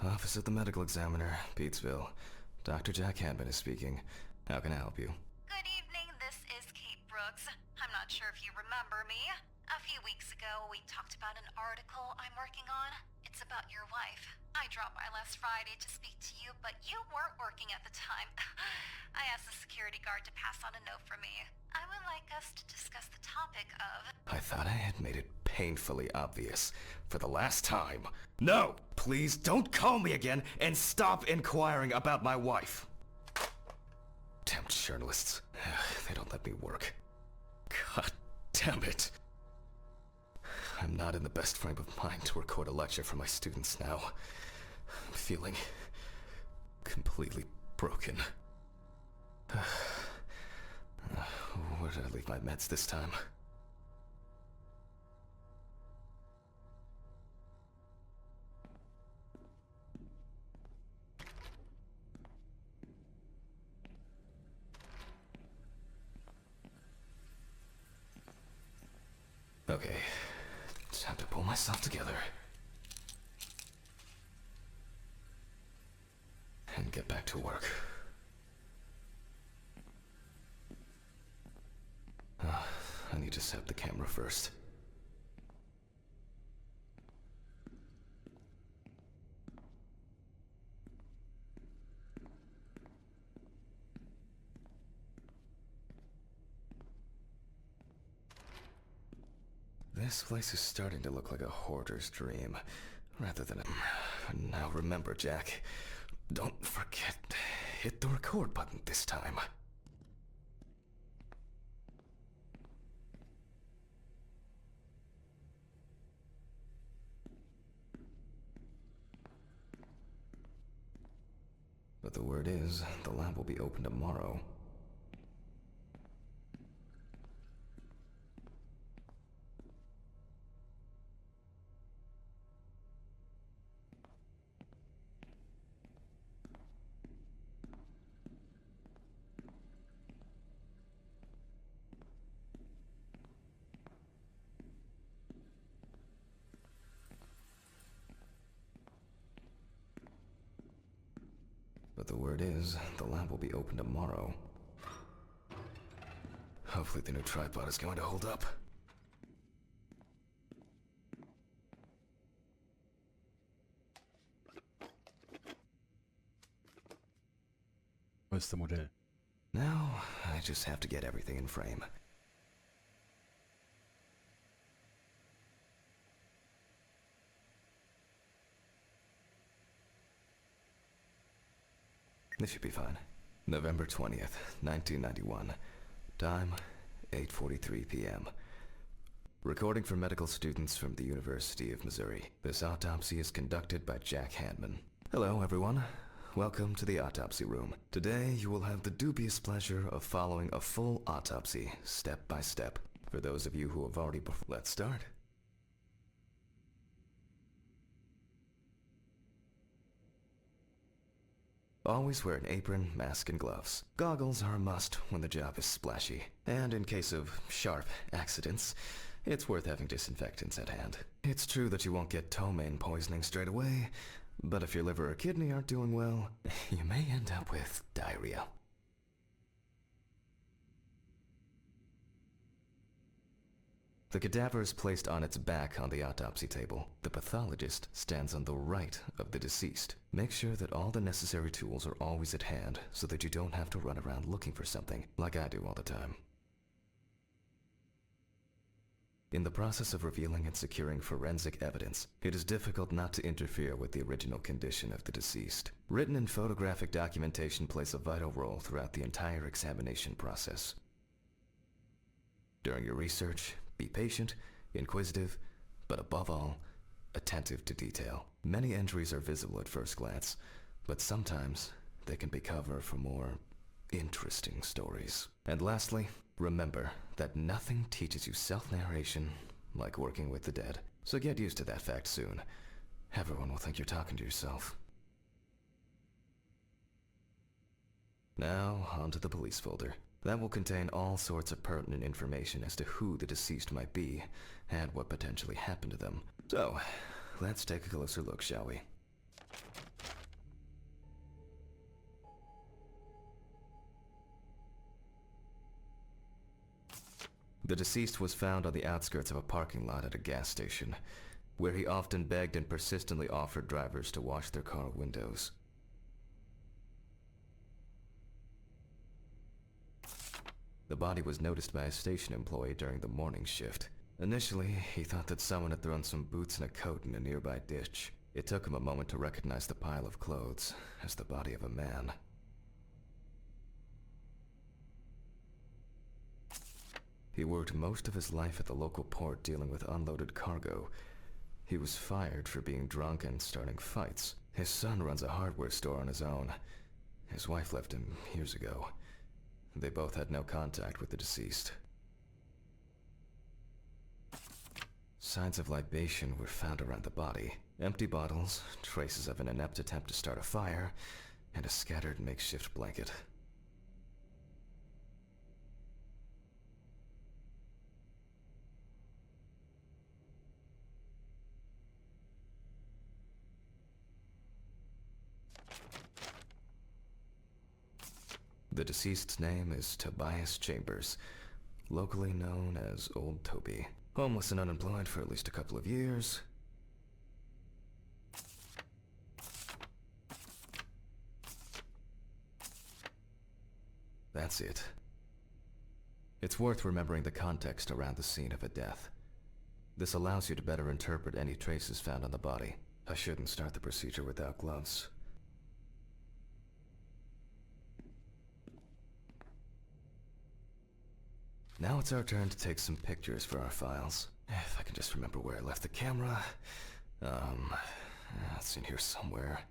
Office of the Medical Examiner, Beatsville. Dr. Jack Hadman is speaking. How can I help you? Good evening, this is Kate Brooks. I'm not sure if you remember me. A few weeks ago, we talked about an article I'm working on. It's about your wife. I dropped by last Friday to speak to you, but you weren't working at the time. I asked the security guard to pass on a note for me. I would like us to discuss the topic of... I thought I had made it painfully obvious. For the last time. No! Please don't call me again and stop inquiring about my wife! Damn journalists. They don't let me work. God damn it. I'm not in the best frame of mind to record a lecture for my students now. I'm feeling completely broken. Where did I leave my meds this time? Okay, time to pull myself together. And get back to work. I need to set up the camera first. This place is starting to look like a hoarder's dream, rather than a... Now remember, Jack, don't forget to hit the record button this time. But the word is, the lab will be open tomorrow. But the word is, the lab will be open tomorrow. Hopefully the new tripod is going to hold up. Neueste Modell. Now, I just have to get everything in frame. This should be fine. November 20th, 1991. Time, 8:43 p.m. Recording for medical students from the University of Missouri. This autopsy is conducted by Jack Hadman. Hello, everyone. Welcome to the autopsy room. Today, you will have the dubious pleasure of following a full autopsy, step by step. For those of you who have already... Let's start. Always wear an apron, mask, and gloves. Goggles are a must when the job is splashy. And in case of sharp accidents, it's worth having disinfectants at hand. It's true that you won't get ptomaine poisoning straight away, but if your liver or kidney aren't doing well, you may end up with diarrhea. The cadaver is placed on its back on the autopsy table. The pathologist stands on the right of the deceased. Make sure that all the necessary tools are always at hand so that you don't have to run around looking for something, like I do all the time. In the process of revealing and securing forensic evidence, it is difficult not to interfere with the original condition of the deceased. Written and photographic documentation plays a vital role throughout the entire examination process. During your research, be patient, inquisitive, but above all, attentive to detail. Many entries are visible at first glance, but sometimes they can be cover for more interesting stories. And lastly, remember that nothing teaches you self-narration like working with the dead. So get used to that fact soon. Everyone will think you're talking to yourself. Now, onto the police folder. That will contain all sorts of pertinent information as to who the deceased might be and what potentially happened to them. So, let's take a closer look, shall we? The deceased was found on the outskirts of a parking lot at a gas station, where he often begged and persistently offered drivers to wash their car windows. The body was noticed by a station employee during the morning shift. Initially, he thought that someone had thrown some boots and a coat in a nearby ditch. It took him a moment to recognize the pile of clothes as the body of a man. He worked most of his life at the local port dealing with unloaded cargo. He was fired for being drunk and starting fights. His son runs a hardware store on his own. His wife left him years ago. They both had no contact with the deceased. Signs of libation were found around the body. Empty bottles, traces of an inept attempt to start a fire, and a scattered makeshift blanket. The deceased's name is Tobias Chambers, locally known as Old Toby. Homeless and unemployed for at least a couple of years. That's it. It's worth remembering the context around the scene of a death. This allows you to better interpret any traces found on the body. I shouldn't start the procedure without gloves. Now it's our turn to take some pictures for our files. If I can just remember where I left the camera. It's in here somewhere.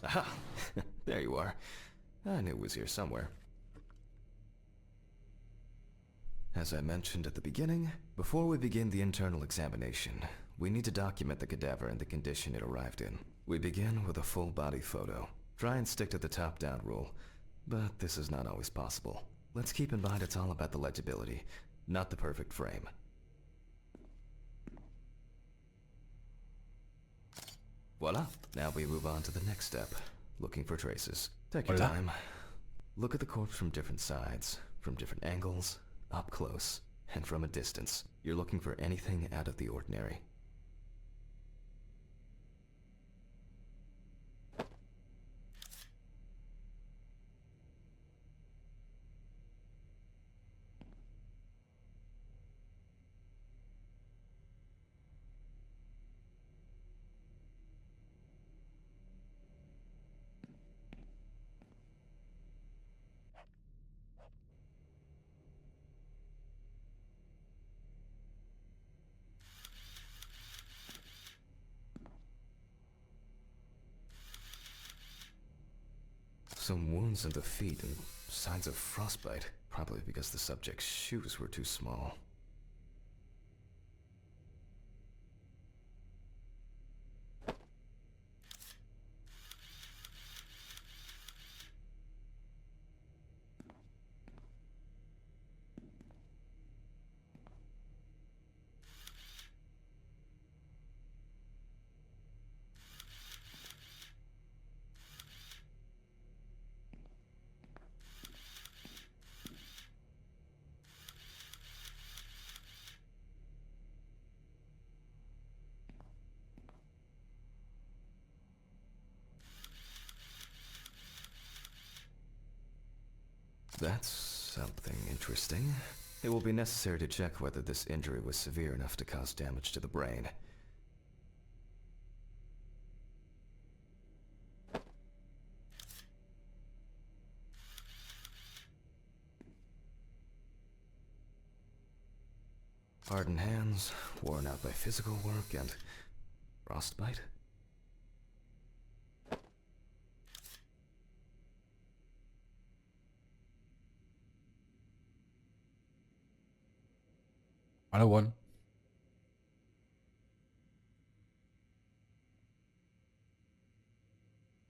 Aha! There you are. I knew it was here somewhere. As I mentioned at the beginning, before we begin the internal examination, we need to document the cadaver and the condition it arrived in. We begin with a full body photo. Try and stick to the top-down rule, but this is not always possible. Let's keep in mind it's all about the legibility, not the perfect frame. Voila! Now we move on to the next step, looking for traces. Take your time. Look at the corpse from different sides, from different angles, up close, and from a distance. You're looking for anything out of the ordinary. Some wounds in the feet and signs of frostbite, probably because the subject's shoes were too small. That's something interesting. It will be necessary to check whether this injury was severe enough to cause damage to the brain. Hardened hands, worn out by physical work, and frostbite? Another one.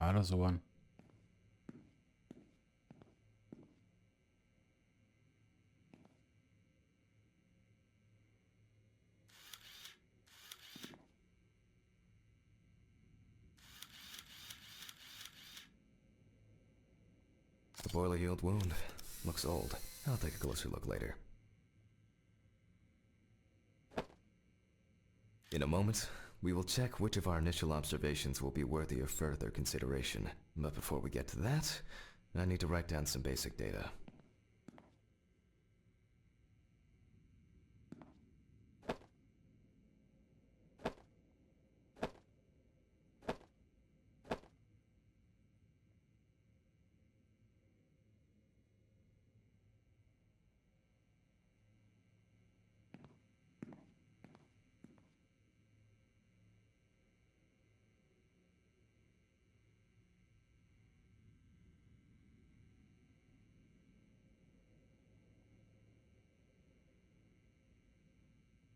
Another one. The boiler-healed wound. Looks old. I'll take a closer look later. In a moment, we will check which of our initial observations will be worthy of further consideration. But before we get to that, I need to write down some basic data.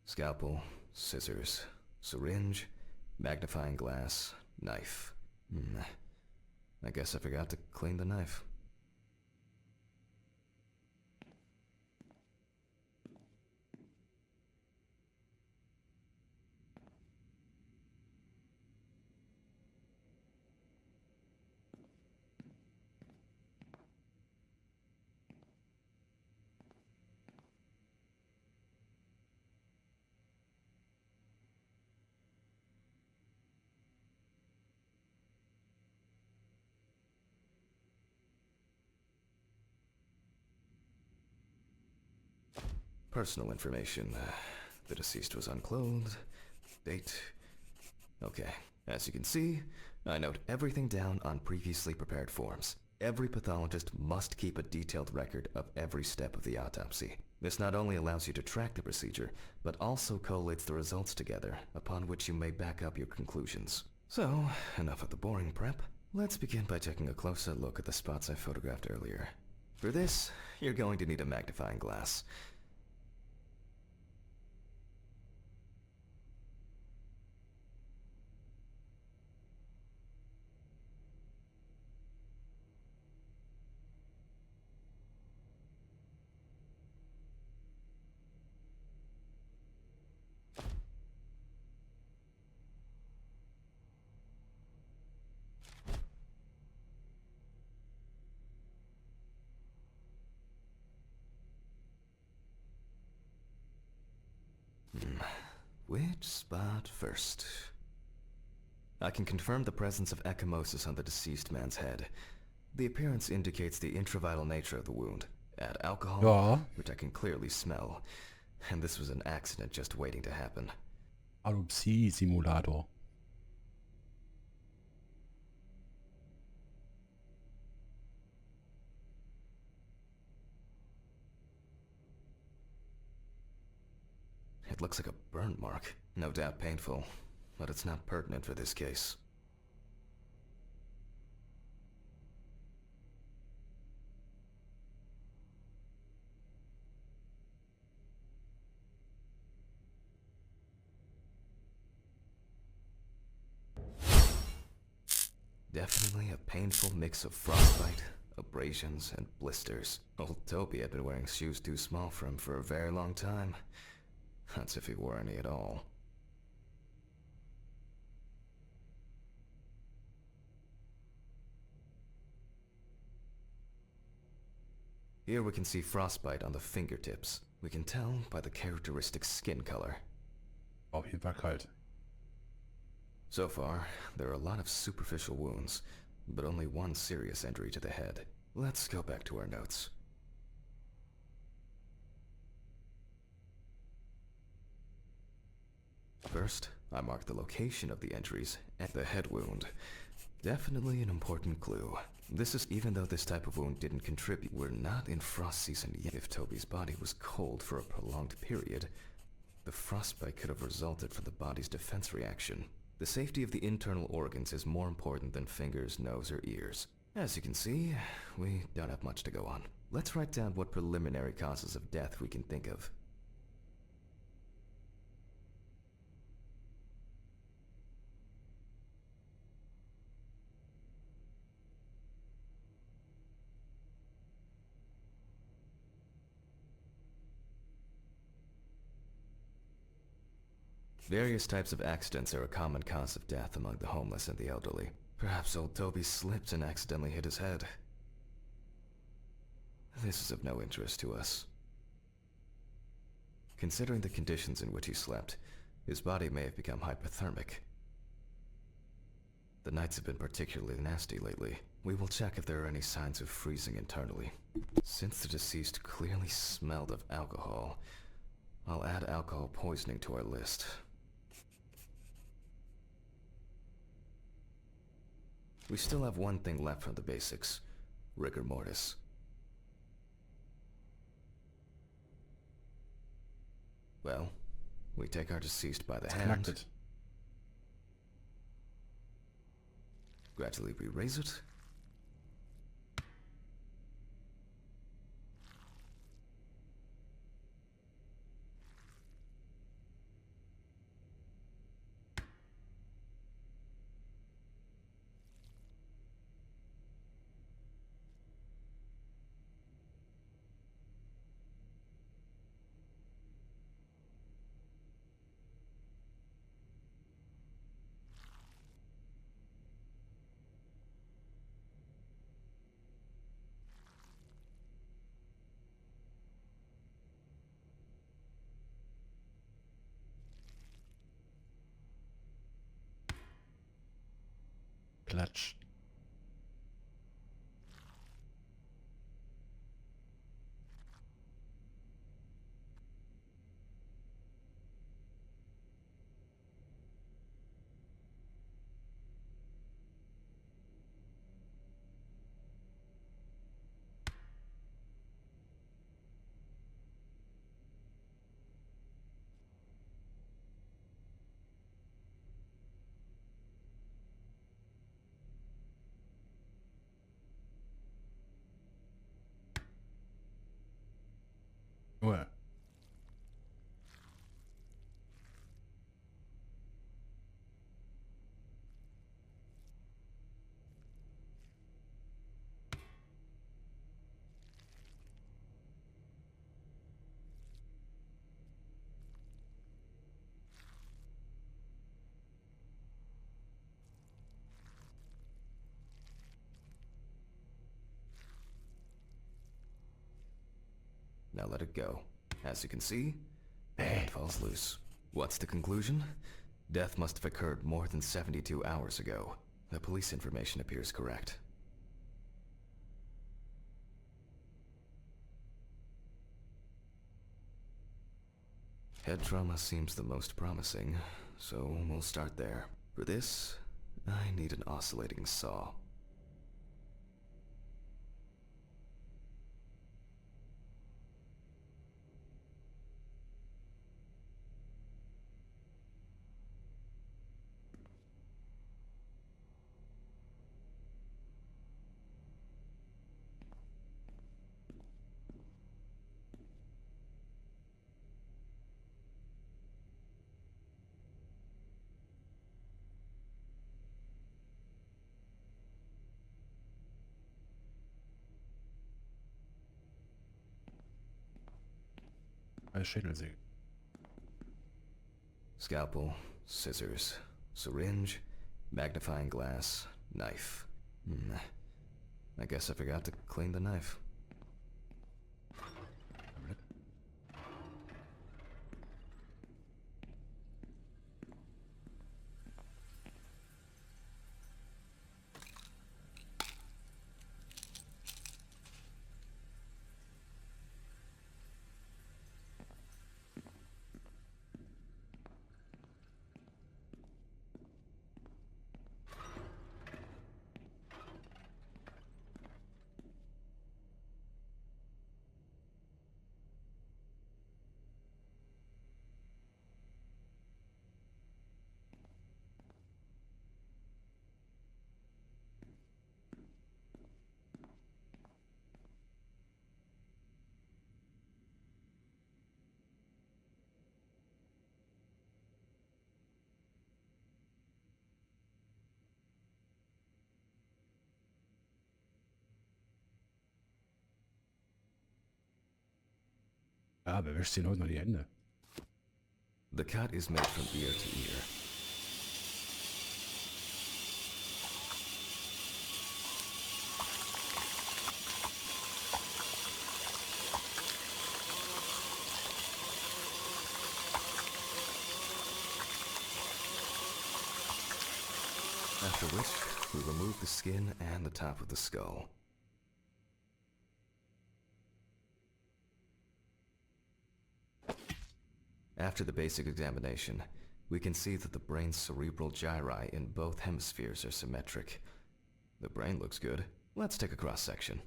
Scalpel, scissors, syringe, magnifying glass, knife. I guess I forgot to clean the knife. Personal information. The deceased was unclothed. Date. Okay. As you can see, I note everything down on previously prepared forms. Every pathologist must keep a detailed record of every step of the autopsy. This not only allows you to track the procedure, but also collates the results together, upon which you may back up your conclusions. So, enough of the boring prep. Let's begin by taking a closer look at the spots I photographed earlier. For this, you're going to need a magnifying glass. Which spot first? I can confirm the presence of ecchymosis on the deceased man's head. The appearance indicates the intravital nature of the wound. Add alcohol, Ja. which I can clearly smell. And this was an accident just waiting to happen. Autopsy Simulator. It looks like a burn mark. No doubt painful, but it's not pertinent for this case. Definitely a painful mix of frostbite, abrasions, and blisters. Old Toby had been wearing shoes too small for him for a very long time. That's if he wore any at all. Here we can see frostbite on the fingertips. We can tell by the characteristic skin color. Auf jeden Fall kalt. So far, there are a lot of superficial wounds, but only one serious injury to the head. Let's go back to our notes. First, I marked the location of the injuries and the head wound. Definitely an important clue. This is even though this type of wound didn't contribute. We're not in frost season yet. If Toby's body was cold for a prolonged period, the frostbite could have resulted from the body's defense reaction. The safety of the internal organs is more important than fingers, nose, or ears. As you can see, we don't have much to go on. Let's write down what preliminary causes of death we can think of. Various types of accidents are a common cause of death among the homeless and the elderly. Perhaps old Toby slipped and accidentally hit his head. This is of no interest to us. Considering the conditions in which he slept, his body may have become hypothermic. The nights have been particularly nasty lately. We will check if there are any signs of freezing internally. Since the deceased clearly smelled of alcohol, I'll add alcohol poisoning to our list. We still have one thing left from the basics: rigor mortis. Well, we take our deceased by the hand. Connected. Gradually we raise it. Klatsch. Well. Now let it go. As you can see, the hand falls loose. What's the conclusion? Death must have occurred more than 72 hours ago. The police information appears correct. Head trauma seems the most promising, so we'll start there. For this, I need an oscillating saw. Als Schädelsäge. Scalpel, scissors, syringe, magnifying glass, knife. I guess I forgot to clean the knife. Ja, wer wäscht sich denn heute noch die Hände? The cut is made from ear to ear. After which, we remove the skin and the top of the skull. After the basic examination, we can see that the brain's cerebral gyri in both hemispheres are symmetric. The brain looks good. Let's take a cross-section.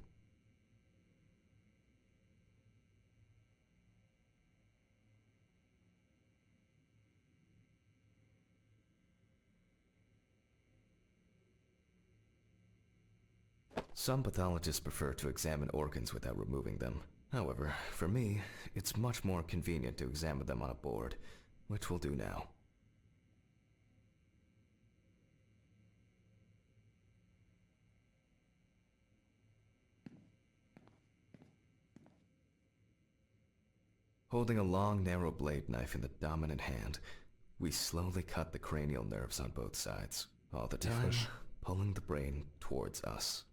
Some pathologists prefer to examine organs without removing them. However, for me, it's much more convenient to examine them on a board, which we'll do now. Holding a long, narrow blade knife in the dominant hand, we slowly cut the cranial nerves on both sides, all the time pulling the brain towards us.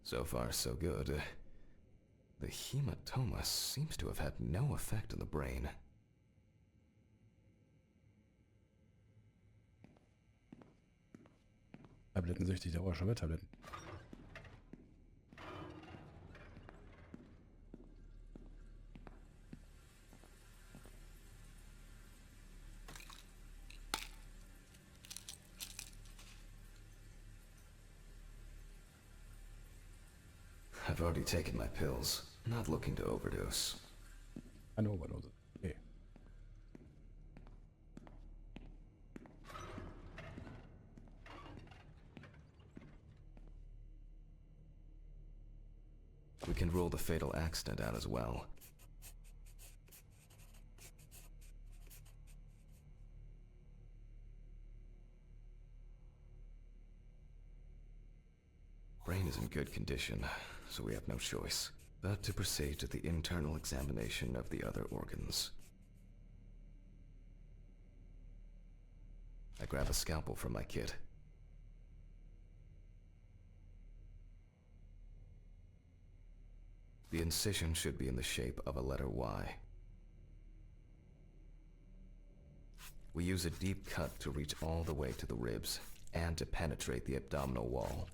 So far, so good. The hematoma seems to have had no effect on the brain. Tablettensüchtig, der braucht schon mehr Tabletten. I've already taken my pills. Not looking to overdose. Eine Overdose. Okay. We can rule the fatal accident out as well. Brain is in good condition, so we have no choice but to proceed to the internal examination of the other organs. I grab a scalpel from my kit. The incision should be in the shape of a letter Y. We use a deep cut to reach all the way to the ribs and to penetrate the abdominal wall.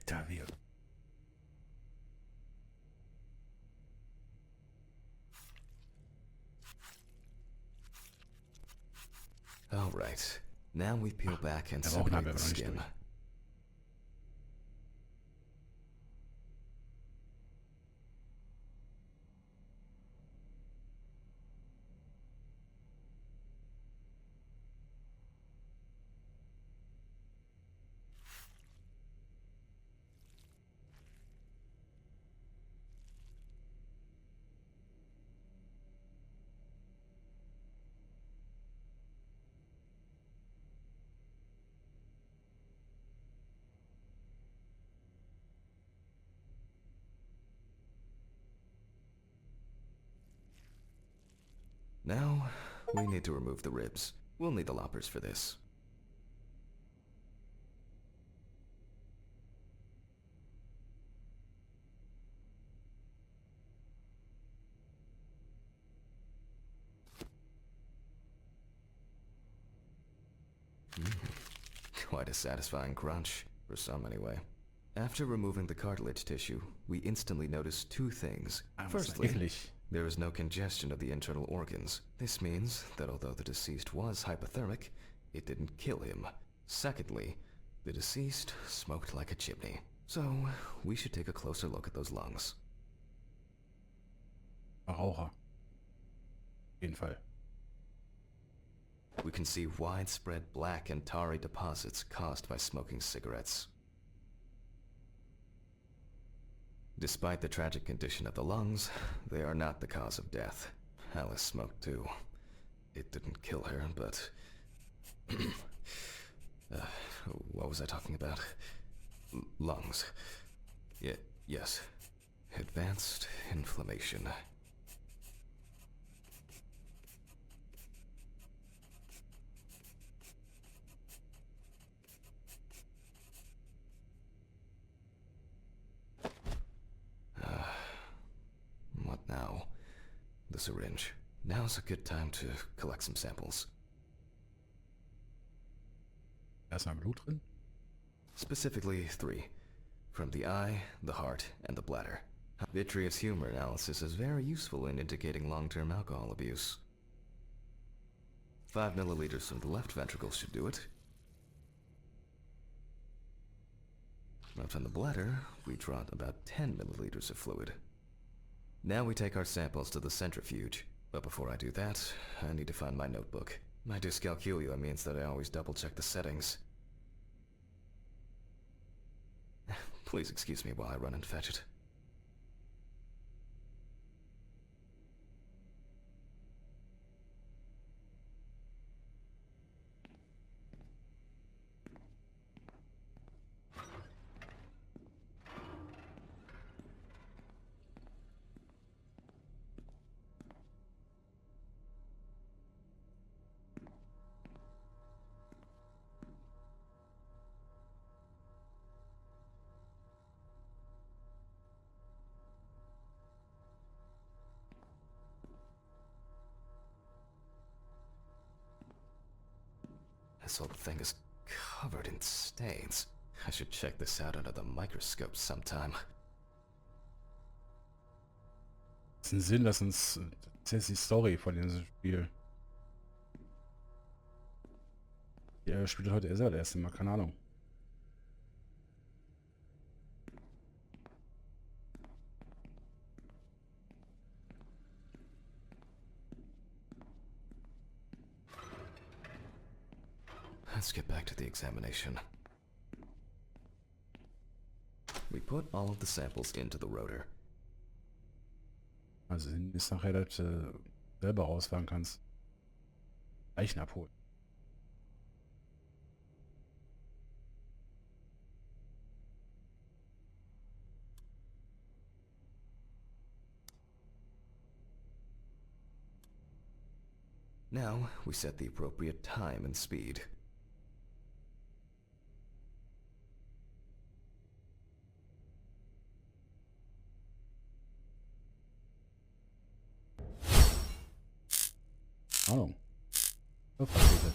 Alter, wie... All right. Now we peel back and Da brauchen wir separate aber the noch nicht skin. durch. Now, we need to remove the ribs. We'll need the loppers for this. Quite a satisfying crunch, for some anyway. After removing the cartilage tissue, we instantly noticed two things. Firstly, there is no congestion of the internal organs. This means that although the deceased was hypothermic, it didn't kill him. Secondly, the deceased smoked like a chimney. So, we should take a closer look at those lungs. Raucher. Auf jeden Fall. We can see widespread black and tarry deposits caused by smoking cigarettes. Despite the tragic condition of the lungs, they are not the cause of death. Alice smoked too. It didn't kill her, but... what was I talking about? Lungs. Yes. Advanced inflammation. What now? The syringe. Now's a good time to collect some samples. Da ist noch Blut drin? Specifically 3. From the eye, the heart, and the bladder. Vitreous humor analysis is very useful in indicating long-term alcohol abuse. 5 milliliters from the left ventricle should do it. Now from the bladder, we draw about 10 milliliters of fluid. Now we take our samples to the centrifuge. But before I do that, I need to find my notebook. My dyscalculia means that I always double-check the settings. Please excuse me while I run and fetch it. This whole thing is covered in stains. I should check this out under the microscope sometime. Das ist ein Sinn, dass uns das ist die Story von diesem Spiel. Ja, spielt heute ist er das erste Mal, keine Ahnung. Let's get back to the examination. We put all of the samples into the rotor. Also ist nachher, dass du selber rausfahren kannst. Leichen abholen. Now, we set the appropriate time and speed. Ahnung. Luftrakete.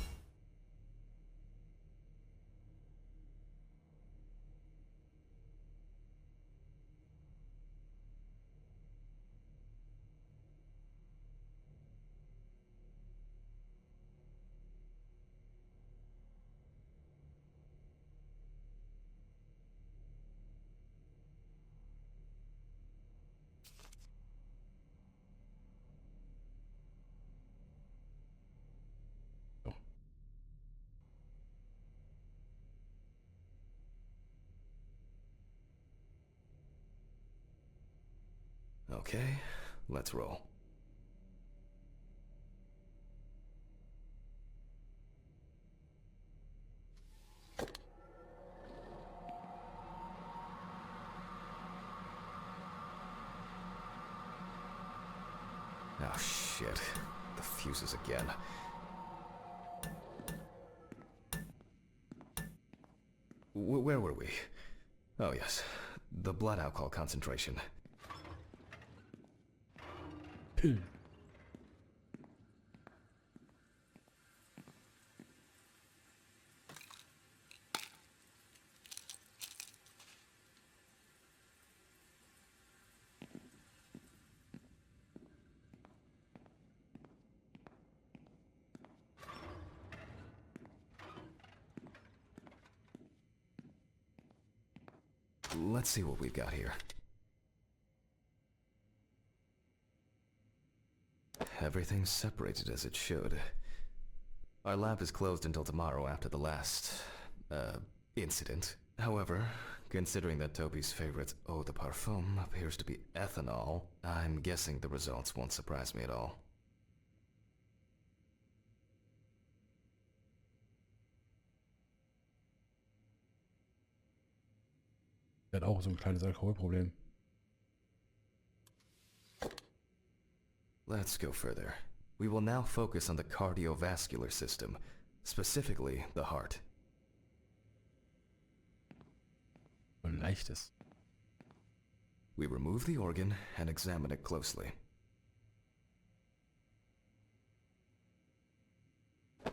Okay, let's roll. Oh shit, the fuses again. Where were we? Oh yes, the blood alcohol concentration. let's see what we've got here. Everything's separated as it should. Our lab is closed until tomorrow after the last, incident. However, considering that Toby's favorite eau de parfum appears to be ethanol, I'm guessing the results won't surprise me at all. Der hat auch so ein kleines Alkoholproblem. Let's go further. We will now focus on the cardiovascular system, specifically the heart. Ein leichtes. We remove the organ and examine it closely.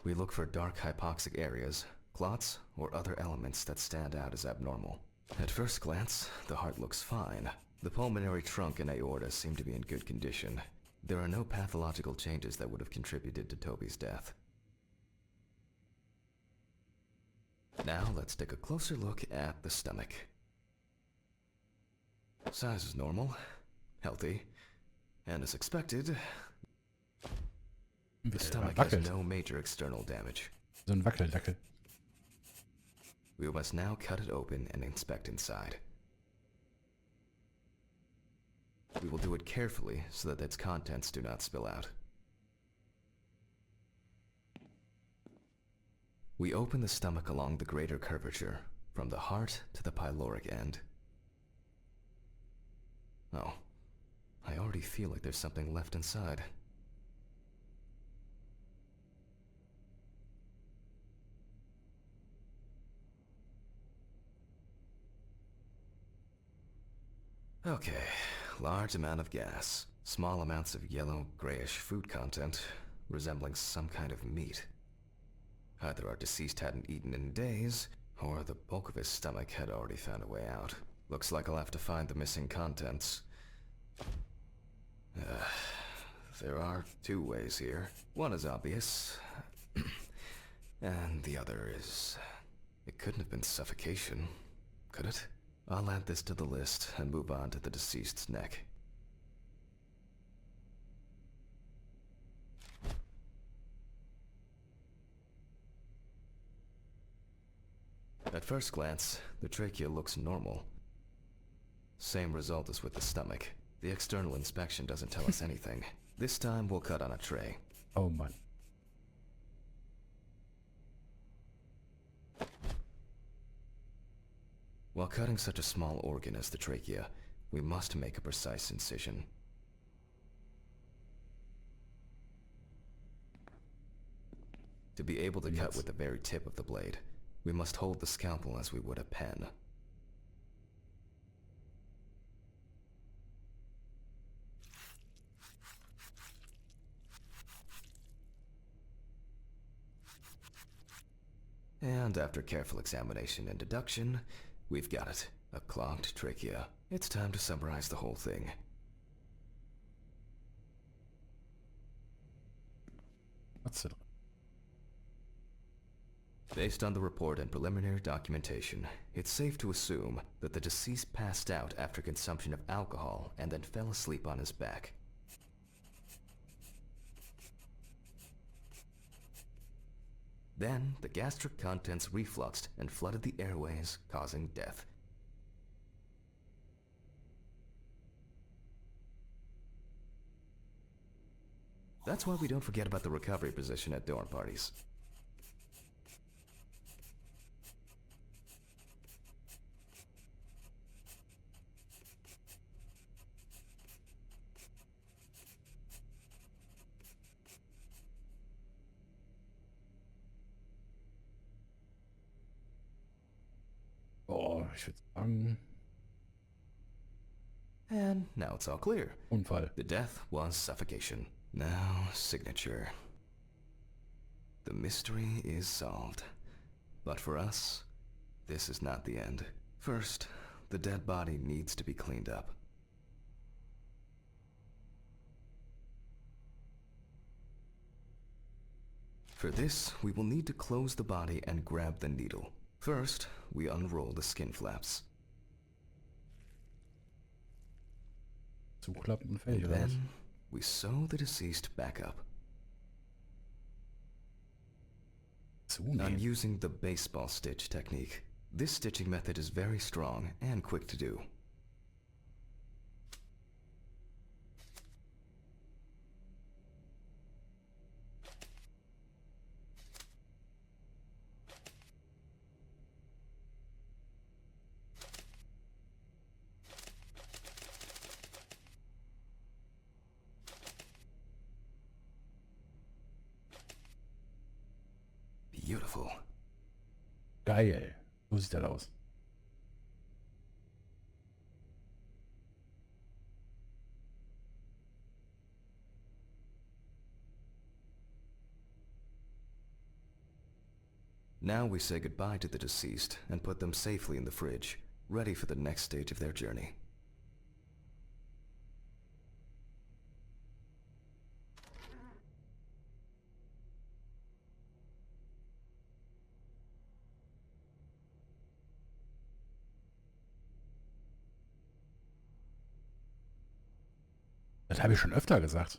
We look for dark hypoxic areas, clots, or other elements that stand out as abnormal. At first glance, the heart looks fine. The pulmonary trunk and aorta seem to be in good condition. There are no pathological changes that would have contributed to Toby's death. Now let's take a closer look at the stomach. Size is normal, healthy, and as expected, the stomach has no major external damage. So ein Wackeldackel. We must now cut it open and inspect inside. We will do it carefully so that its contents do not spill out. We open the stomach along the greater curvature, from the heart to the pyloric end. Oh, I already feel like there's something left inside. Okay, large amount of gas, small amounts of yellow, grayish food content, resembling some kind of meat. Either our deceased hadn't eaten in days, or the bulk of his stomach had already found a way out. Looks like I'll have to find the missing contents. There are two ways here. One is obvious, and the other is... It couldn't have been suffocation, could it? I'll add this to the list and move on to the deceased's neck. At first glance, the trachea looks normal. Same result as with the stomach. The external inspection doesn't tell us anything. This time we'll cut on a tray. Oh Mann. While cutting such a small organ as the trachea, we must make a precise incision. To be able to cut with the very tip of the blade, we must hold the scalpel as we would a pen. And after careful examination and deduction, we've got it. A clogged trachea. It's time to summarize the whole thing. What's it? Based on the report and preliminary documentation, it's safe to assume that the deceased passed out after consumption of alcohol and then fell asleep on his back. Then, the gastric contents refluxed and flooded the airways, causing death. That's why we don't forget about the recovery position at dorm parties. Oh, ich würde sagen... And now it's all clear. Unfall. The death was suffocation. Now, signature. The mystery is solved. But for us, this is not the end. First, the dead body needs to be cleaned up. For this, we will need to close the body and grab the needle. First, we unroll the skin flaps. Zuklappen und fertig, And oder was? then we sew the deceased back up. I'm Zunähen. using the baseball stitch technique. This stitching method is very strong and quick to do. Beautiful. Geil. So sieht das aus. Now we say goodbye to the deceased and put them safely in the fridge, ready for the next stage of their journey. Das habe ich schon öfter gesagt.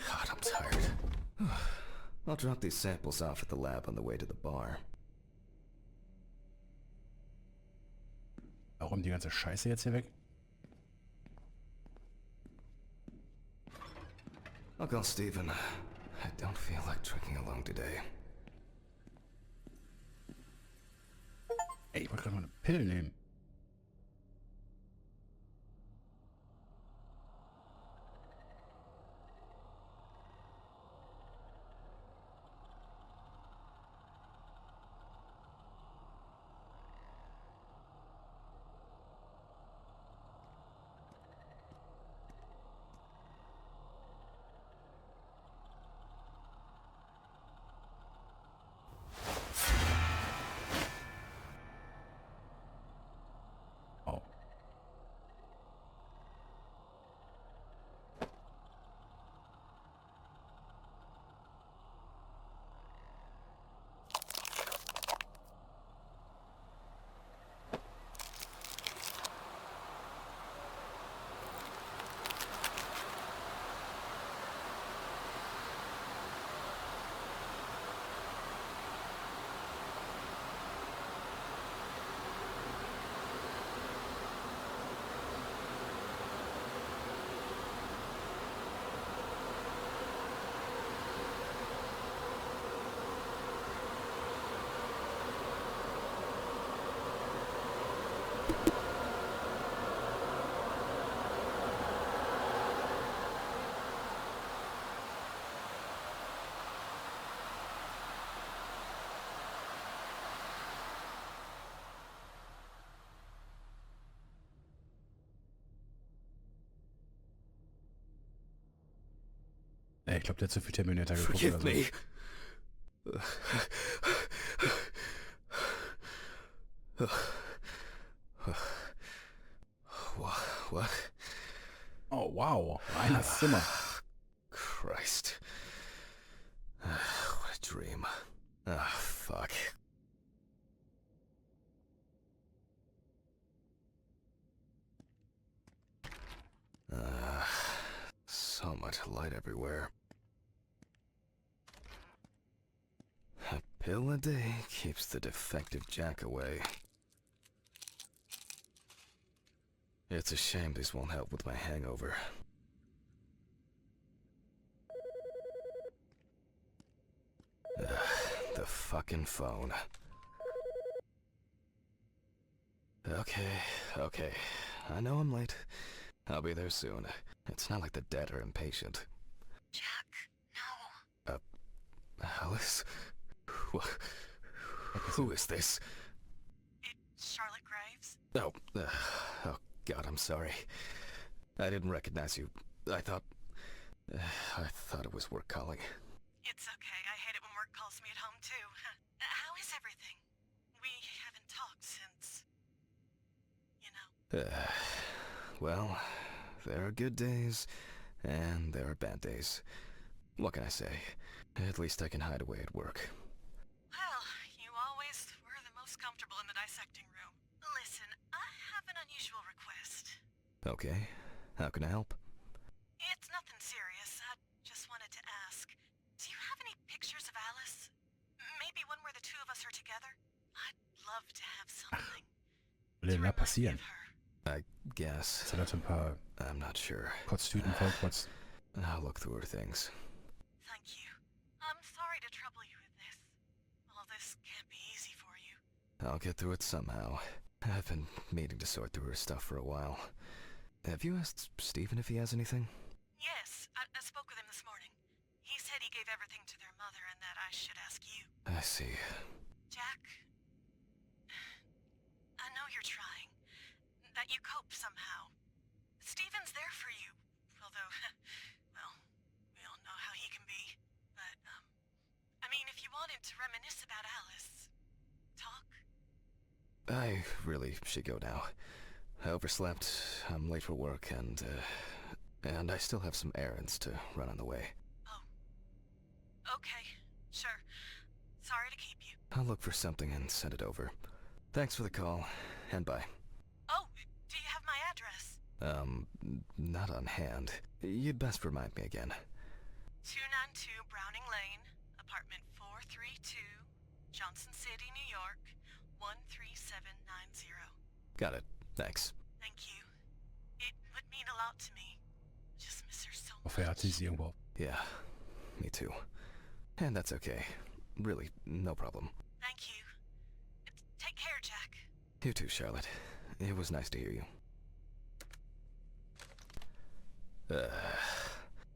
God, I'm tired. I'll drop these samples off at the lab on the way to the bar. Warum die ganze Scheiße jetzt hier weg? I'll call Steven. I don't feel like drinking alone today. Ey, ich wollte gerade mal eine Pille nehmen. Oh. Ey, ich glaube, der hat zu viel Terminator geguckt. Forgive Oder so. me. What? Oh, wow. Eines Zimmer. Christ. What a dream. Ah, fuck. So much light everywhere. A pill a day keeps the defective jack away. It's a shame these won't help with my hangover. The fucking phone. Okay. I know I'm late. I'll be there soon. It's not like the dead are impatient. Jack, no. Alice? Who is this? It's Charlotte Graves. Oh God, I'm sorry. I didn't recognize you. I thought it was work calling. It's okay. I hate it when work calls me at home, too. How is everything? We haven't talked since... you know. Well, there are good days, and there are bad days. What can I say? At least I can hide away at work. Well, you always were the most comfortable in the dissecting room. Listen, I have an unusual request. Okay, how can I help? It's nothing serious. I just wanted to ask. Do you have any pictures of Alice? Maybe one where the two of us are together? I'd love to have something. Was denn da passieren? I guess. Ist da so ein paar I'm not sure. Kotztüten vollkotzt? I'll look through her things. Thank you. I'm sorry to trouble you with this. All this can't be easy for you. I'll get through it somehow. I've been meaning to sort through her stuff for a while. Have you asked Stephen if he has anything? Yes, I spoke with him this morning. He said he gave everything to their mother and that I should ask you. I see. Jack, I know you're trying. That you cope somehow. Stephen's there for you. Although, well, we all know how he can be. But, I mean, if you wanted to reminisce about Alice, talk. I really should go now. I overslept, I'm late for work, and I still have some errands to run on the way. Oh. Okay, sure. Sorry to keep you. I'll look for something and send it over. Thanks for the call, and bye. Oh, do you have my address? Not on hand. You'd best remind me again. 292 Browning Lane, apartment 432, Johnson City, New York, 13790. Got it. Thanks. Thank you. It would mean a lot to me. Just miss her so Hoffe, hat much. sie irgendwo. Yeah, me too. And that's okay. Really, no problem. Thank you. Take care, Jack. You too, Charlotte. It was nice to hear you.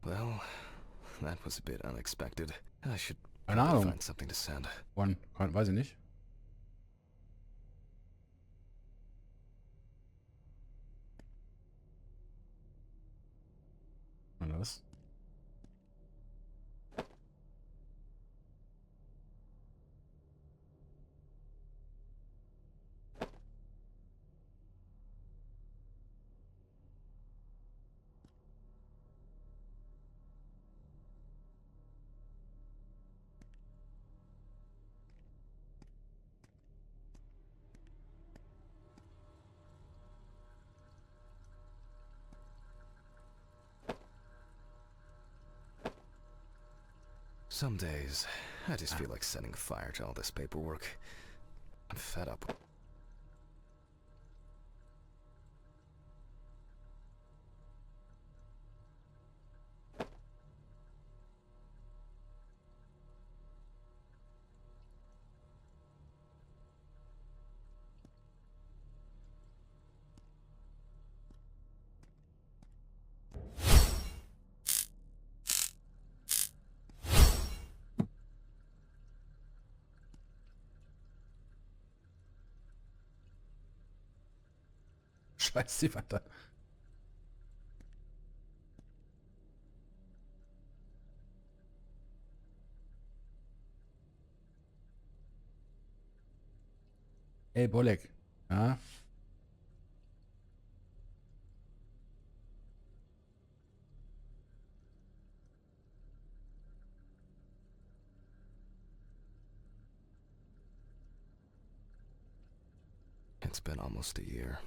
Well, that was a bit unexpected. I should Keine probably Ahnung. find something to send. Wann? Weiß ich nicht. Und was? Some days, I just feel like setting fire to all this paperwork. I'm fed up. Scheiß die Wand da. Ey, Bolek. Ja? It's been almost a year.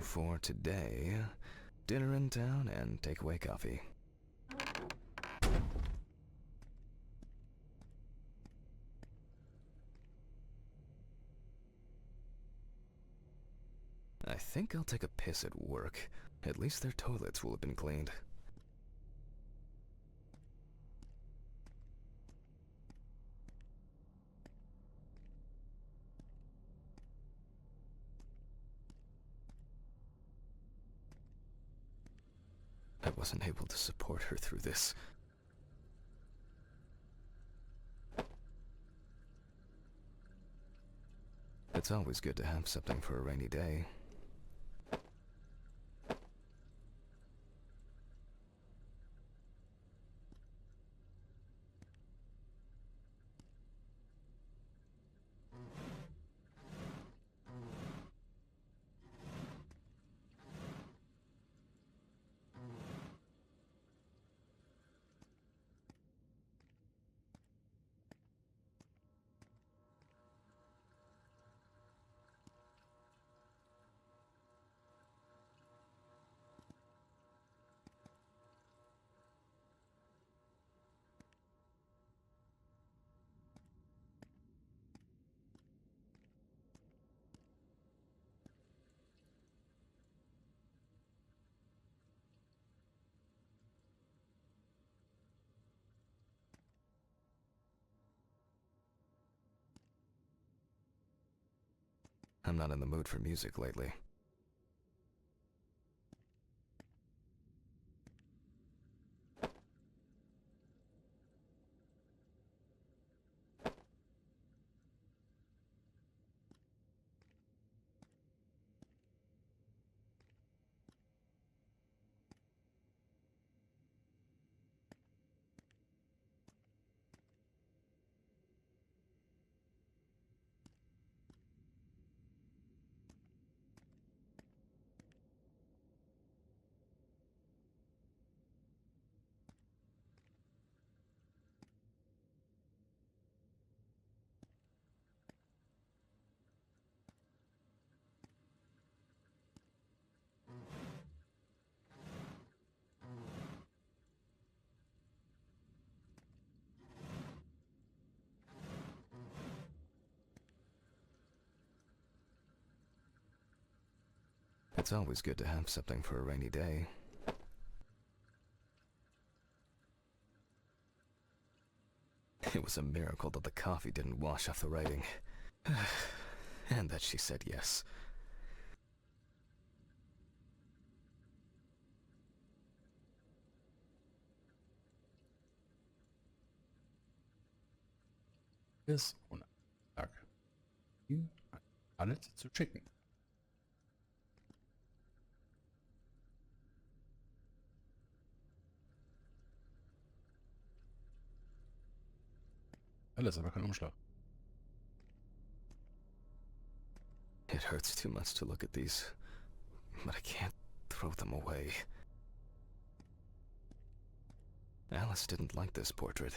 for today, dinner in town and takeaway coffee. I think I'll take a piss at work. At least their toilets will have been cleaned. I wasn't able to support her through this. It's always good to have something for a rainy day. I'm not in the mood for music lately. It's always good to have something for a rainy day. It was a miracle that the coffee didn't wash off the writing. And that she said yes. Ist ohne Tag. Ihn alles zu schicken. Alles, aber kein Umschlag. It hurts too much to look at these, but I can't throw them away. Alice didn't like this portrait.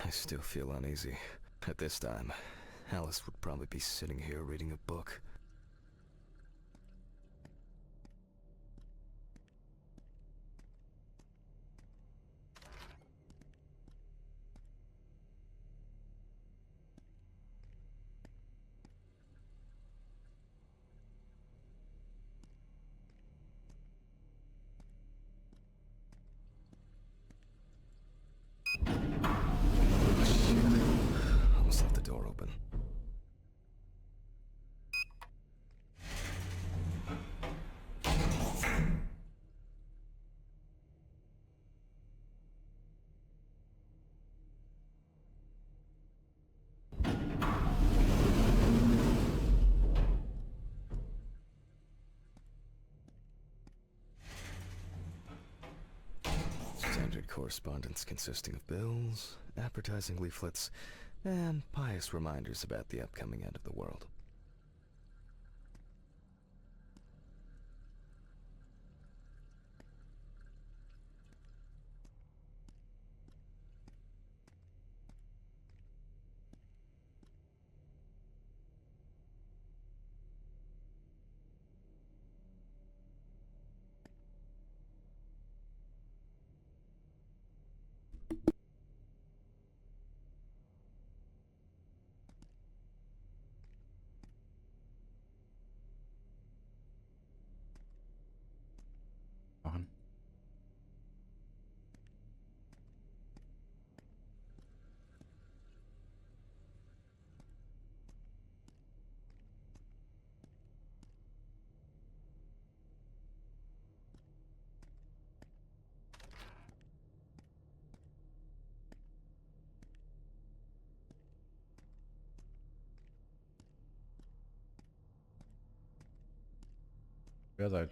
I still feel uneasy. At this time, Alice would probably be sitting here reading a book. Almost left the door open. correspondence consisting of bills, advertising leaflets, and pious reminders about the upcoming end of the world. Machen. Wer seid?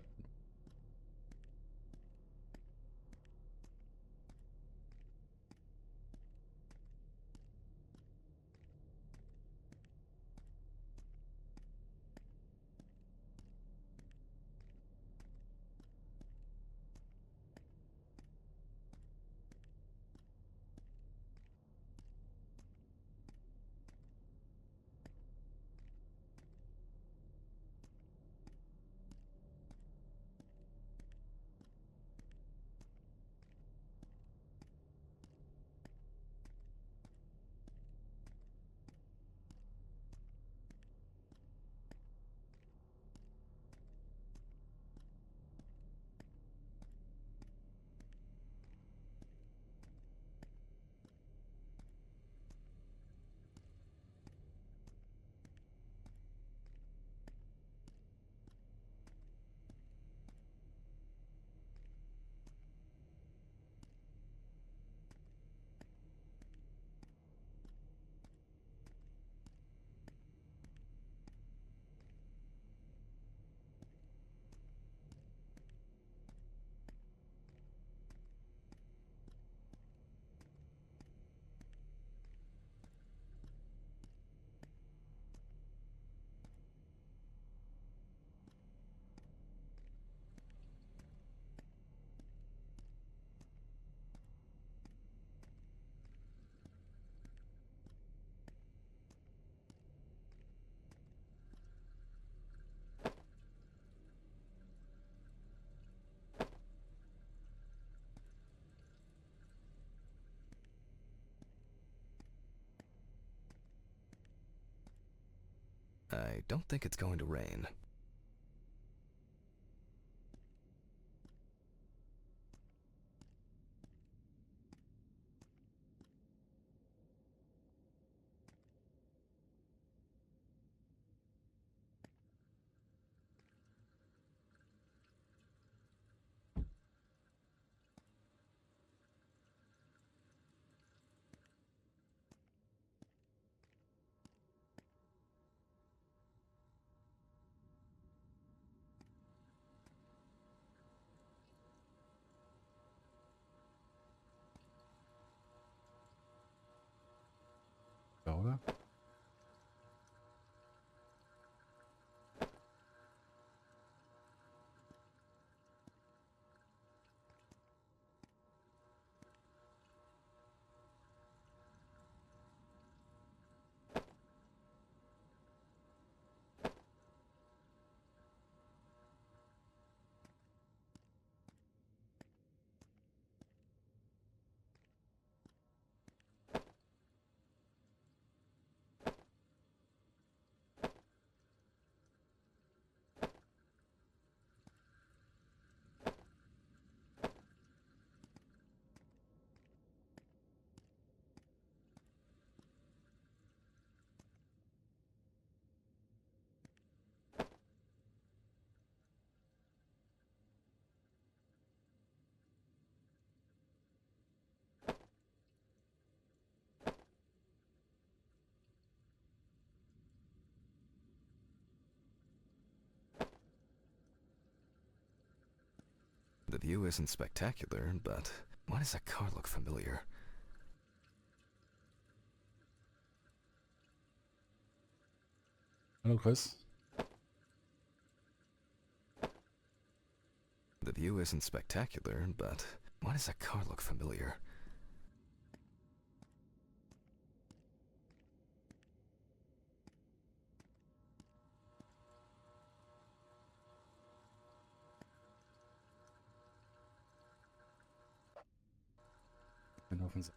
I don't think it's going to rain. Ja, oder? The view isn't spectacular, but Why does that car look familiar? Hallo Chris. The view isn't spectacular, but why does that car look familiar? Bin auf uns.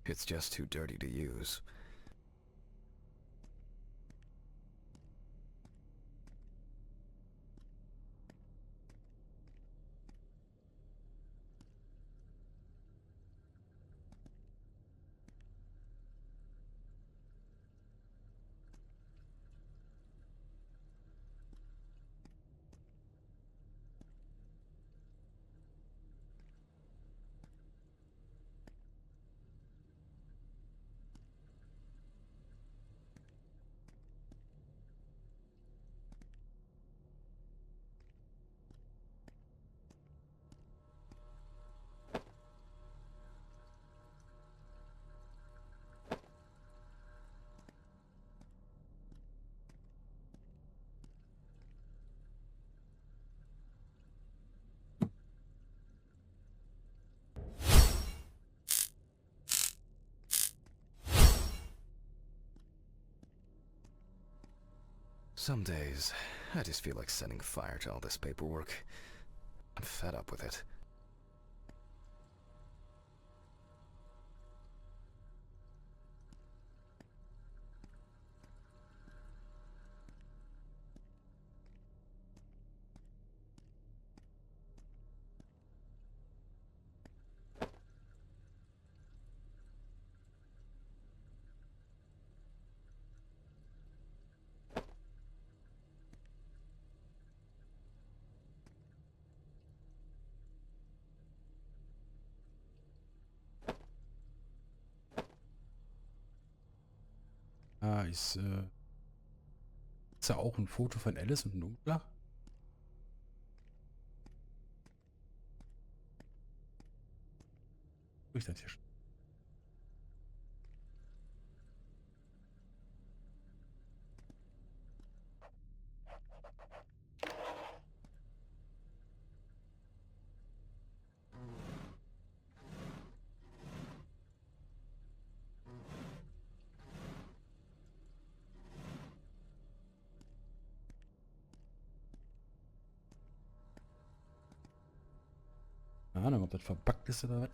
It's just too dirty to use. Some days, I just feel like setting fire to all this paperwork. I'm fed up with it. Ah, ist ja auch ein Foto von Alice und ein Umschlag? Wo ist das hier schon? Keine Ahnung, ob das verpackt ist oder was.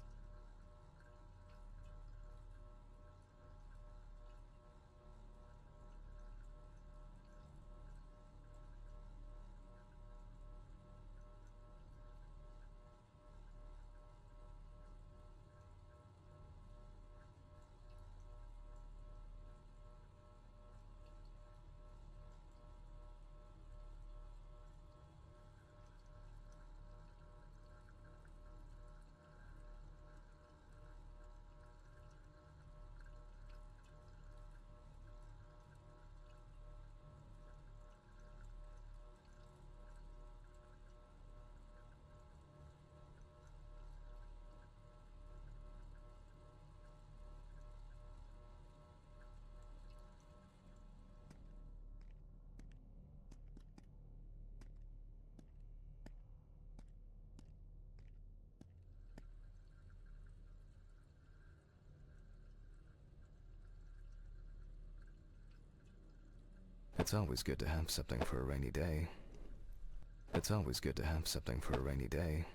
It's always good to have something for a rainy day. It's always good to have something for a rainy day.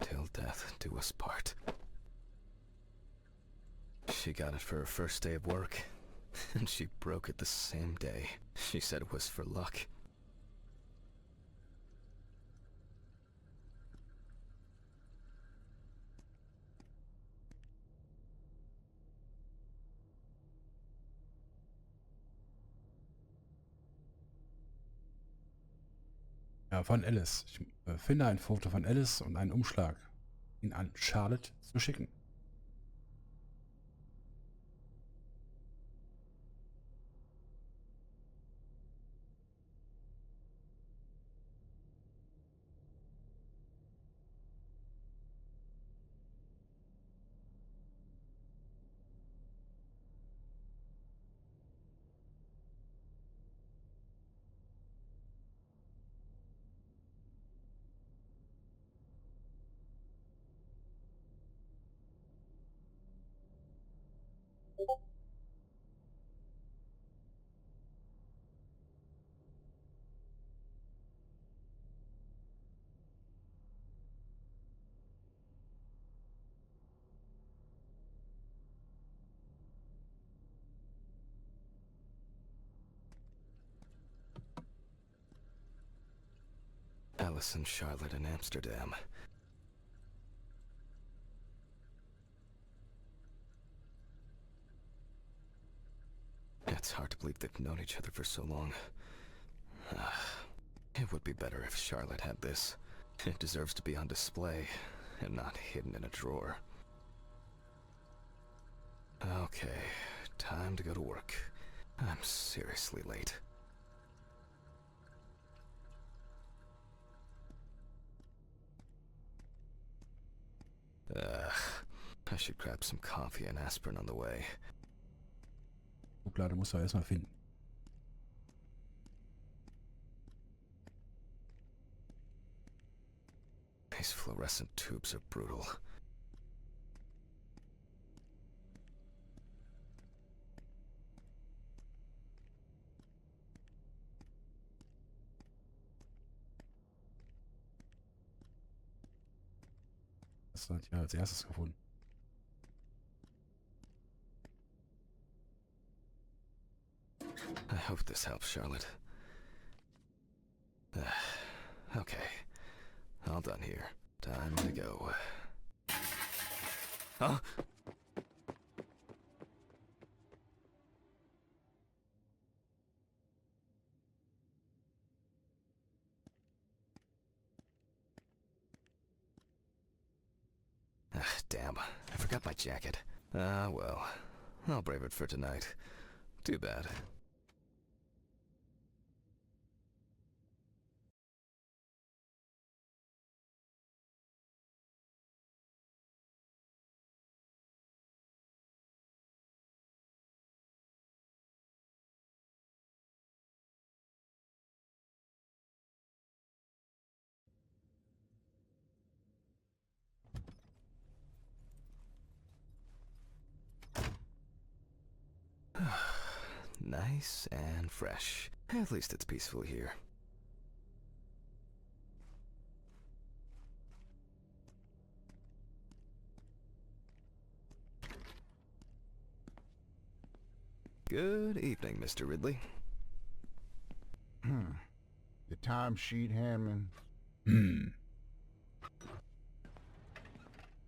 Till death do us part. She got it for her first day of work, and she broke it the same day. She said it was for luck. Ja, von Alice. Ich finde ein Foto von Alice und einen Umschlag, ihn an Charlotte zu schicken. Alice and Charlotte in Amsterdam. It's hard to believe they've known each other for so long. It would be better if Charlotte had this. It deserves to be on display, and not hidden in a drawer. Okay, time to go to work. I'm seriously late. I should grab some coffee and aspirin on the way. Schublade muss er erstmal finden. These fluorescent tubes are brutal. Das hat ja als erstes gefunden. I hope this helps, Charlotte. Okay. All done here. Time to go. Huh? Damn. I forgot my jacket. Ah, well. I'll brave it for tonight. Too bad. Nice and fresh. At least it's peaceful here. Good evening, Mr. Ridley. The timesheet handman.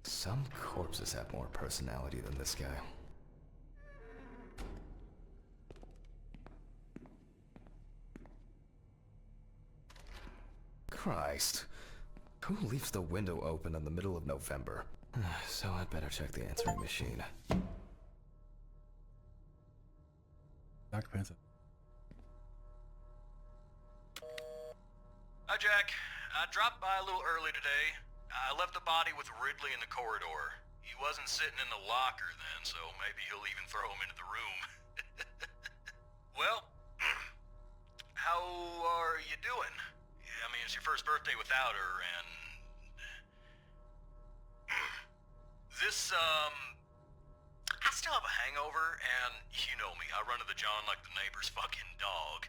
Some corpses have more personality than this guy. Christ. Who leaves the window open in the middle of November? So I'd better check the answering machine. Dark Panther. Hi, Jack. I dropped by a little early today. I left the body with Ridley in the corridor. He wasn't sitting in the locker then, so maybe he'll even throw him into the room. Well, how are you doing? I mean, it's your first birthday without her, and... This, Has to still have a hangover, and you know me, I run to the John like the neighbor's fucking dog.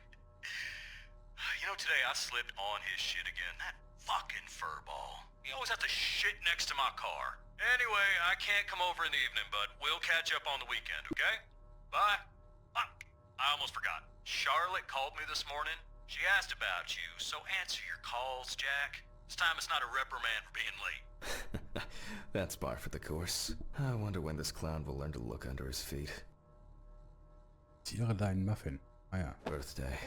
You know, today I slipped on his shit again. That fucking furball. He always has to shit next to my car. Anyway, I can't come over in the evening, but we'll catch up on the weekend, okay? Bye. I almost forgot. Charlotte called me this morning. She asked about you, so answer your calls, Jack. This time it's not a reprimand for being late. That's par for the course. I wonder when this clown will learn to look under his feet. Tiere deinen Muffin. Ah ja. Birthday.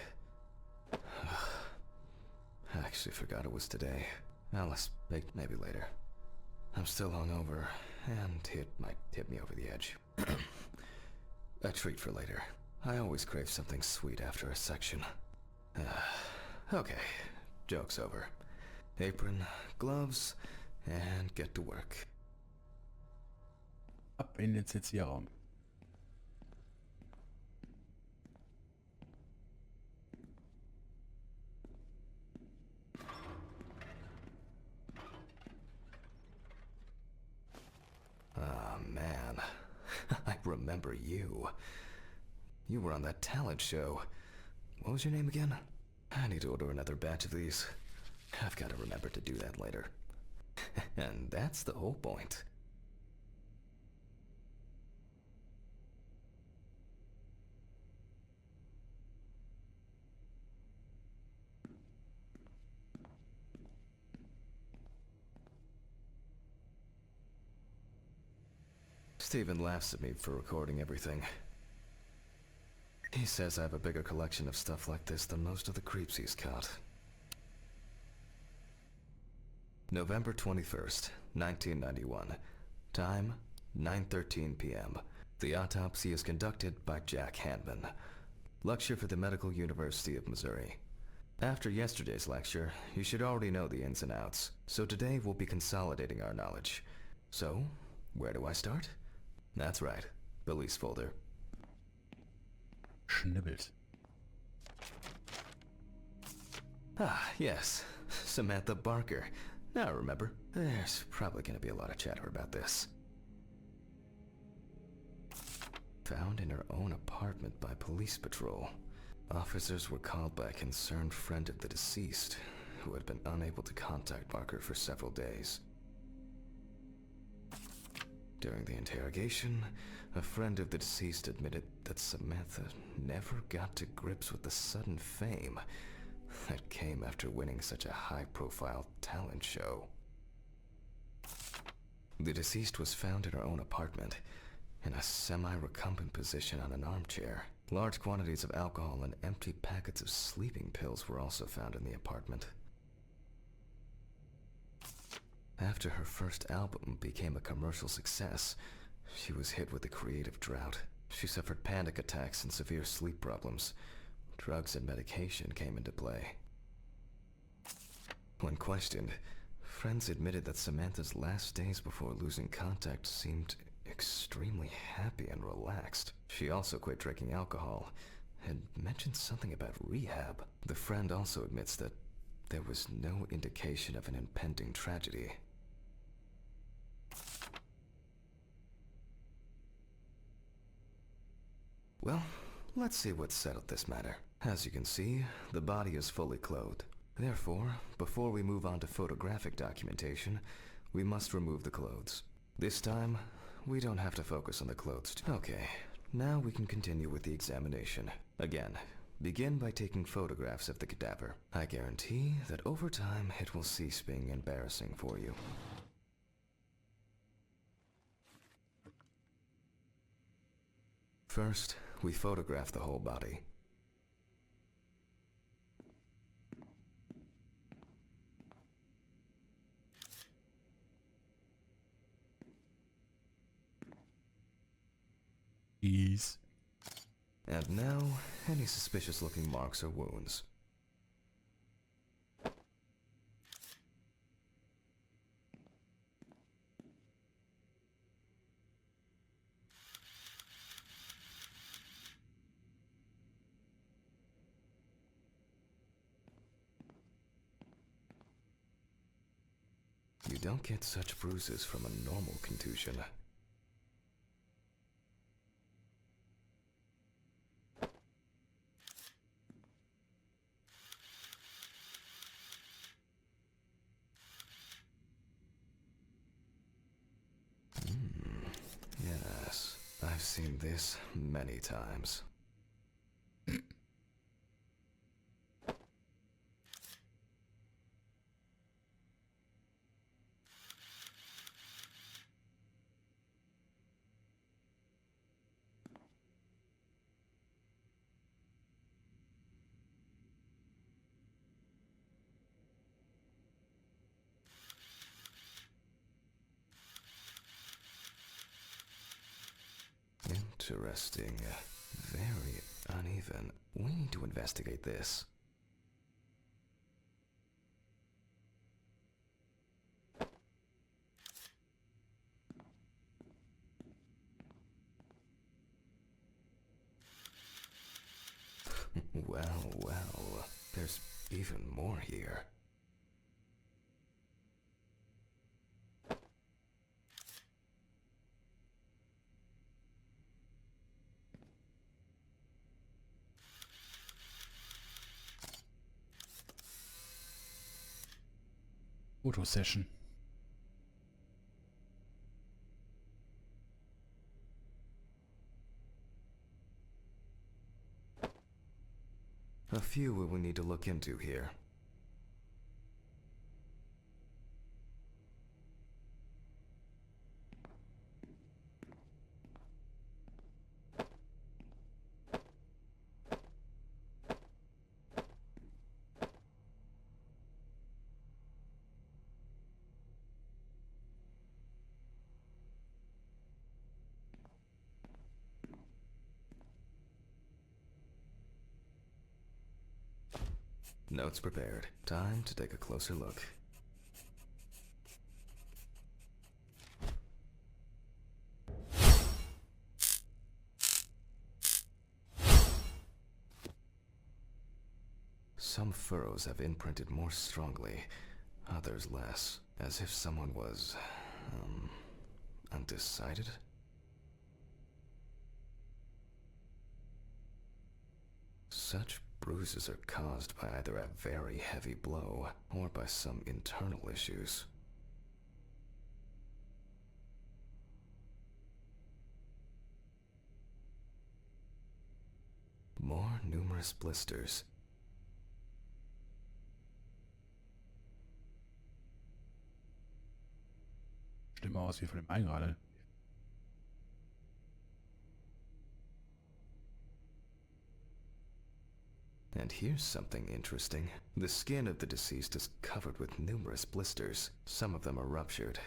I actually forgot it was today. Alice baked maybe later. I'm still hungover, and it might tip me over the edge. A treat for later. I always crave something sweet after a section. Okay, joke's over. Apron, gloves, and get to work. Ab in den CC-Raum. Ah, man. I remember you. You were on that talent show. What was your name again? I need to order another batch of these. I've got to remember to do that later. And that's the whole point. Steven laughs at me for recording everything. He says I have a bigger collection of stuff like this than most of the creeps he's caught. November 21st, 1991. Time, 9:13 p.m. The autopsy is conducted by Jack Hanman. Lecture for the Medical University of Missouri. After yesterday's lecture, you should already know the ins and outs, so today we'll be consolidating our knowledge. So, where do I start? That's right, Billy's folder. Schnibbelt. Ah, yes, Samantha Barker. Now I remember. There's probably going to be a lot of chatter about this. Found in her own apartment by police patrol. Officers were called by a concerned friend of the deceased, who had been unable to contact Barker for several days. During the interrogation, a friend of the deceased admitted that Samantha never got to grips with the sudden fame that came after winning such a high-profile talent show. The deceased was found in her own apartment, in a semi-recumbent position on an armchair. Large quantities of alcohol and empty packets of sleeping pills were also found in the apartment. After her first album became a commercial success, she was hit with a creative drought. She suffered panic attacks and severe sleep problems. Drugs and medication came into play. When questioned, friends admitted that Samantha's last days before losing contact seemed extremely happy and relaxed. She also quit drinking alcohol and mentioned something about rehab. The friend also admits that there was no indication of an impending tragedy. Well, let's see what settled this matter. As you can see, the body is fully clothed. Therefore, before we move on to photographic documentation, we must remove the clothes. This time, we don't have to focus on the clothes. Okay, now we can continue with the examination. Again, begin by taking photographs of the cadaver. I guarantee that over time, it will cease being embarrassing for you. First, we photograph the whole body. Ease. And now, any suspicious-looking marks or wounds. You don't get such bruises from a normal contusion. seen this many times. Interesting. Very uneven. We need to investigate this. Well, there's even more here. Photo Session. A few we will need to look into here. Notes prepared. Time to take a closer look. Some furrows have imprinted more strongly, others less, as if someone was, undecided? Such bruises are caused by either a very heavy blow or by some internal issues. More numerous blisters. Stimmt mal aus wie von dem einen gerade. And here's something interesting. The skin of the deceased is covered with numerous blisters. Some of them are ruptured.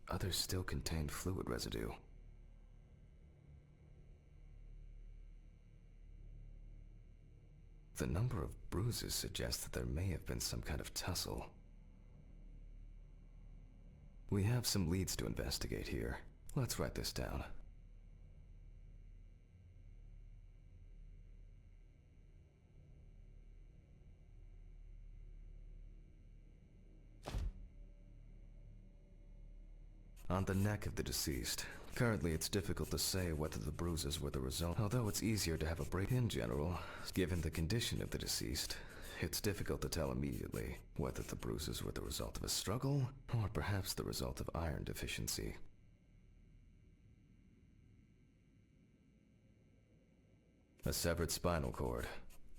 Others still contain fluid residue. The number of bruises suggests that there may have been some kind of tussle. We have some leads to investigate here. Let's write this down. On the neck of the deceased. Currently, it's difficult to say whether the bruises were the result, although it's easier to have a break in general. Given the condition of the deceased, it's difficult to tell immediately whether the bruises were the result of a struggle, or perhaps the result of iron deficiency. A severed spinal cord,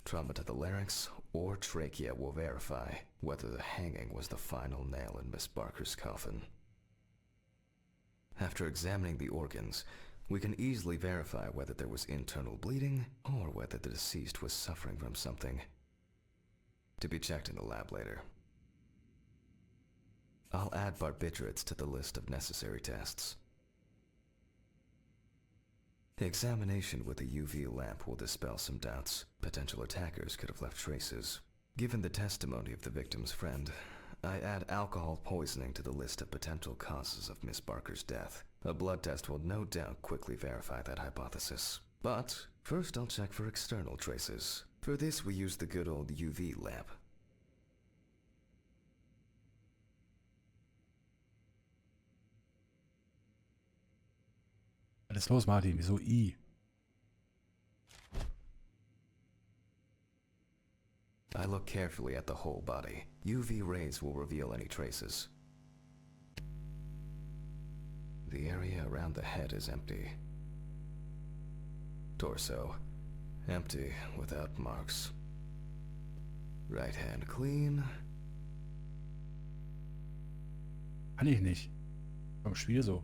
trauma to the larynx, or trachea will verify whether the hanging was the final nail in Miss Barker's coffin. After examining the organs, we can easily verify whether there was internal bleeding or whether the deceased was suffering from something. To be checked in the lab later. I'll add barbiturates to the list of necessary tests. The examination with a UV lamp will dispel some doubts. Potential attackers could have left traces. Given the testimony of the victim's friend, I add alcohol poisoning to the list of potential causes of Miss Barker's death. A blood test will no doubt quickly verify that hypothesis. But first I'll check for external traces. For this we use the good old UV lamp. Was ist los, Martin? Wieso I? I look carefully at the whole body. UV rays will reveal any traces. The area around the head is empty. Torso. Empty, without marks. Right hand clean. Kann ich nicht. Vom Spiel so.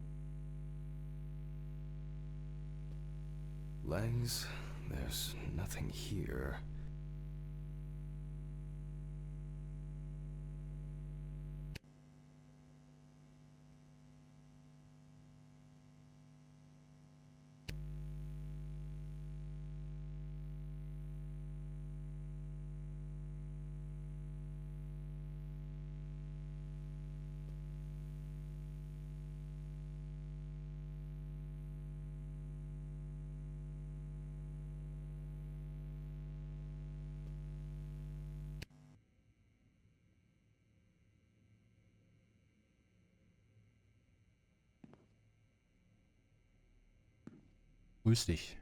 Legs. There's nothing here. Grüß dich.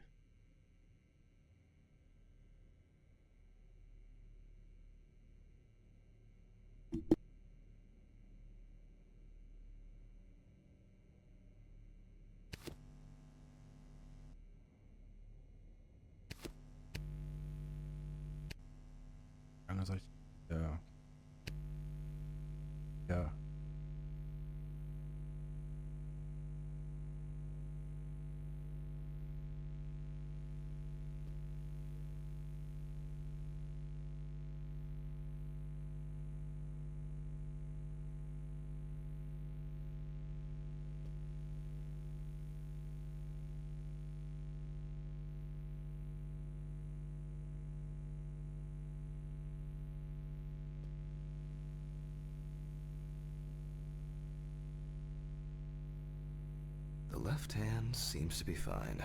Lange soll ich... Ja. Ja. The left hand seems to be fine.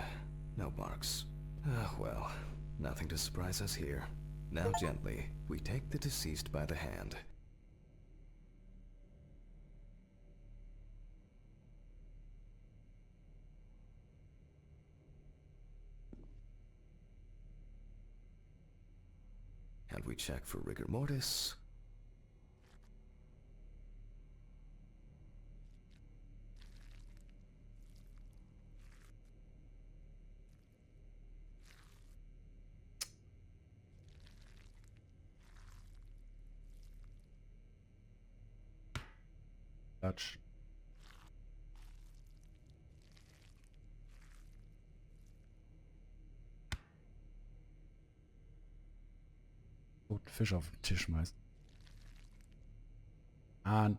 No marks. Ah, well, nothing to surprise us here. Now gently, we take the deceased by the hand. And we check for rigor mortis. Deutsch. Gut, Fisch auf den Tisch schmeißen. Ah.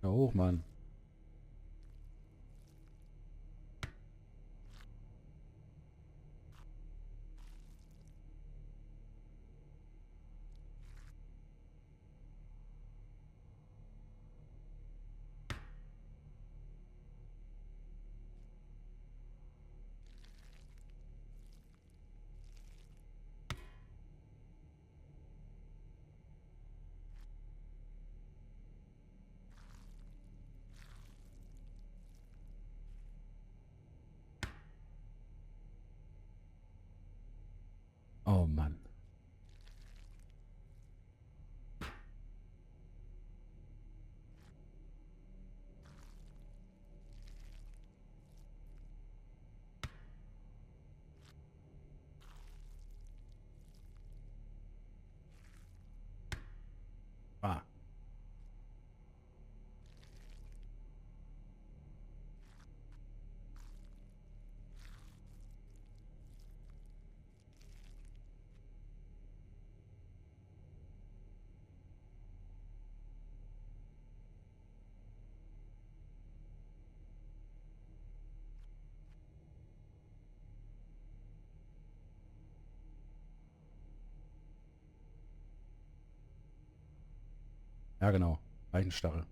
Ja, hoch, Mann. Oh Mann. Ah. Ja, genau. Leichenstarre.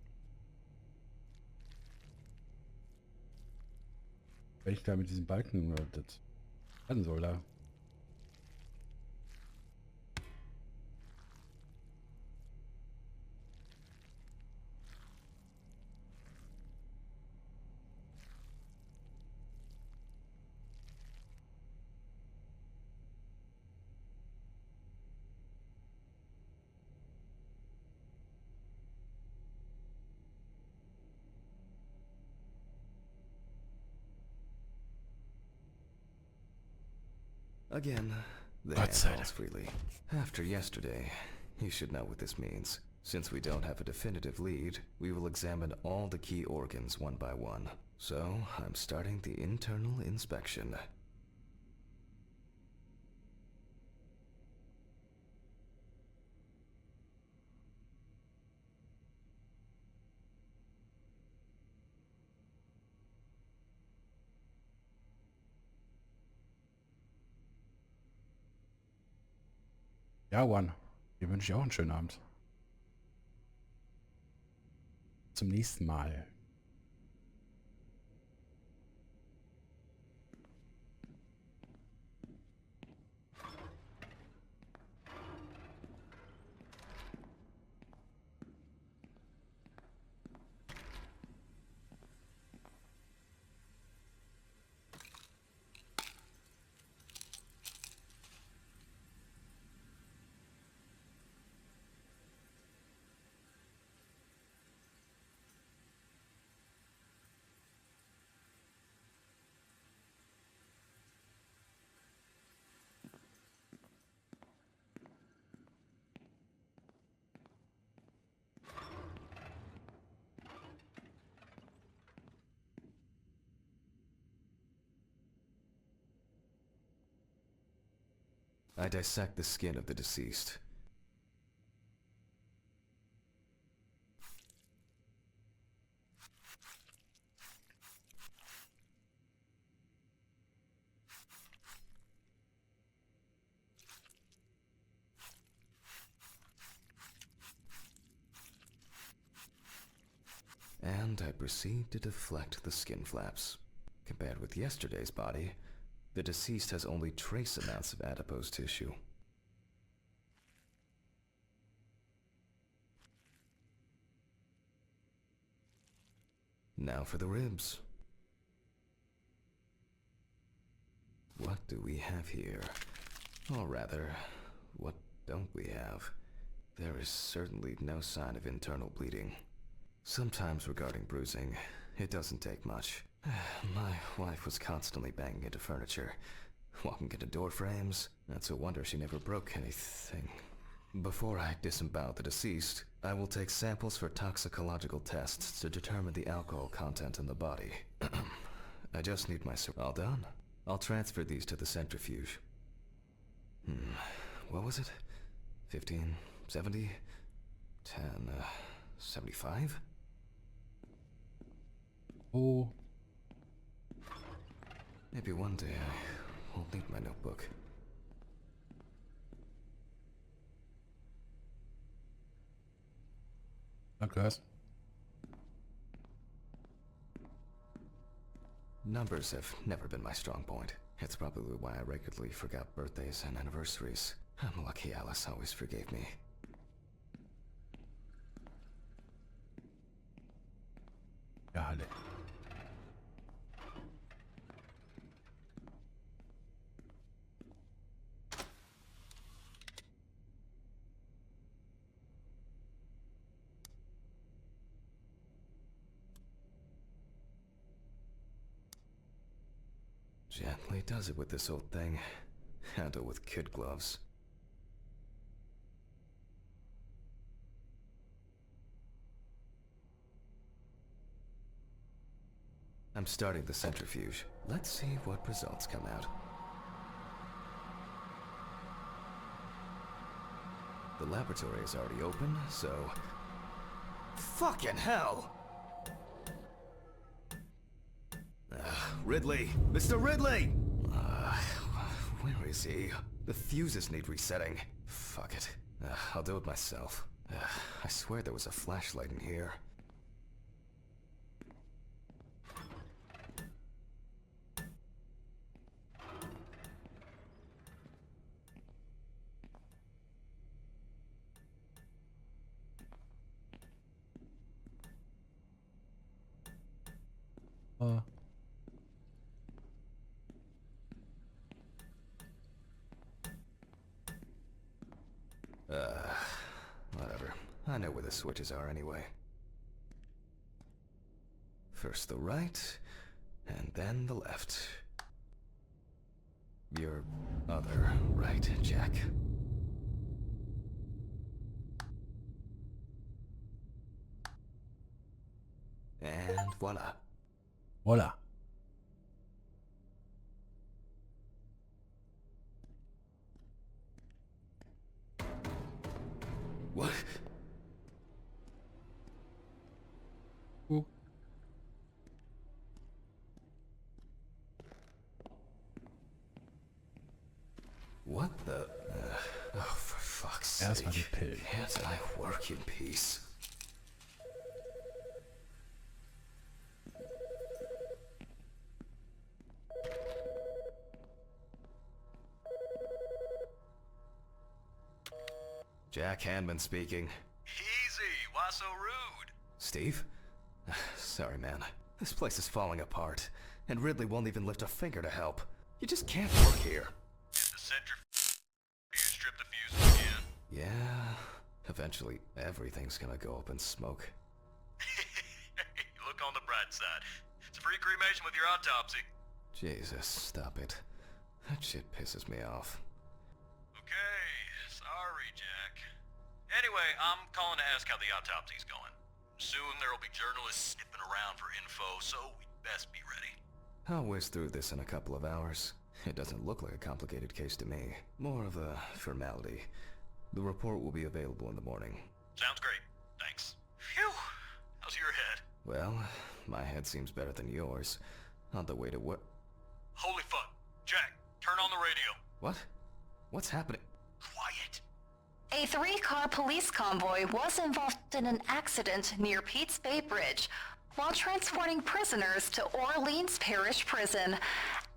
Wenn ich da mit diesem Balken oder das werden soll da. Again, the Gott hand sei falls freely. After yesterday, you should know what this means. Since we don't have a definitive lead, we will examine all the key organs one by one. So, I'm starting the internal inspection. Ja, Juan. Dir wünsche ich auch einen schönen Abend. Zum nächsten Mal. I dissect the skin of the deceased. And I proceed to deflect the skin flaps. Compared with yesterday's body, the deceased has only trace amounts of adipose tissue. Now for the ribs. What do we have here? Or rather, what don't we have? There is certainly no sign of internal bleeding. Sometimes regarding bruising, it doesn't take much. My wife was constantly banging into furniture, walking into door frames. That's a wonder she never broke anything. Before I disembowel the deceased, I will take samples for toxicological tests to determine the alcohol content in the body. I just need my... All done. I'll transfer these to the centrifuge. What was it? 15, 70, 10, 75? Oh. Maybe one day I won't need my notebook. Danke. Numbers have never been my strong point. It's probably why I regularly forgot birthdays and anniversaries. I'm lucky Alice always forgave me. Ja, Halle. Gently does it with this old thing. Handle with kid gloves. I'm starting the centrifuge. Let's see what results come out. The laboratory is already open, so... Fucking hell! Ridley! Mr. Ridley! Where is he? The fuses need resetting. Fuck it. I'll do it myself. I swear there was a flashlight in here. Whatever. I know where the switches are anyway. First the right, and then the left. Your other right, Jack. And voila. Voila. What? Ooh. What the? Oh, for fuck's sake. Erstmal die Pillen. Can't I work in peace? Jack Hanman speaking. Easy, why so rude? Steve? Sorry, man. This place is falling apart, and Ridley won't even lift a finger to help. You just can't work here. The centrifuge. You strip the fuses again? Yeah, eventually everything's gonna go up in smoke. Look on the bright side. It's a free cremation with your autopsy. Jesus, stop it. That shit pisses me off. Okay, sorry, Jack. Anyway, I'm calling to ask how the autopsy's going. Soon there'll be journalists sniffing around for info, so we'd best be ready. I'll whiz through this in a couple of hours. It doesn't look like a complicated case to me. More of a formality. The report will be available in the morning. Sounds great. Thanks. Phew. How's your head? Well, my head seems better than yours. On the way to work. Holy fuck. Jack, turn on the radio. What? What's happening? Quiet. A 3-car police convoy was involved in an accident near Pete's Bay Bridge while transporting prisoners to Orleans Parish Prison.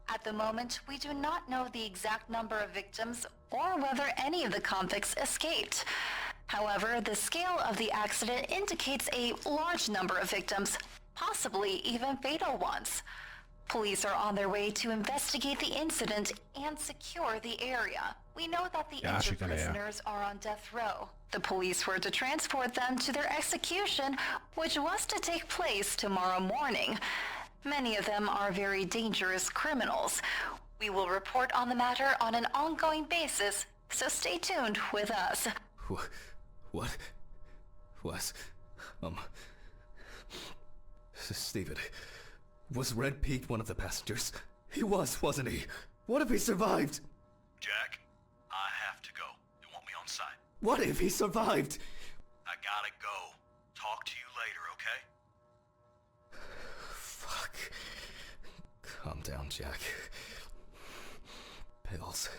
At the moment, we do not know the exact number of victims or whether any of the convicts escaped. However, the scale of the accident indicates a large number of victims, possibly even fatal ones. Police are on their way to investigate the incident and secure the area. We know that the injured prisoners are on death row. The police were to transport them to their execution, which was to take place tomorrow morning. Many of them are very dangerous criminals. We will report on the matter on an ongoing basis, so stay tuned with us. What? Steven, was Red Pete one of the passengers? He was, wasn't he? What if he survived? Jack, I have to go. They want me on site. What if he survived? I gotta go. Talk to you later, okay? Fuck. Calm down, Jack. Pills.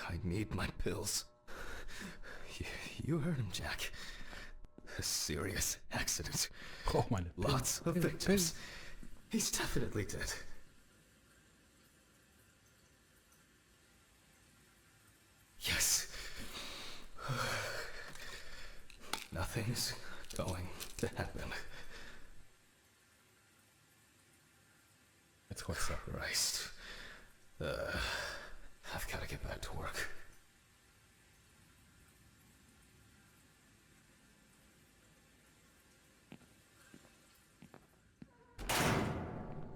I need my pills. You heard him, Jack. A serious accident. Oh, meine Pillen. Lots of victims. He's definitely dead. Yes. Nothing's going to happen. Jetzt kurz da. Christ. I've got to get back to work.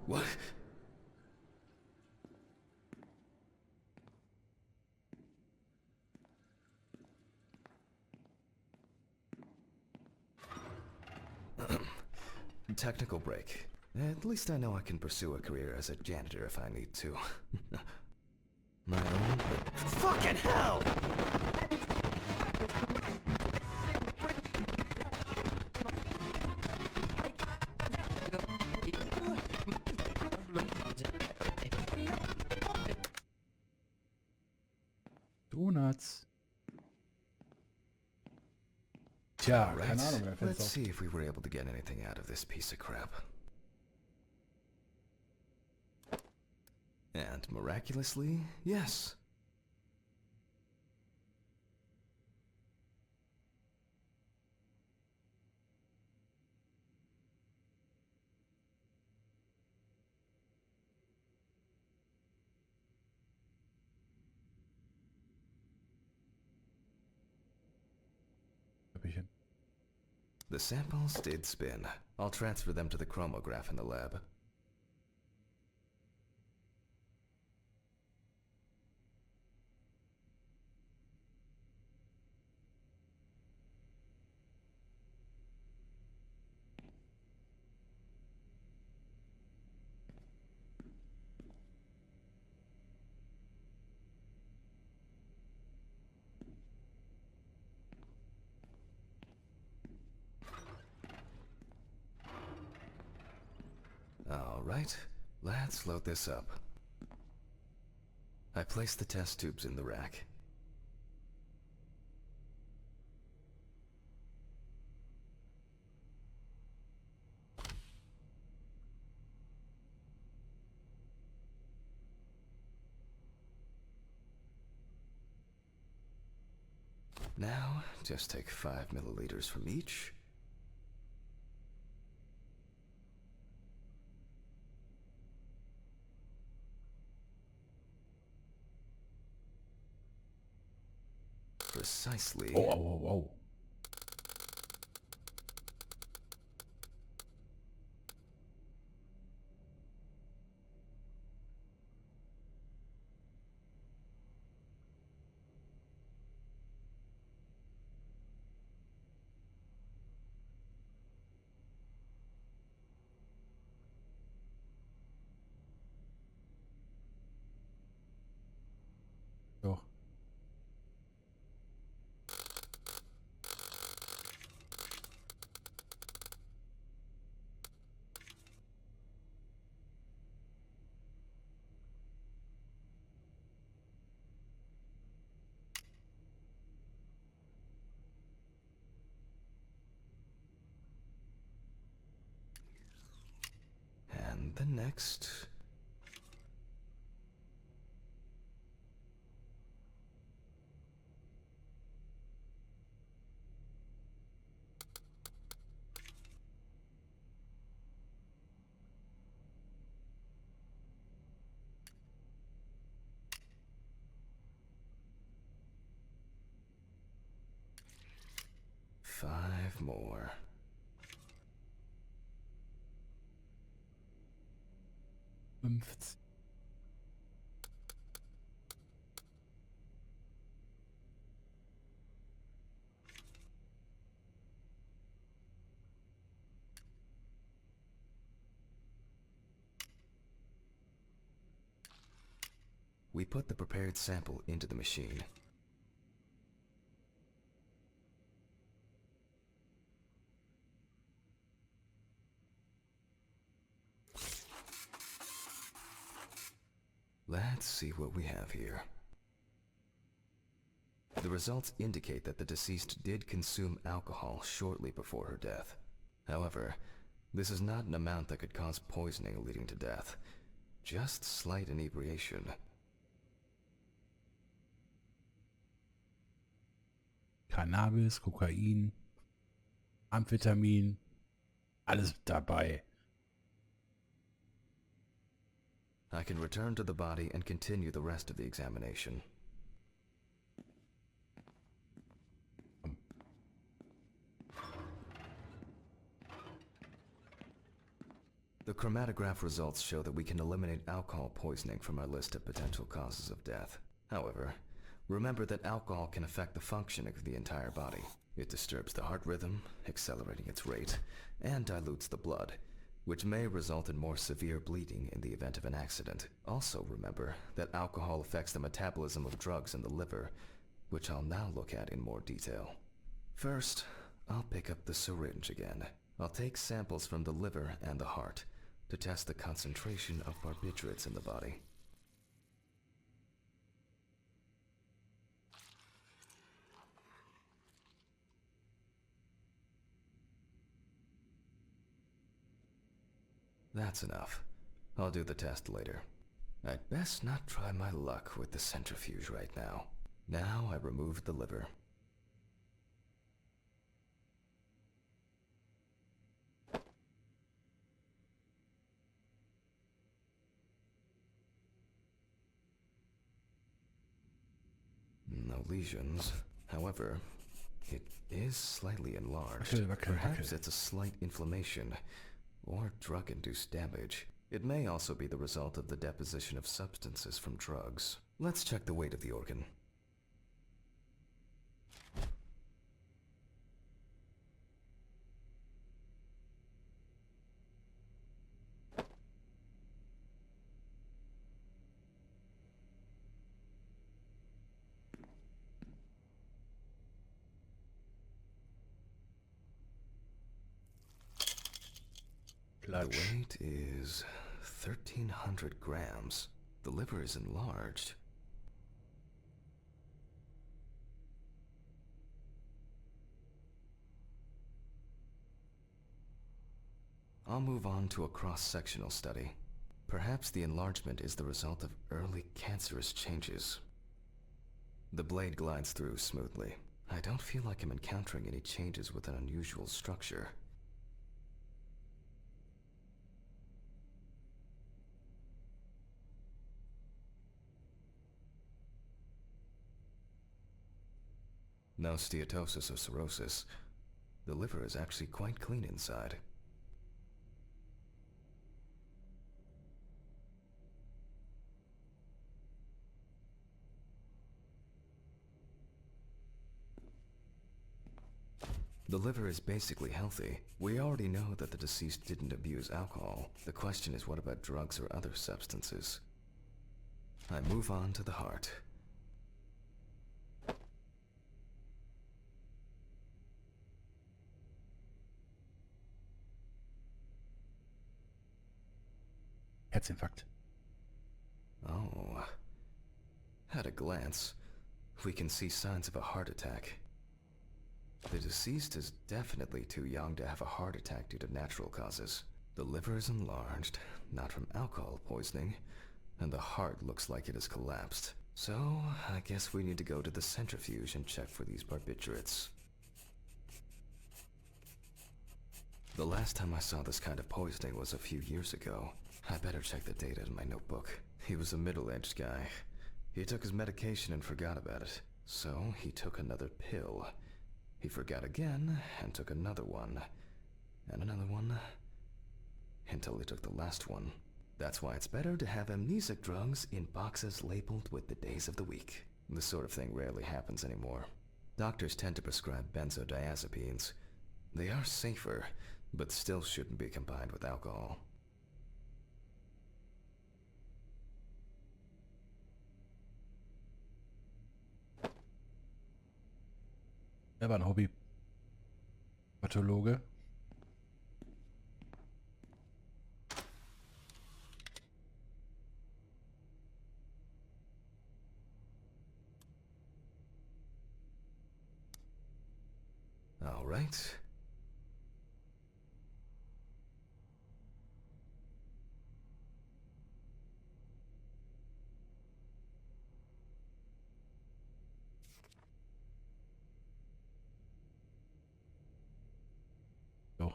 What? Technical break. At least I know I can pursue a career as a janitor if I need to. My own, but fucking hell! Donuts. Tja, Right. keine Ahnung, wer fällt's Let's auf. see if we were able to get anything out of this piece of crap. And miraculously, yes. Köpfchen. The samples did spin. I'll transfer them to the chromograph in the lab. Alright, let's load this up. I placed the test tubes in the rack. Now, just take 5 milliliters from each. Precisely. Oh, oh, oh, oh. Doch. And the next. Five more. Fünfzig. We put the prepared sample into the machine. Let's see what we have here. The results indicate that the deceased did consume alcohol shortly before her death. However, this is not an amount that could cause poisoning leading to death. Just slight inebriation. Cannabis, Kokain, Amphetamin, alles dabei. I can return to the body and continue the rest of the examination. The chromatograph results show that we can eliminate alcohol poisoning from our list of potential causes of death. However, remember that alcohol can affect the functioning of the entire body. It disturbs the heart rhythm, accelerating its rate, and dilutes the blood, which may result in more severe bleeding in the event of an accident. Also remember that alcohol affects the metabolism of drugs in the liver, which I'll now look at in more detail. First, I'll pick up the syringe again. I'll take samples from the liver and the heart to test the concentration of barbiturates in the body. That's enough. I'll do the test later. I'd best not try my luck with the centrifuge right now. Now I remove the liver. No lesions. However, it is slightly enlarged. Perhaps it's a slight inflammation or drug-induced damage. It may also be the result of the deposition of substances from drugs. Let's check the weight of the organ. The weight is 1,300 grams. The liver is enlarged. I'll move on to a cross-sectional study. Perhaps the enlargement is the result of early cancerous changes. The blade glides through smoothly. I don't feel like I'm encountering any changes with an unusual structure. No steatosis or cirrhosis. The liver is actually quite clean inside. The liver is basically healthy. We already know that the deceased didn't abuse alcohol. The question is, what about drugs or other substances? I move on to the heart. Herzinfarkt. Oh. At a glance, we can see signs of a heart attack. The deceased is definitely too young to have a heart attack due to natural causes. The liver is enlarged, not from alcohol poisoning, and the heart looks like it has collapsed. So, I guess we need to go to the centrifuge and check for these barbiturates. The last time I saw this kind of poisoning was a few years ago. I better check the data in my notebook. He was a middle-aged guy. He took his medication and forgot about it. So, he took another pill. He forgot again, and took another one. And another one. Until he took the last one. That's why it's better to have amnesic drugs in boxes labeled with the days of the week. This sort of thing rarely happens anymore. Doctors tend to prescribe benzodiazepines. They are safer, but still shouldn't be combined with alcohol. Er war ein Hobby-Pathologe. All right. So.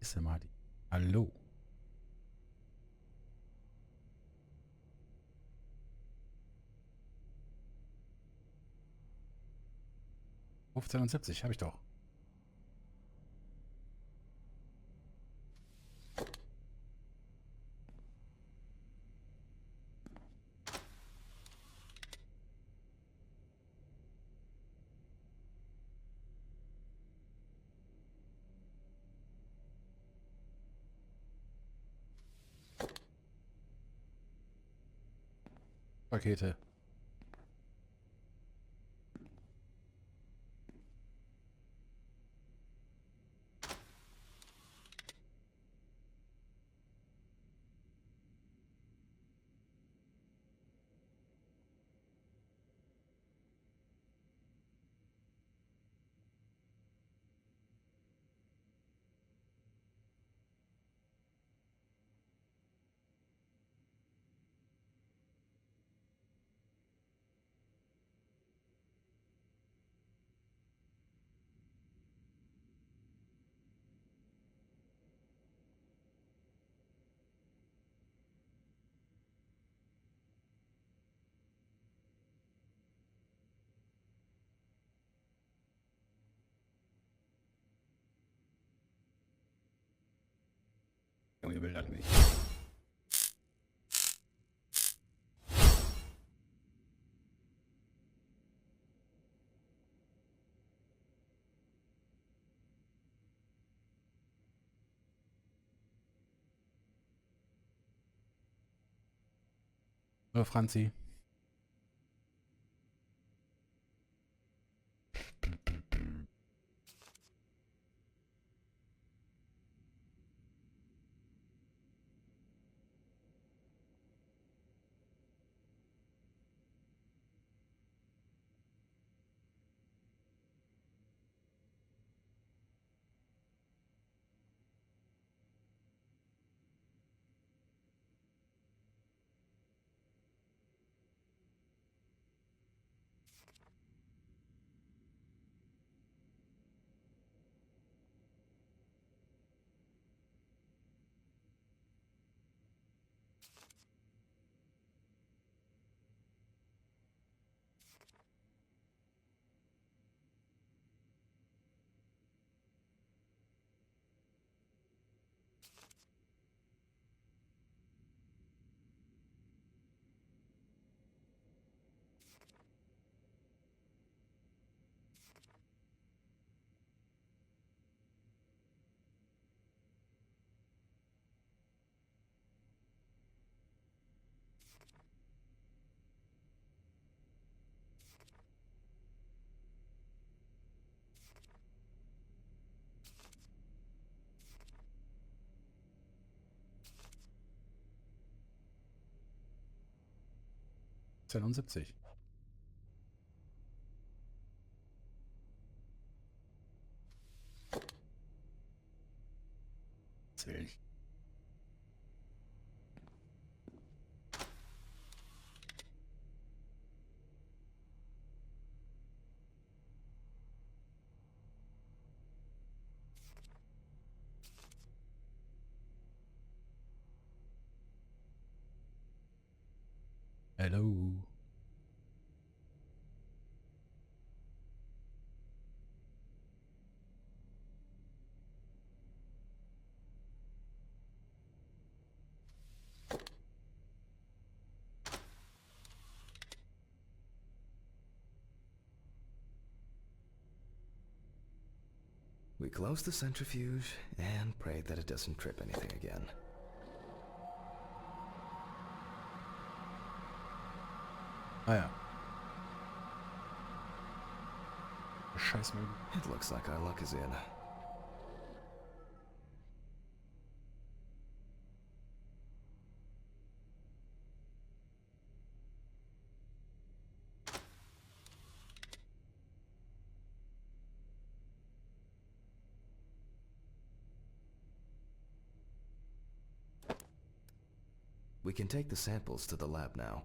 ist der Marty? Hallo. 1570 habe ich doch. Pakete. Junge, will das nicht. Hallo Franzi. ...70. Zähl ich. Hello. We close the centrifuge and pray that it doesn't trip anything again. Ah ja. Scheiß mal. It looks like our luck is in. We can take the samples to the lab now.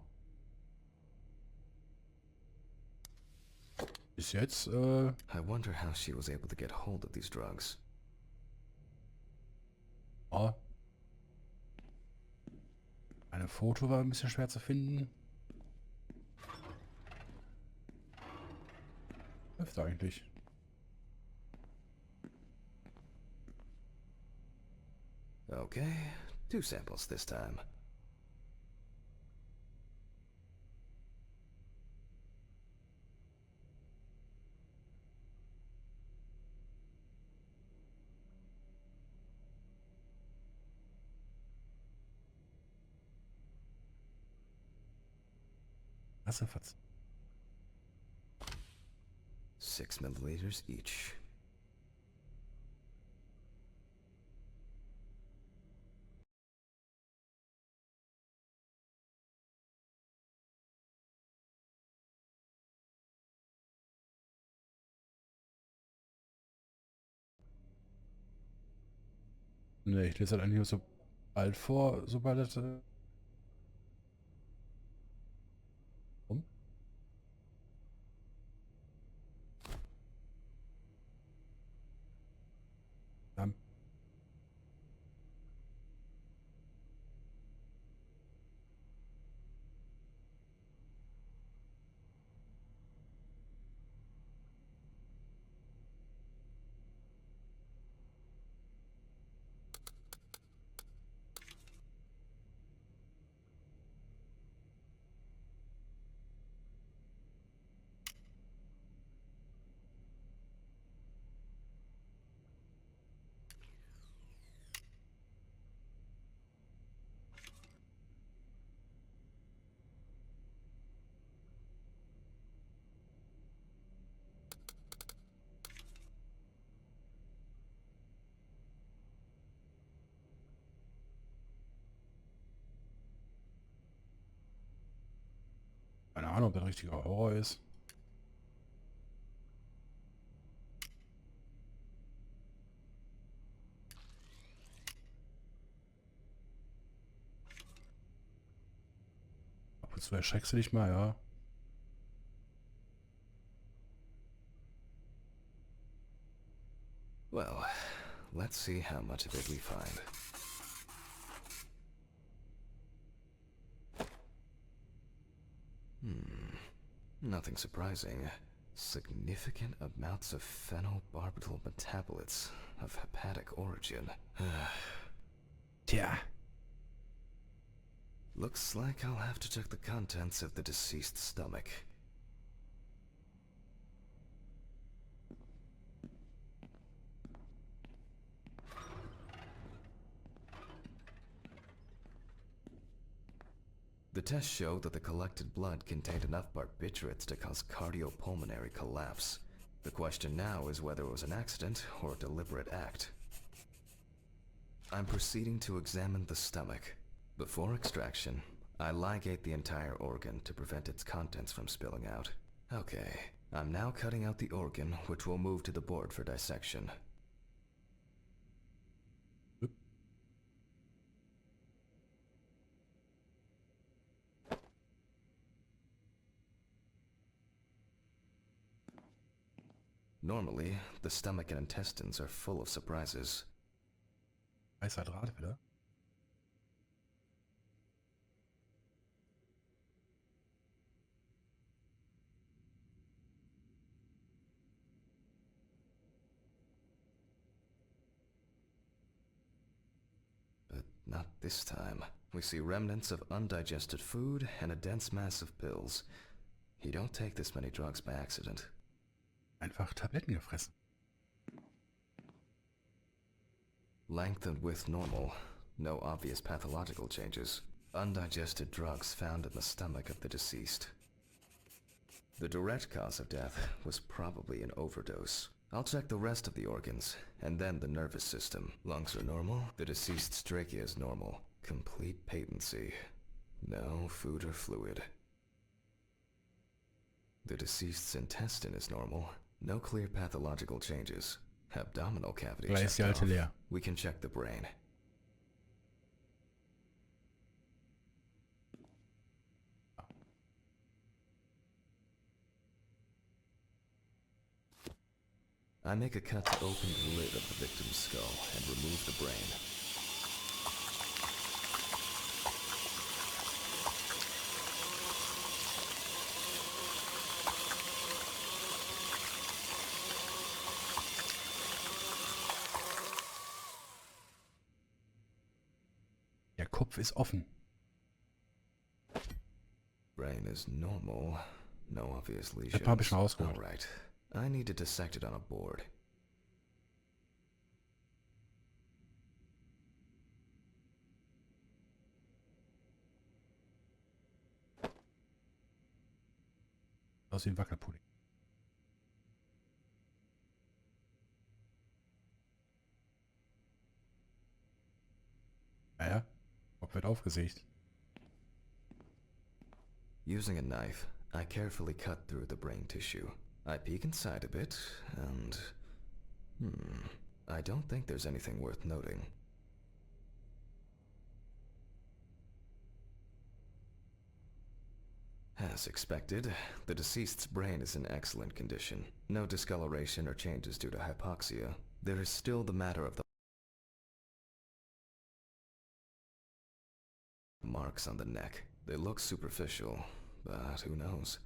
Bis jetzt, I wonder how she was able to get hold of these drugs. Oh. Ein Foto war ein bisschen schwer zu finden. Läuft eigentlich. Okay, 2 samples this time. Masse verz... 6 milliliters each. Ne, ich lese halt eigentlich nur so bald vor, sobald das... Warum? Ja, keine Ahnung, ob das ein richtiger Horror ist. Ab und zu erschreckst du dich mal, ja. Well, let's see how much of it we find. Nothing surprising. Significant amounts of phenobarbital metabolites of hepatic origin. Tja. Looks like I'll have to check the contents of the deceased's stomach. The tests showed that the collected blood contained enough barbiturates to cause cardiopulmonary collapse. The question now is whether it was an accident or a deliberate act. I'm proceeding to examine the stomach. Before extraction, I ligate the entire organ to prevent its contents from spilling out. Okay, I'm now cutting out the organ, which will move to the board for dissection. Normally, the stomach and intestines are full of surprises. Weißer Draht wieder. But not this time. We see remnants of undigested food and a dense mass of pills. You don't take this many drugs by accident. Einfach Tabletten gefressen. Length and width normal. No obvious pathological changes. Undigested drugs found in the stomach of the deceased. The direct cause of death was probably an overdose. I'll check the rest of the organs, and then the nervous system. Lungs are normal. The deceased's trachea is normal. Complete patency. No food or fluid. The deceased's intestine is normal. No clear pathological changes. Abdominal cavity Oder ist die checked alte off. leer? We can check the brain. I make a cut to open the lid of the victim's skull and remove the brain. Kopf ist offen. Brain is normal. No obvious lesions. Das habe ich schon rausgeholt. Alright. I need to dissect it on a board. Aus wie ein Wackelpudding. Naja, Kopf wird aufgesägt. Using a knife, I carefully cut through the brain tissue. I peek inside a bit, and... I don't think there's anything worth noting. As expected, the deceased's brain is in excellent condition. No discoloration or changes due to hypoxia. There is still the matter of the marks on the neck. They look superficial, but who knows?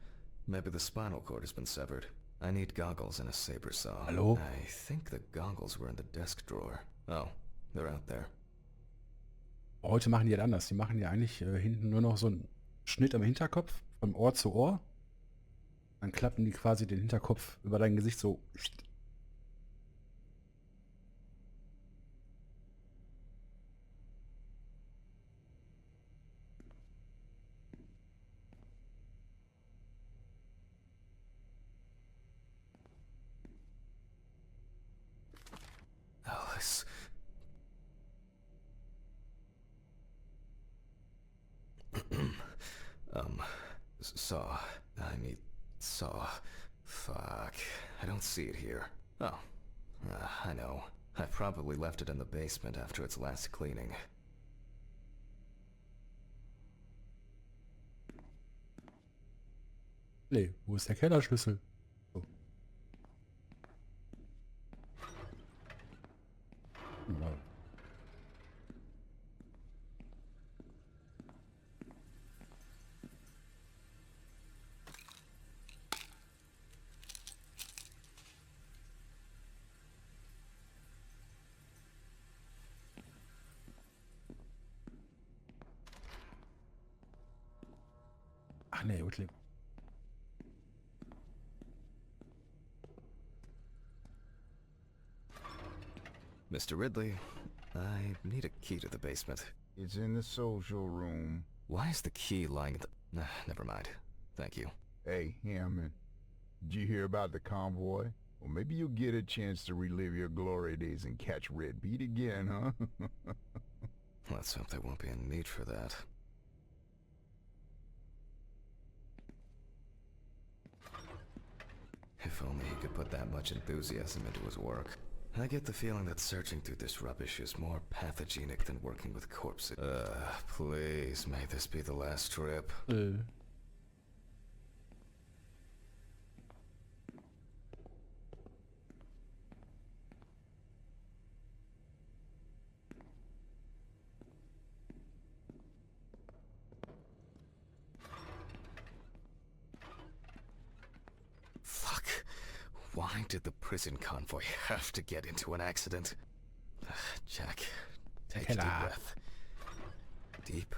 Maybe the spinal cord has been severed. I need goggles and a saber saw. Hallo? I think the goggles were in the desk drawer. Oh, they're out there. Heute machen die das anders. Die machen ja eigentlich hinten nur noch so einen Schnitt am Hinterkopf, von Ohr zu Ohr. Dann klappen die quasi den Hinterkopf über dein Gesicht so. Alice. Saw. Saw. Fuck. I don't see it here. Oh. I know. I probably left it in the basement after its last cleaning. Nee, wo ist der Kellerschlüssel? Oh. Wow. Ach nee, Utli. Mr. Ridley, I need a key to the basement. It's in the social room. Why is the key lying in the... never mind. Thank you. Hey, Hammond. Did you hear about the convoy? Well, maybe you'll get a chance to relive your glory days and catch Red Beat again, huh? Let's hope there won't be a need for that. If only he could put that much enthusiasm into his work. I get the feeling that searching through this rubbish is more pathogenic than working with corpses. Please, may this be the last trip. Fuck. Why did the prison convoy have to get into an accident? Jack, take a deep breath. Deep,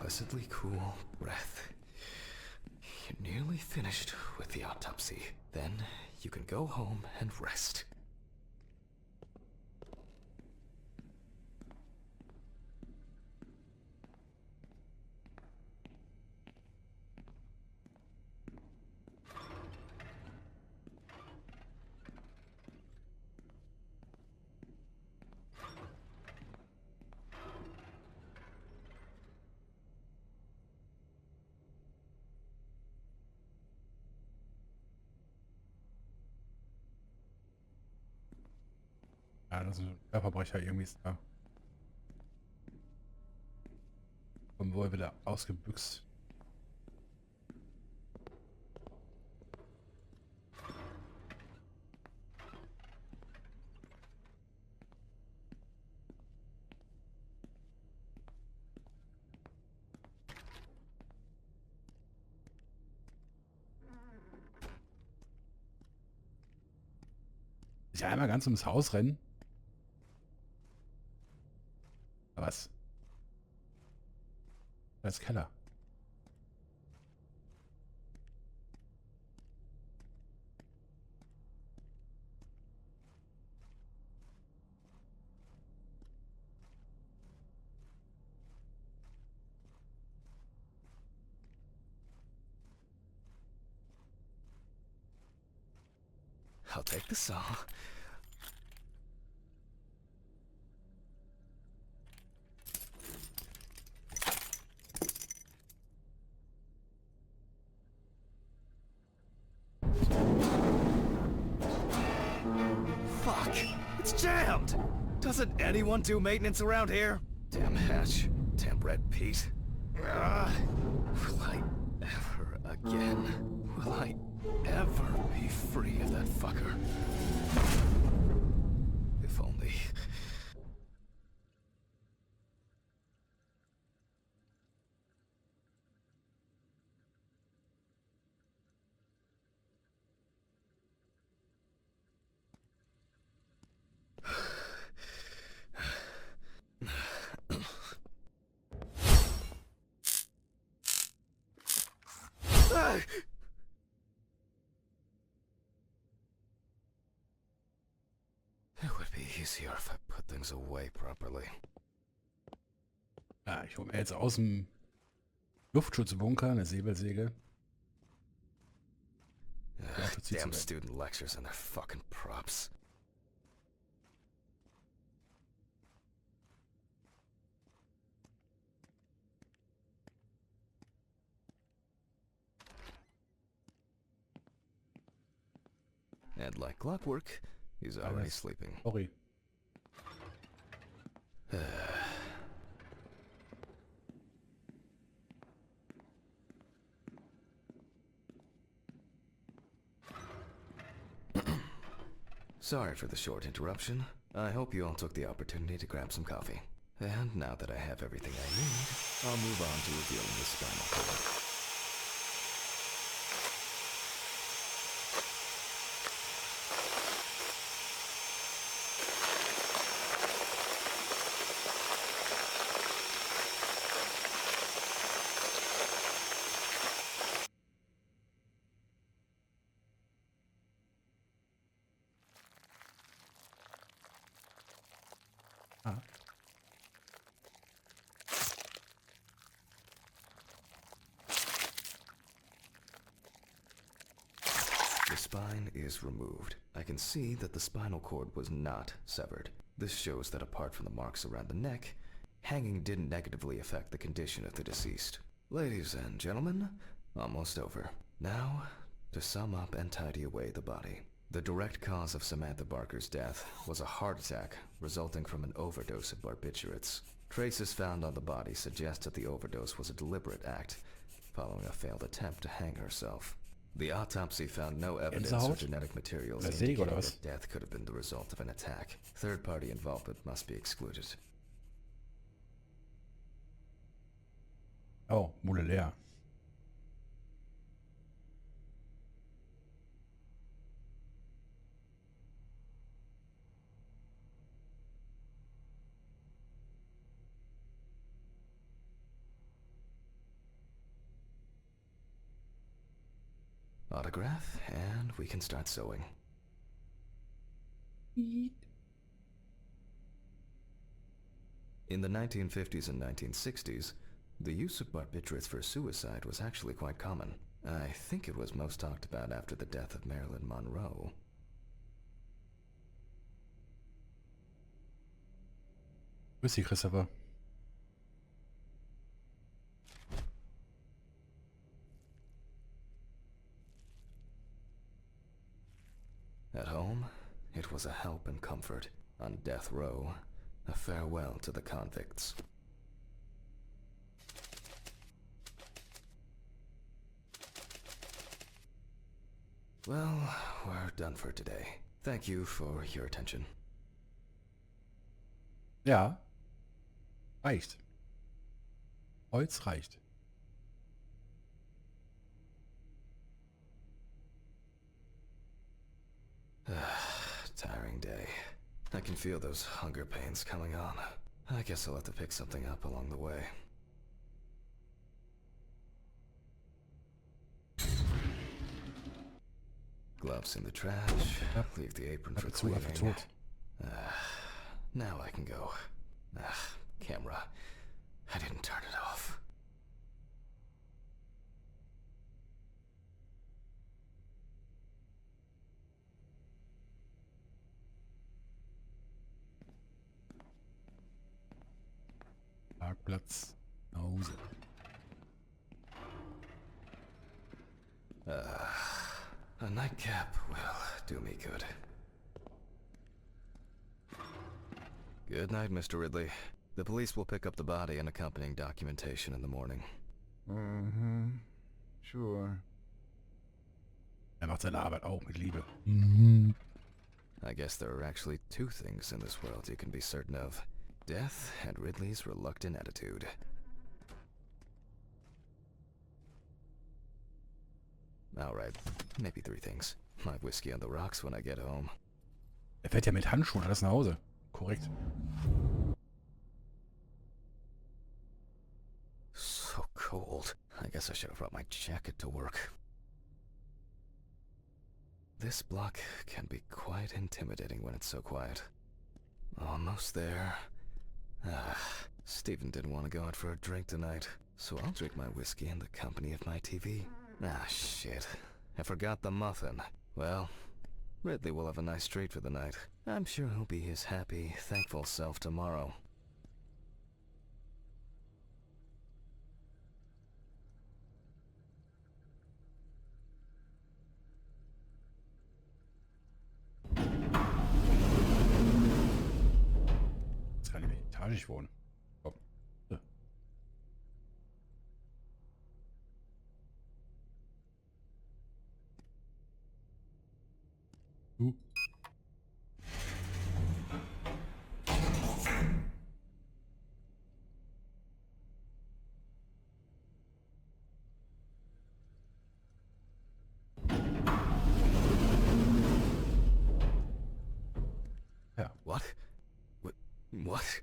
pleasantly cool breath. You're nearly finished with the autopsy. Then you can go home and rest. Ja, das ist ein Körperbrecher irgendwie ist da. Und wohl wieder ausgebüxt. Ich einmal ganz ums Haus rennen. Was? Als Keller. I'll take the saw. Fuck! It's jammed! Doesn't anyone do maintenance around here? Damn hatch. Damn red Pete. Will I ever again? Will I ever be free of that fucker? If only... It would be easier if I put things away properly. Ja, ich hole mir jetzt aus dem Luftschutzbunker eine Säbelsäge. Damn student lectures and their fucking props. And like clockwork, he's already sleeping. Sorry. Sorry for the short interruption. I hope you all took the opportunity to grab some coffee. And now that I have everything I need, I'll move on to revealing the spinal cord. Ah. The spine is removed. I can see that the spinal cord was not severed. This shows that apart from the marks around the neck, hanging didn't negatively affect the condition of the deceased. Ladies and gentlemen, almost over. Now, to sum up and tidy away the body. The direct cause of Samantha Barker's death was a heart attack resulting from an overdose of barbiturates. Traces found on the body suggest that the overdose was a deliberate act, following a failed attempt to hang herself. The autopsy found no evidence or genetic materials indicating that death could have been the result of an attack. Third-party involvement must be excluded. Oh, Mule leer. Autograph, and we can start sewing. In the 1950s and 1960s, the use of barbiturates for suicide was actually quite common. I think it was most talked about after the death of Marilyn Monroe. Grüß dich, Christopher. At home, it was a help and comfort. On death row, a farewell to the convicts. Well, we're done for today. Thank you for your attention. Ja. Reicht. Holz reicht. Tiring day. I can feel those hunger pains coming on. I guess I'll have to pick something up along the way. Gloves in the klash. Leave the apron for Zu, Affe cleaning. tot. Now I can go. Camera. I didn't turn it off. Parkplatz. Nach Hause. A nightcap will do me good. Good night, Mr. Ridley. The police will pick up the body and accompanying documentation in the morning. Mm-hmm. Sure. Macht seine Arbeit auch mit Liebe. I guess there are actually two things in this world you can be certain of. Death and Ridley's reluctant attitude. Alright, maybe three things. My whiskey on the rocks when I get home. Er fährt ja mit Handschuhen alles nach Hause. Korrekt. So cold. I guess I should have brought my jacket to work. This block can be quite intimidating when it's so quiet. Almost there. Stephen didn't want to go out for a drink tonight, so I'll drink my whiskey in the company of my TV. Shit. I forgot the muffin. Well, Ridley will have a nice treat for the night. I'm sure he'll be his happy, thankful self tomorrow. Jetzt kann ich welche Etage ich wohne. Komm. Ja. Ja. What? What?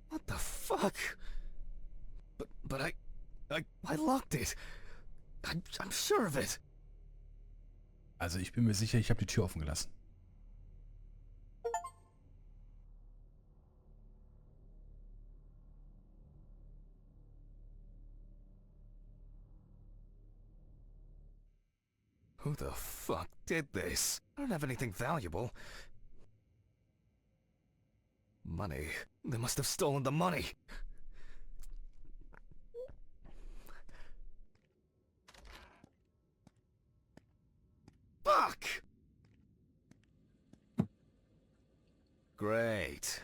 What the fuck? But I locked it. I'm sure of it. Also ich bin mir sicher, ich habe die Tür offen gelassen. Who the fuck did this? I don't have anything valuable. Money. They must have stolen the money. Fuck! Great.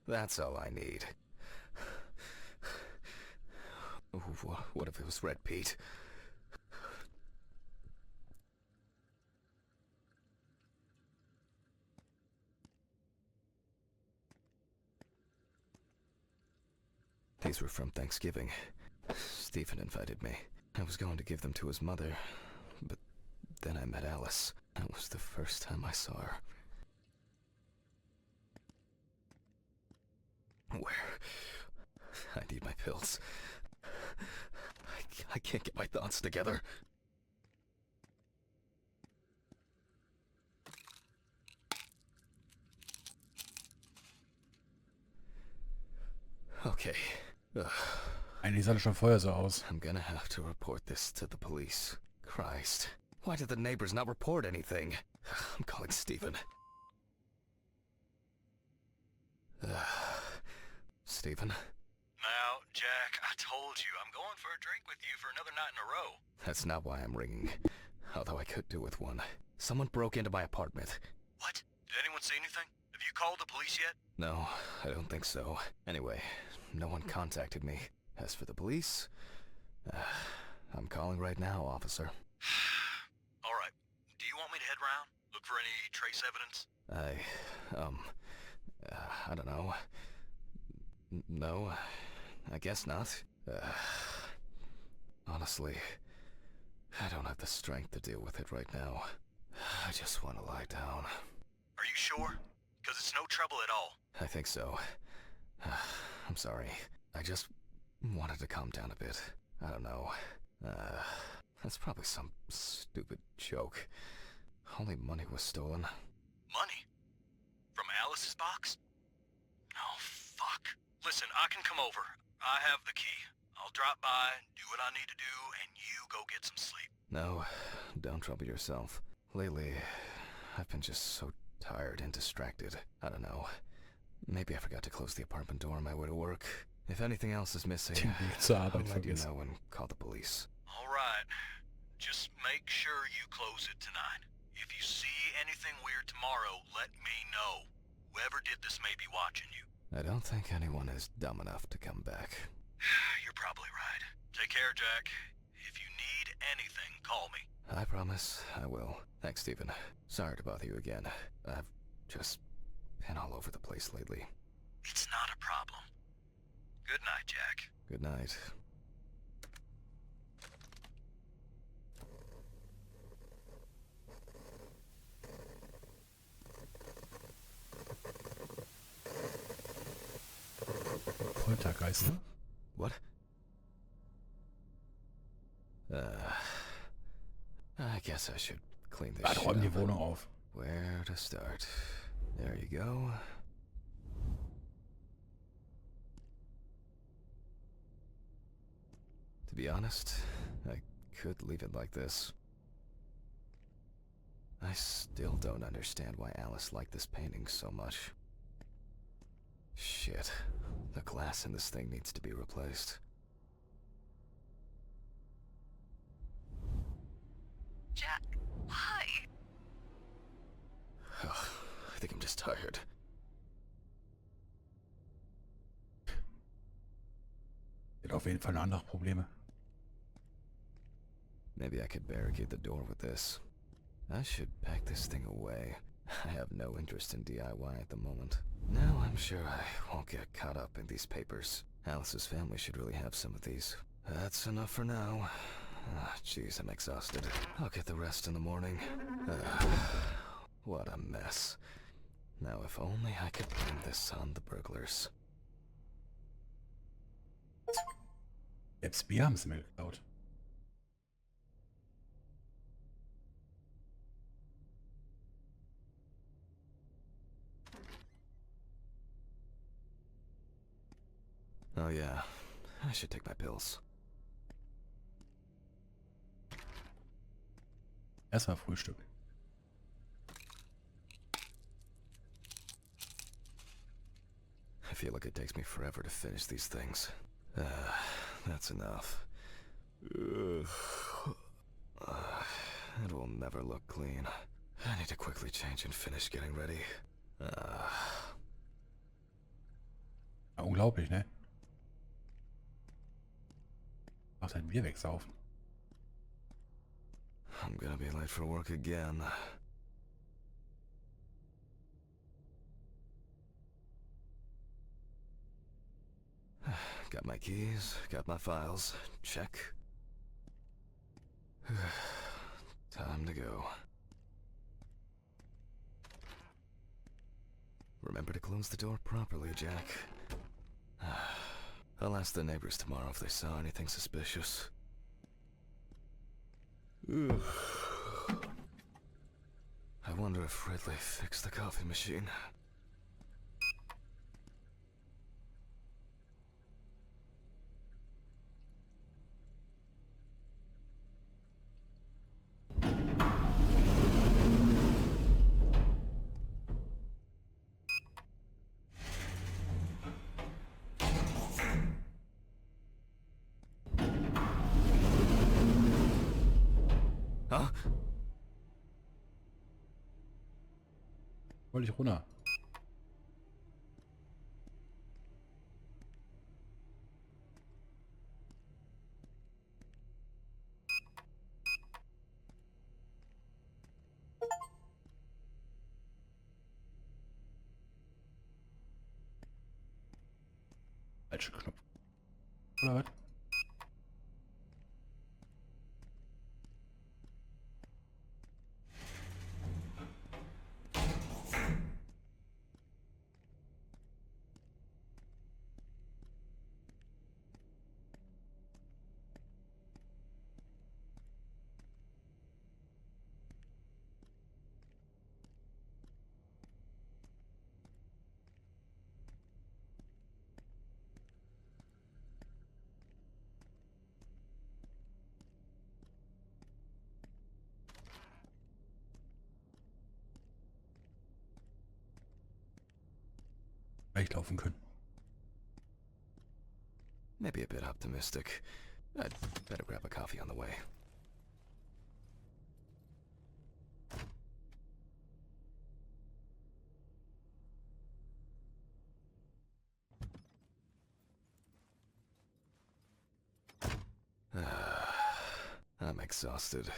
That's all I need. What if it was Red Pete? These were from Thanksgiving. Stephen invited me. I was going to give them to his mother, but then I met Alice. That was the first time I saw her. Where? I need my pills. I can't get my thoughts together. Okay. Eigentlich sah das schon vorher so aus. I'm gonna have to report this to the police. Christ. Why did the neighbors not report anything? I'm calling Stephen. Stephen? Now, Jack, I told you, I'm going for a drink with you for another night in a row. That's not why I'm ringing. Although I could do with one. Someone broke into my apartment. What? Did anyone see anything? Have you called the police yet? No, I don't think so. Anyway, no one contacted me. As for the police, I'm calling right now, officer. All right. Do you want me to head round? Look for any trace evidence? I don't know. No, I guess not. Honestly, I don't have the strength to deal with it right now. I just want to lie down. Are you sure? Because it's no trouble at all. I think so. I'm sorry. I just wanted to calm down a bit. I don't know. That's probably some stupid joke. only money was stolen. Money? From Alice's box? Oh, fuck. Listen, I can come over. I have the key. I'll drop by, do what I need to do, and you go get some sleep. No, don't trouble yourself. Lately, I've been just so tired and distracted. I don't know. Maybe I forgot to close the apartment door on my way to work. If anything else is missing, Den Weg zur I'll Arbeit let you vergessen. know and call the police. All right. Just make sure you close it tonight. If you see anything weird tomorrow, let me know. Whoever did this may be watching you. I don't think anyone is dumb enough to come back. You're probably right. Take care, Jack. If you need anything, call me. I promise I will. Thanks, Stephen. Sorry to bother you again. I've just been all over the place lately. It's not a problem. Good night, Jack. Good night. Poltergeister? What? I guess I should clean this shit Räum die up. Wohnung auf. Where to start? There you go. To be honest, I could leave it like this. I still don't understand why Alice liked this painting so much. Shit. The glass in this thing needs to be replaced. Jack, why? Ugh, I think I'm just tired. Hat auf jeden Fall noch andere Probleme. Maybe I could barricade the door with this. I should pack this thing away. I have no interest in DIY at the moment. Now I'm sure I won't get caught up in these papers. Alice's family should really have some of these. That's enough for now. Jeez, I'm exhausted. I'll get the rest in the morning. What a mess. Now if only I could blame this on the burglars. Selbst wir haben sie mir geklaut. Oh yeah, I should take my pills. Erstmal Frühstück. I feel like it takes me forever to finish these things. That's enough. It will never look clean. I need to quickly change and finish getting ready. Ja, unglaublich, ne? Macht ein Bier wegsaufen. I'm gonna be late for work again. Got my keys, got my files. Check. Time to go. Remember to close the door properly, Jack. I'll ask the neighbors tomorrow if they saw anything suspicious. I wonder if Ridley fixed the coffee machine. Huh? Wollte ich runter. Falscher Knopf. Oder was? Vielleicht laufen können. Maybe a bit optimistic. I'd better grab a coffee on the way. I'm exhausted.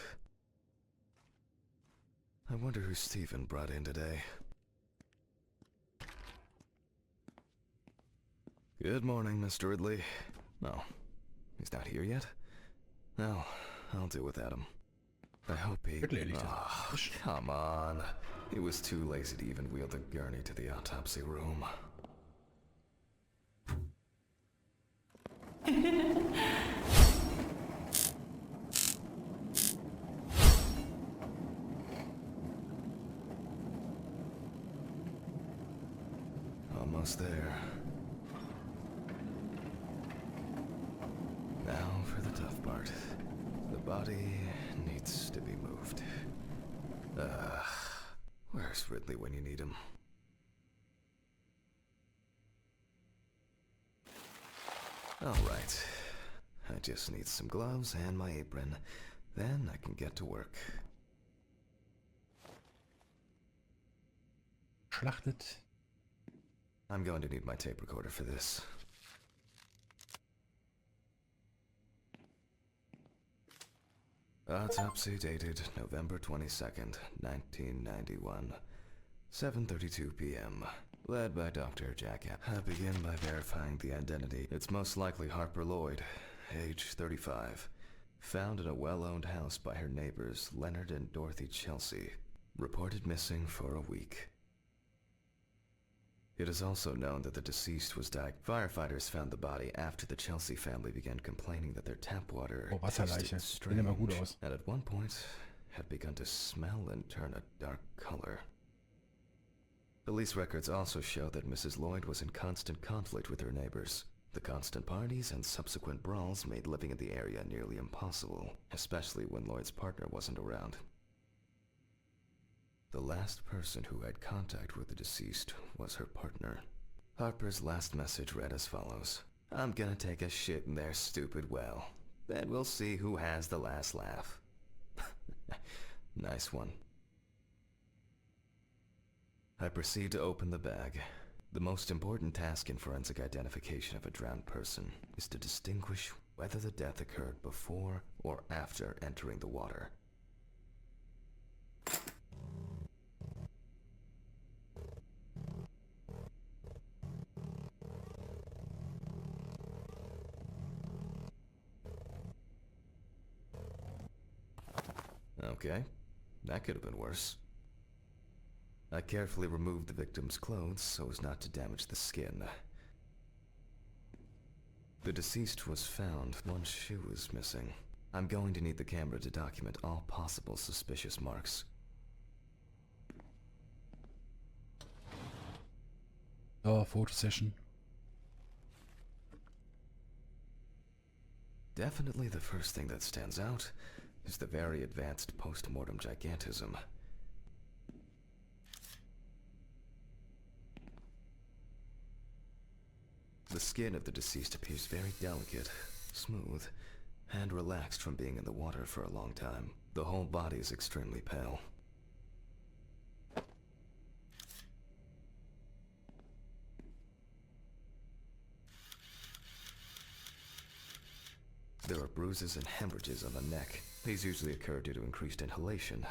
I wonder who Stephen brought in today. Good morning, Mr. Ridley. Oh, he's not here yet? No, I'll do without him. I hope he... Oh, come on. He was too lazy to even wheel the gurney to the autopsy room. Almost there. Now for the tough part. The body needs to be moved. Where's Ridley when you need him? Alright. I just need some gloves and my apron. Then I can get to work. Schlachtet. I'm going to need my tape recorder for this. Autopsy dated November 22nd, 1991. 7:32 p.m. Led by Dr. Jack. I begin by verifying the identity. It's most likely Harper Lloyd, age 35. Found in a well-owned house by her neighbors, Leonard and Dorothy Chelsea. Reported missing for a week. It is also known that the deceased was died. Firefighters found the body after the Chelsea family began complaining that their tap water tasted strange, and at one point had begun to smell and turn a dark color. Police records also show that Mrs. Lloyd was in constant conflict with her neighbors. The constant parties and subsequent brawls made living in the area nearly impossible, especially when Lloyd's partner wasn't around. The last person who had contact with the deceased was her partner. Harper's last message read as follows. I'm gonna take a shit in their stupid well. Then we'll see who has the last laugh. Nice one. I proceed to open the bag. The most important task in forensic identification of a drowned person is to distinguish whether the death occurred before or after entering the water. Okay, that could have been worse. I carefully removed the victim's clothes so as not to damage the skin. The deceased was found. One shoe was missing. I'm going to need the camera to document all possible suspicious marks. Oh, photo session. Definitely the first thing that stands out is the very advanced post-mortem gigantism. The skin of the deceased appears very delicate, smooth, and relaxed from being in the water for a long time. The whole body is extremely pale. There are bruises and hemorrhages on the neck. These usually occur due to increased inhalation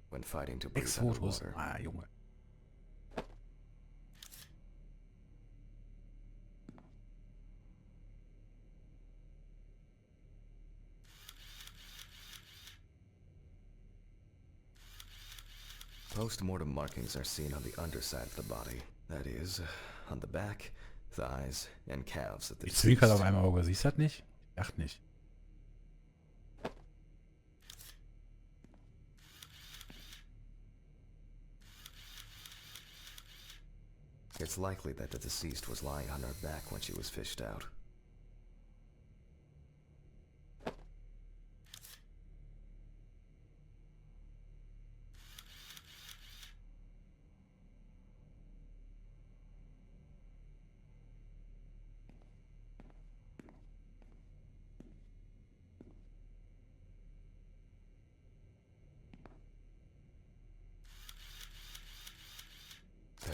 when fighting to breathe underwater. Ah, Junge. Post-mortem markings are seen on the underside of the body. That is, on the back, thighs, and calves of the Ich zwinkert deceased. auf einmal Auge. Siehst du das nicht? Ach nicht. It's likely that the deceased was lying on her back when she was fished out.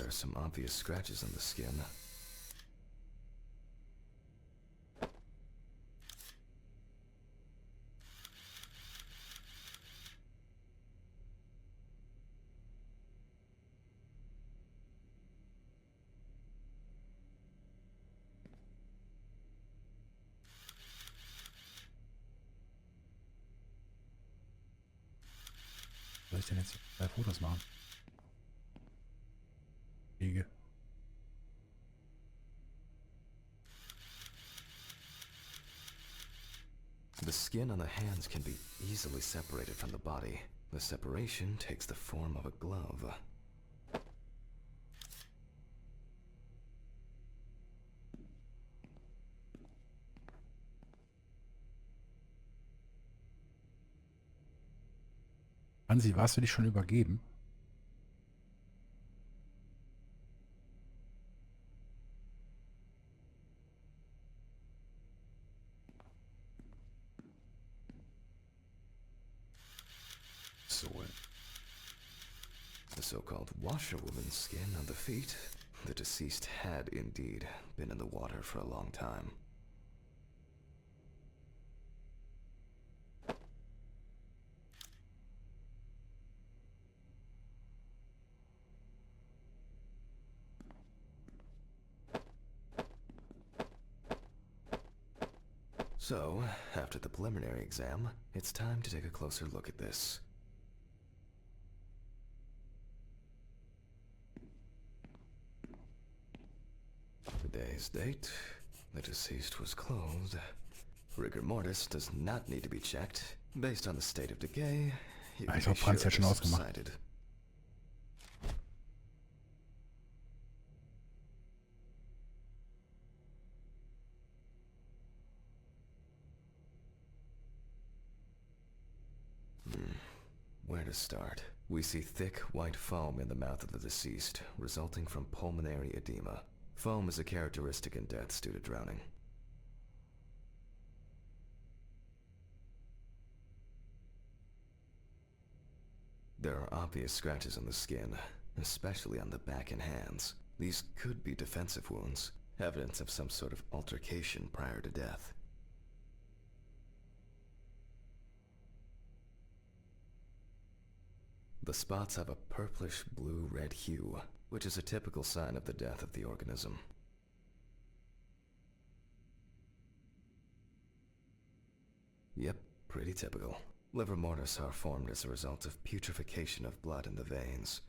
There are some obvious scratches on the skin. Was soll ich denn jetzt 2 Fotos machen? Liege. The skin on the hands can be easily separated from the body. The separation takes the form of a glove. Hansi, warst du dich schon übergeben? The so-called washerwoman's skin on the feet. The deceased had indeed been in the water for a long time. So, after the preliminary exam, it's time to take a closer look at this. Today's date. The deceased was clothed. Rigor mortis does not need to be checked. Based on the state of decay, you can Ich be glaube, Franz sure hat schon this ausgemacht. subsided. Where to start? We see thick white foam in the mouth of the deceased, resulting from pulmonary edema. Foam is a characteristic in deaths due to drowning. There are obvious scratches on the skin, especially on the back and hands. These could be defensive wounds, evidence of some sort of altercation prior to death. The spots have a purplish blue-red hue, which is a typical sign of the death of the organism. Yep, pretty typical. Livor mortis are formed as a result of putrefaction of blood in the veins.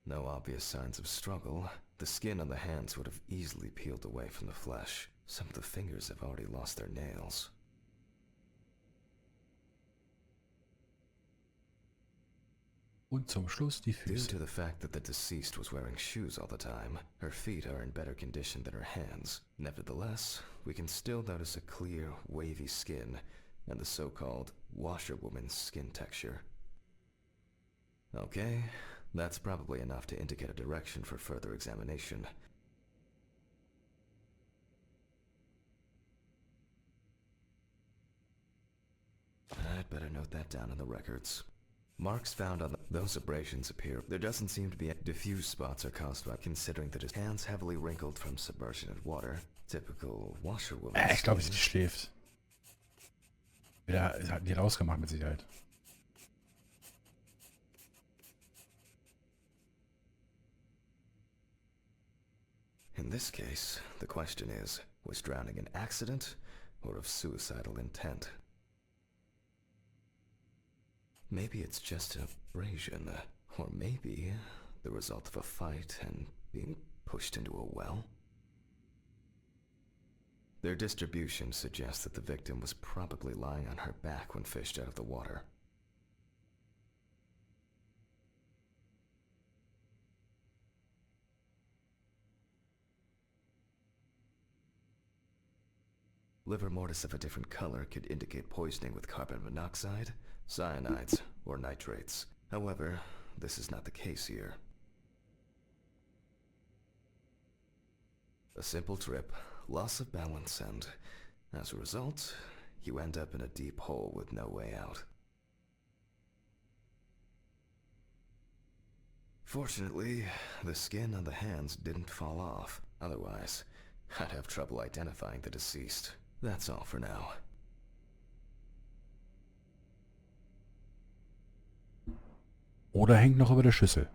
No obvious signs of struggle. The skin on the hands would have easily peeled away from the flesh. Some of the fingers have already lost their nails. Und zum Schluss die Due Füße. to the fact that the deceased was wearing shoes all the time, her feet are in better condition than her hands. Nevertheless, we can still notice a clear, wavy skin and the so-called washerwoman's skin texture. Okay, that's probably enough to indicate a direction for further examination. I'd better note that down in the records. Marks found on those abrasions appear. There doesn't seem to be diffuse spots are caused by considering that his hands heavily wrinkled from submersion in water. Typical washerwoman. Ich glaube, sie schläft. Ja, die hat ausgemacht mit Sicherheit. In this case, the question is, was drowning an accident or of suicidal intent? Maybe it's just an abrasion, or maybe the result of a fight and being pushed into a well. Their distribution suggests that the victim was probably lying on her back when fished out of the water. Livor mortis of a different color could indicate poisoning with carbon monoxide, cyanides, or nitrates. However, this is not the case here. A simple trip, loss of balance, and As a result, you end up in a deep hole with no way out. Fortunately, the skin on the hands didn't fall off. Otherwise, I'd have trouble identifying the deceased. That's all for now. Oder hängt noch über der Schüssel.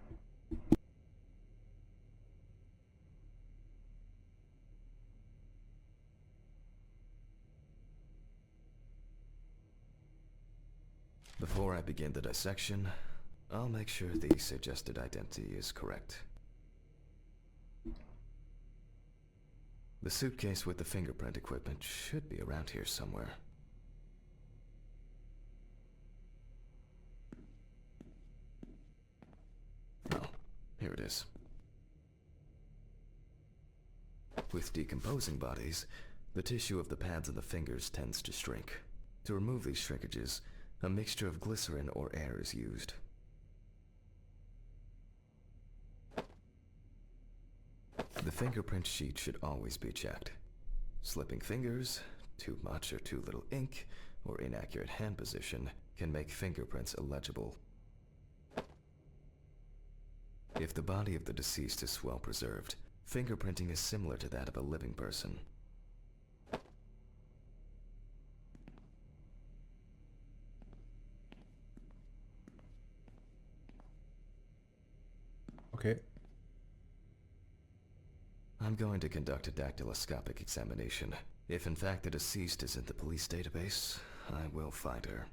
Before I begin the dissection, I'll make sure the suggested identity is correct. The suitcase with the fingerprint equipment should be around here somewhere. Oh, here it is. With decomposing bodies, the tissue of the pads of the fingers tends to shrink. To remove these shrinkages, a mixture of glycerin or air is used. The fingerprint sheet should always be checked. Slipping fingers, too much or too little ink, or inaccurate hand position can make fingerprints illegible. If the body of the deceased is well preserved, fingerprinting is similar to that of a living person. Okay. I'm going to conduct a dactyloscopic examination. If in fact the deceased is in the police database, I will find her.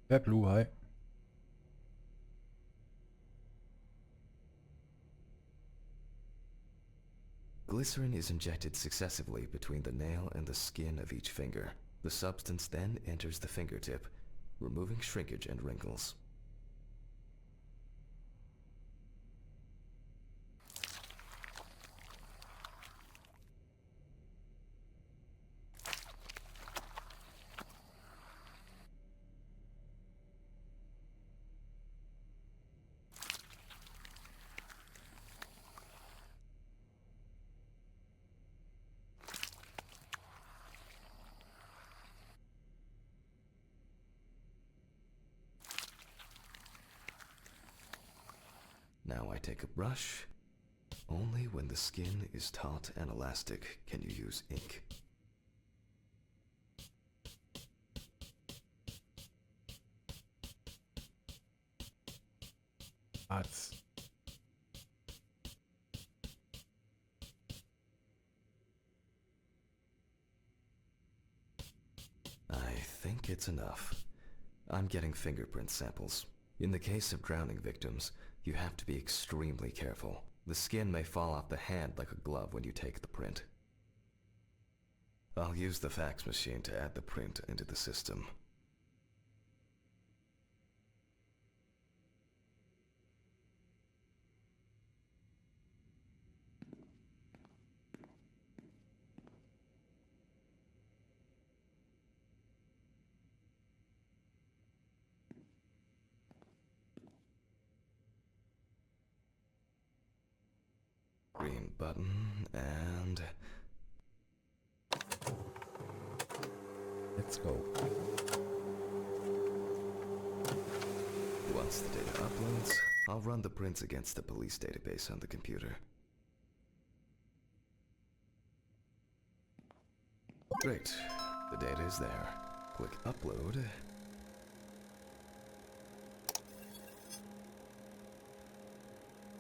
Wer Blue Eye. Glycerin is injected successively between the nail and the skin of each finger. The substance then enters the fingertip, removing shrinkage and wrinkles. Now I take a brush. Only when the skin is taut and elastic can you use ink. Arzt. I think it's enough. I'm getting fingerprint samples. In the case of drowning victims, you have to be extremely careful. The skin may fall off the hand like a glove when you take the print. I'll use the fax machine to add the print into the system. Green button, and... Let's go. Once the data uploads, I'll run the prints against the police database on the computer. Great. The data is there. Click Upload.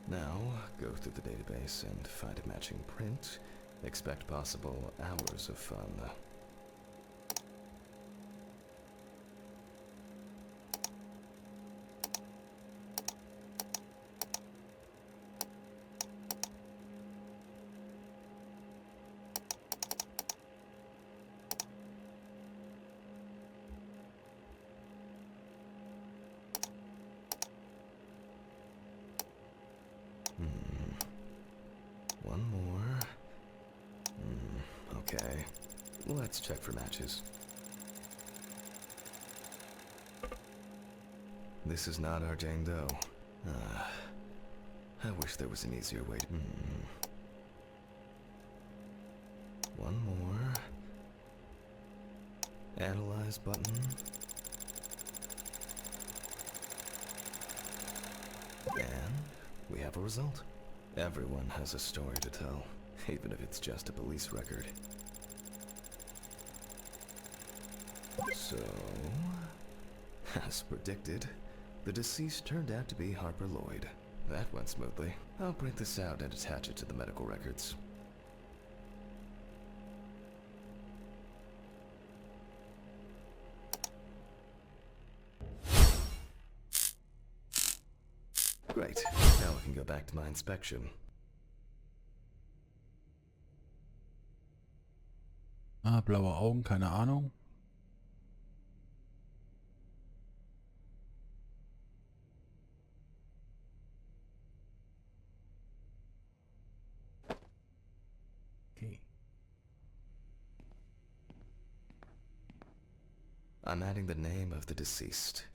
Now, go through the database and find a matching print. Expect possible hours of fun. One more. Okay. Let's check for matches. This is not our Jane Doe. I wish there was an easier way to... One more. Analyze button. And we have a result. Everyone has a story to tell, even if it's just a police record. So, as predicted, the deceased turned out to be Harper Lloyd. That went smoothly. I'll print this out and attach it to the medical records. Great. Now I can go back to my inspection. Blaue Augen, keine Ahnung. Okay. I'm adding the name of the deceased.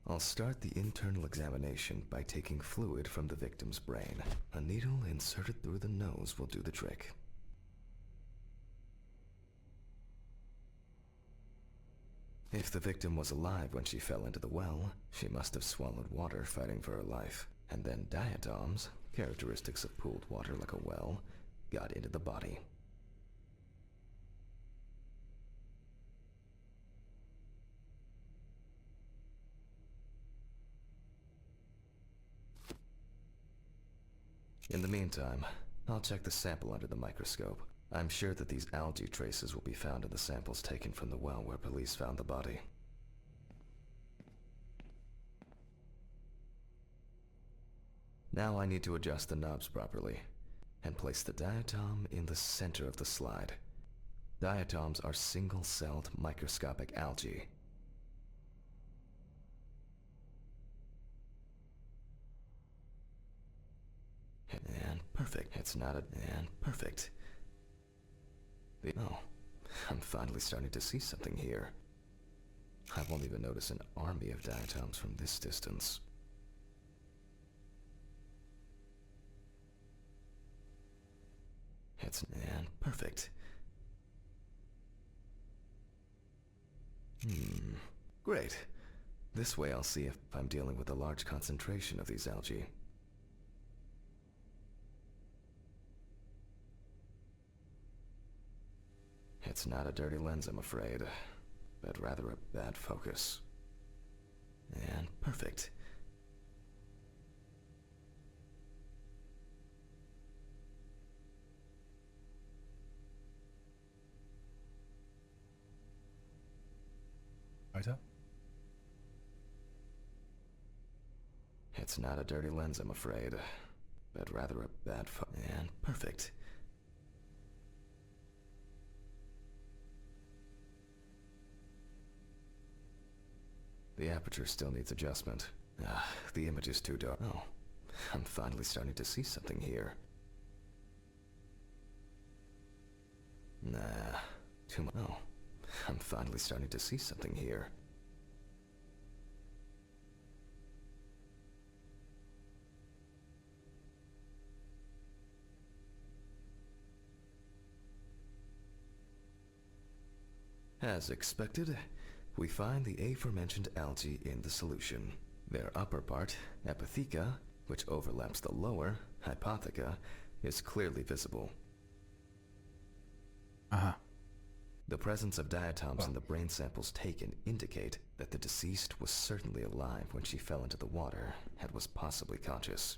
I'll start the internal examination by taking fluid from the victim's brain. A needle inserted through the nose will do the trick. If the victim was alive when she fell into the well, she must have swallowed water fighting for her life. And then diatoms, characteristics of pooled water like a well, got into the body. In the meantime, I'll check the sample under the microscope. I'm sure that these algae traces will be found in the samples taken from the well where police found the body. Now I need to adjust the knobs properly, and place the diatom in the center of the slide. Diatoms are single-celled microscopic algae. And perfect. It's not a... And perfect. Oh, I'm finally starting to see something here. I won't even notice an army of diatoms from this distance. It's... And perfect. Great. This way I'll see if I'm dealing with a large concentration of these algae. It's not a dirty lens, I'm afraid, but rather a bad focus. And perfect. Weiter. It's not a dirty lens, I'm afraid, but rather a bad focus. And perfect. The aperture still needs adjustment. The image is too dark. Oh, I'm finally starting to see something here. Nah, too much. Oh, I'm finally starting to see something here. As expected, we find the aforementioned algae in the solution. Their upper part, epitheca, which overlaps the lower, hypotheca, is clearly visible. The presence of diatoms in the brain samples taken indicate that the deceased was certainly alive when she fell into the water and was possibly conscious.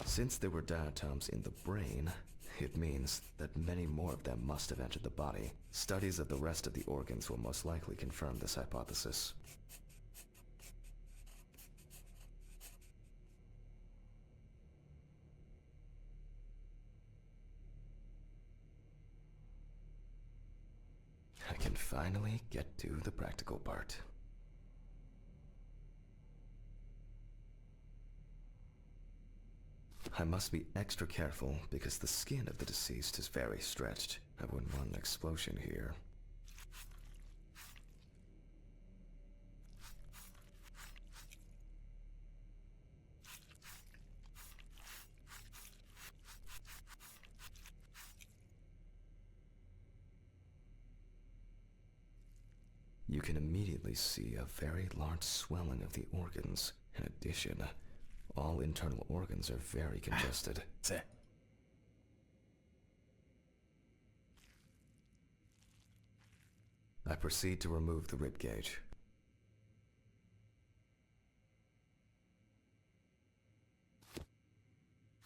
Since there were diatoms in the brain, it means that many more of them must have entered the body. Studies of the rest of the organs will most likely confirm this hypothesis. I can finally get to the practical part. I must be extra careful because the skin of the deceased is very stretched. I wouldn't want an explosion here. you can immediately see a very large swelling of the organs. In addition, all internal organs are very congested. Zäh. I proceed to remove the rib cage.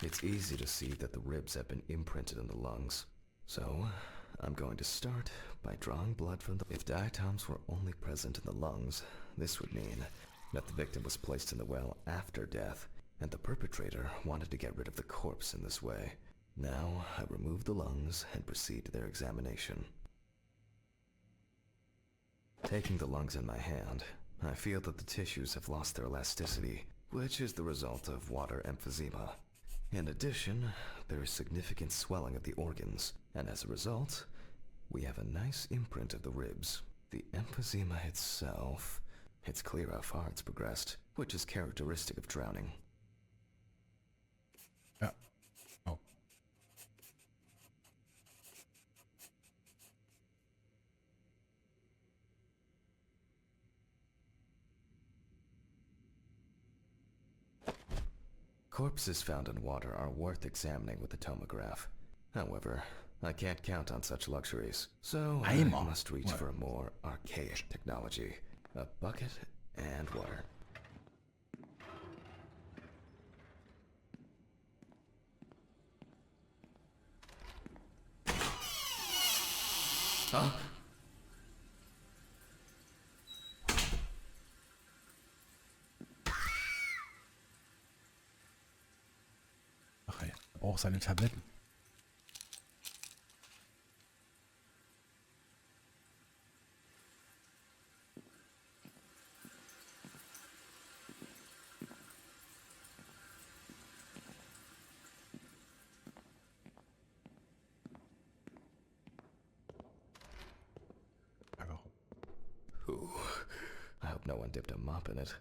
It's easy to see that the ribs have been imprinted in the lungs. So, I'm going to start by drawing blood from the... If diatoms were only present in the lungs, this would mean that the victim was placed in the well after death, and the perpetrator wanted to get rid of the corpse in this way. Now, I remove the lungs and proceed to their examination. Taking the lungs in my hand, I feel that the tissues have lost their elasticity, which is the result of water emphysema. In addition, there is significant swelling of the organs, and as a result, we have a nice imprint of the ribs. The emphysema itself, it's clear how far it's progressed, which is characteristic of drowning. Ja. Oh. Corpses found in water are worth examining with a tomograph. However, I can't count on such luxuries, so I must reach for a more archaic technology. A bucket and water. Huh? Ach, er braucht seine Tabletten. Ooh, I hope no one dipped a mop in it.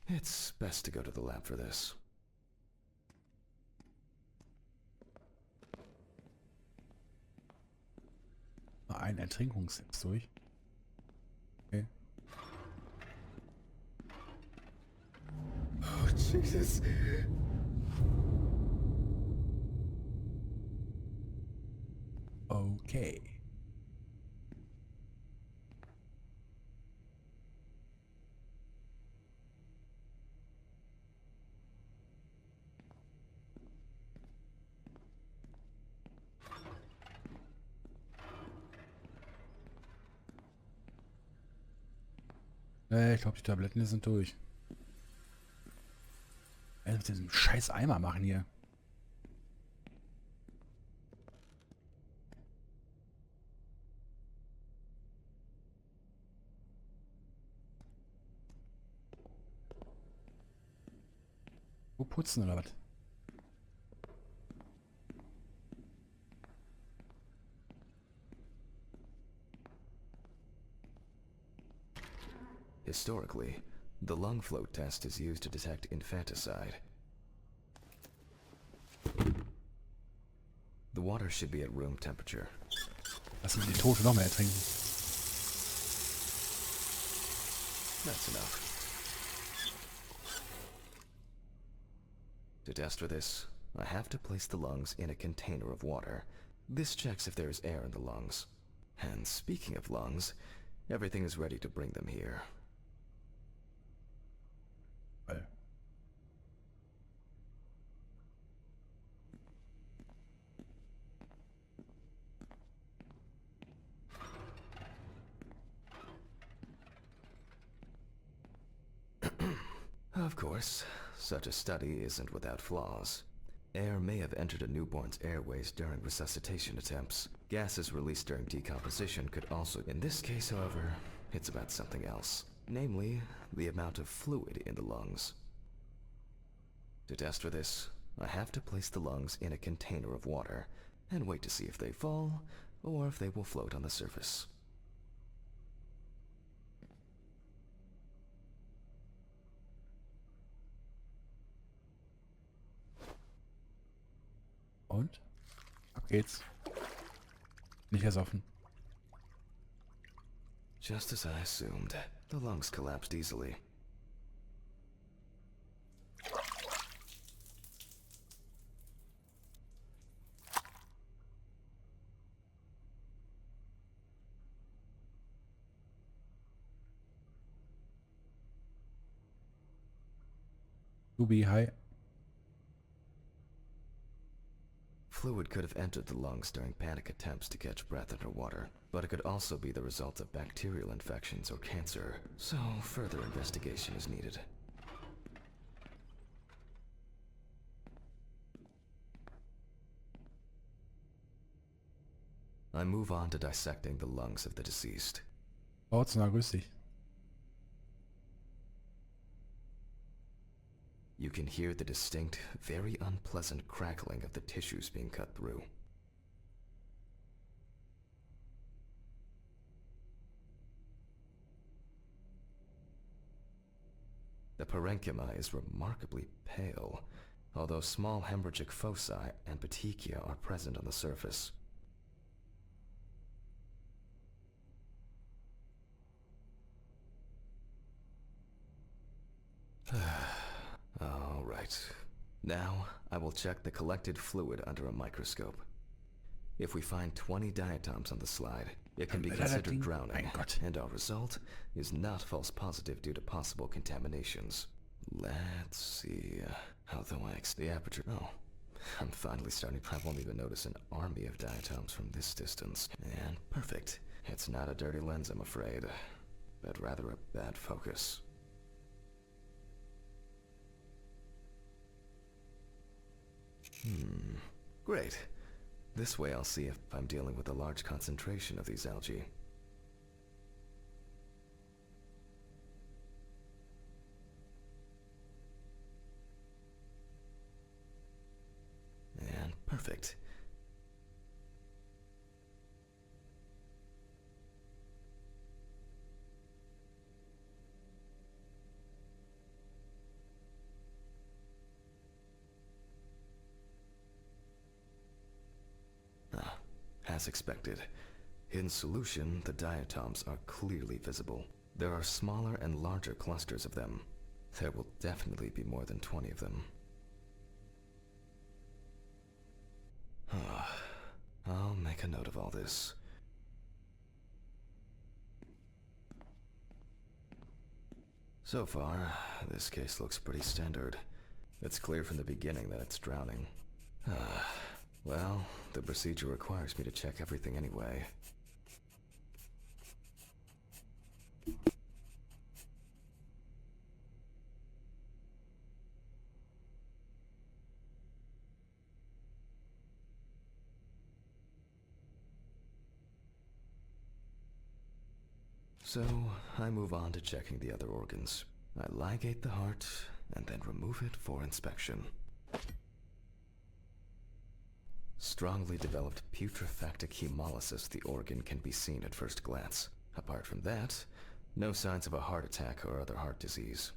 It's best to go to the lab for this. Ein Ertrinkungstest durch. Okay. Oh, Jesus. Okay. Ich glaube, die Tabletten sind durch. Er muss diesen scheiß Eimer machen hier. Wo putzen oder was? Historically, the lung float test is used to detect infanticide. The water should be at room temperature. Lassen wir die Tote noch mehr ertrinken. That's enough. To test for this, I have to place the lungs in a container of water. This checks if there is air in the lungs. And speaking of lungs, everything is ready to bring them here. Of course, such a study isn't without flaws. Air may have entered a newborn's airways during resuscitation attempts. Gases released during decomposition could also... In this case, however, it's about something else. Namely, the amount of fluid in the lungs. To test for this, I have to place the lungs in a container of water and wait to see if they fall or if they will float on the surface. Und? Ab geht's. Nicht ersoffen. Just as I assumed, the lungs collapsed easily. Ruby, hi. Fluid could have entered the lungs during panic attempts to catch breath underwater, but it could also be the result of bacterial infections or cancer, so further investigation is needed. I move on to dissecting the lungs of the deceased. Ortsnah, grüß dich. You can hear the distinct, very unpleasant crackling of the tissues being cut through. The parenchyma is remarkably pale, although small hemorrhagic foci and petechia are present on the surface. All right. Now, I will check the collected fluid under a microscope. If we find 20 diatoms on the slide, it can be considered drowning, and our result is not false positive due to possible contaminations. Let's see. Although the aperture... Oh, I'm finally starting. I won't even notice an army of diatoms from this distance. And perfect. It's not a dirty lens, I'm afraid, but rather a bad focus. Great. This way I'll see if I'm dealing with a large concentration of these algae. And perfect. As expected. In solution, the diatoms are clearly visible. There are smaller and larger clusters of them. There will definitely be more than 20 of them. I'll make a note of all this. So far, this case looks pretty standard. It's clear from the beginning that it's drowning. Well, the procedure requires me to check everything anyway. So, I move on to checking the other organs. I ligate the heart, and then remove it for inspection. Strongly developed putrefactic hemolysis, the organ can be seen at first glance. Apart from that, no signs of a heart attack or other heart disease.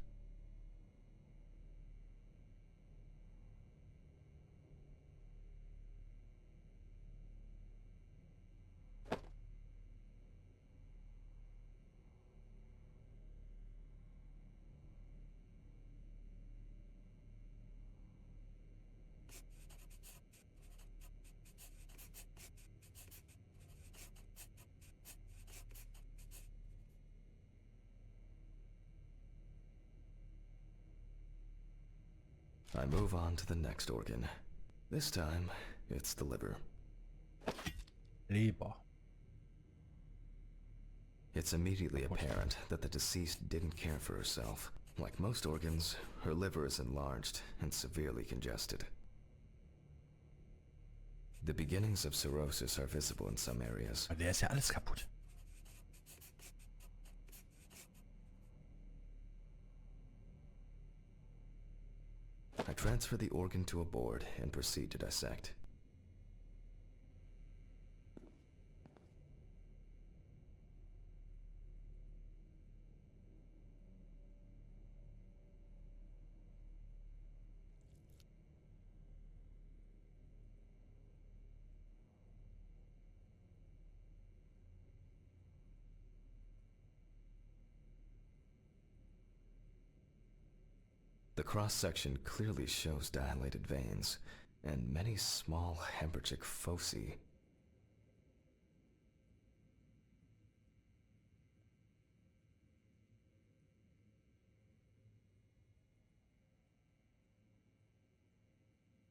I move on to the next organ. This time, it's the liver. Leber. It's immediately apparent that the deceased didn't care for herself. Like most organs, her liver is enlarged and severely congested. The beginnings of cirrhosis are visible in some areas. Der ist ja alles kaputt. I transfer the organ to a board and proceed to dissect. The cross-section clearly shows dilated veins and many small hemorrhagic foci.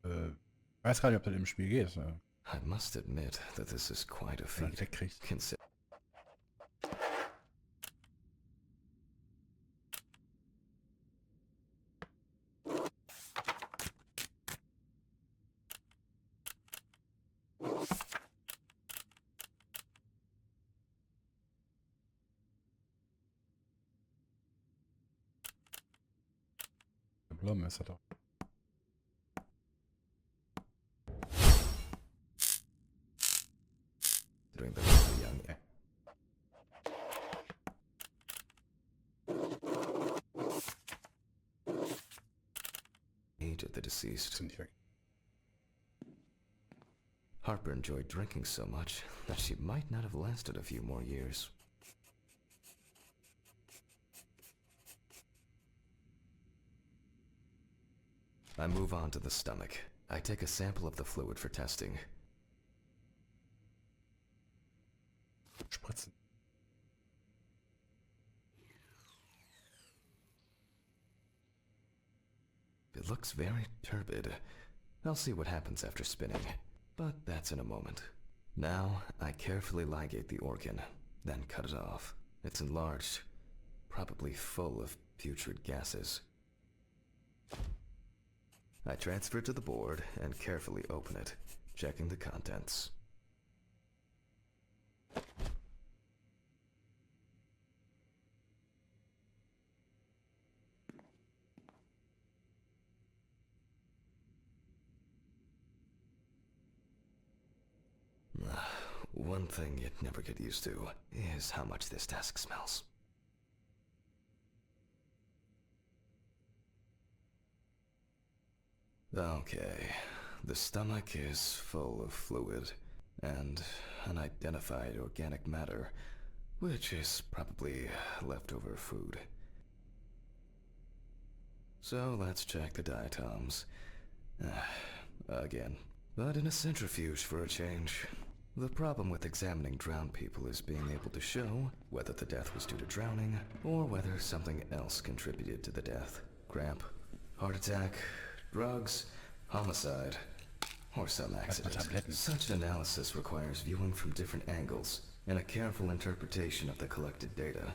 Ich weiß gar nicht, ob das im Spiel geht. I must admit that this is quite a feat. Wegkriegt. Blumen ist er doch. During the young age of the deceased. Harper enjoyed drinking so much that she might not have lasted a few more years. I move on to the stomach. I take a sample of the fluid for testing. Spritzen. It looks very turbid. I'll see what happens after spinning, but that's in a moment. Now, I carefully ligate the organ, then cut it off. It's enlarged, probably full of putrid gases. I transfer it to the board and carefully open it, checking the contents. One thing you'd never get used to is how much this desk smells. Okay, the stomach is full of fluid and unidentified organic matter, which is probably leftover food. So let's check the diatoms. Again, but in a centrifuge for a change. The problem with examining drowned people is being able to show whether the death was due to drowning or whether something else contributed to the death. Cramp, heart attack, drugs, homicide, or some accident. Such an analysis requires viewing from different angles and a careful interpretation of the collected data,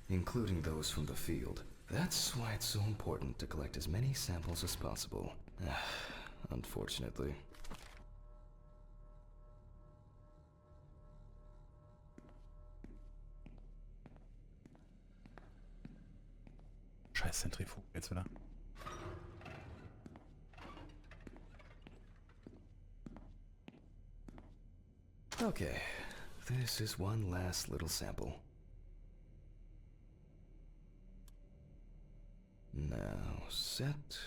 including those from the field. That's why it's so important to collect as many samples as possible. Unfortunately. Scheiß Zentrifug, jetzt wieder. Okay, this is one last little sample. Now, set.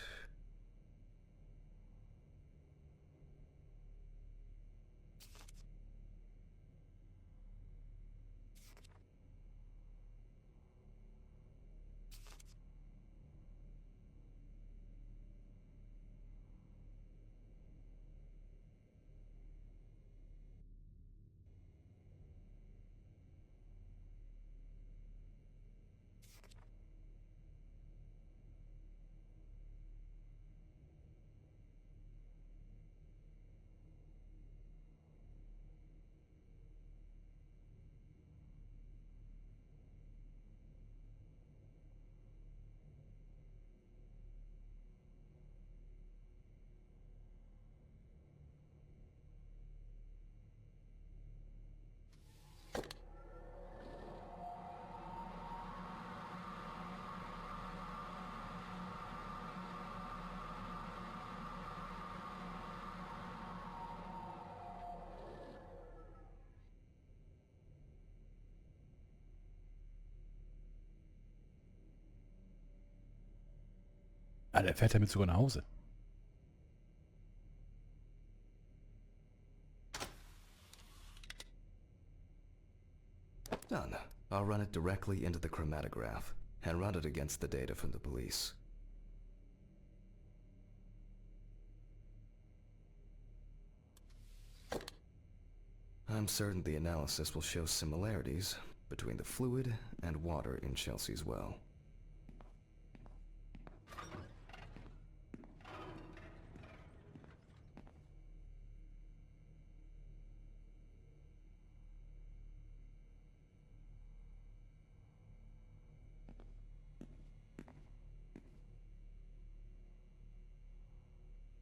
Ah, der fährt damit sogar nach Hause. Done. I'll run it directly into the chromatograph and run it against the data from the police. I'm certain the analysis will show similarities between the fluid and water in Chelsea's well.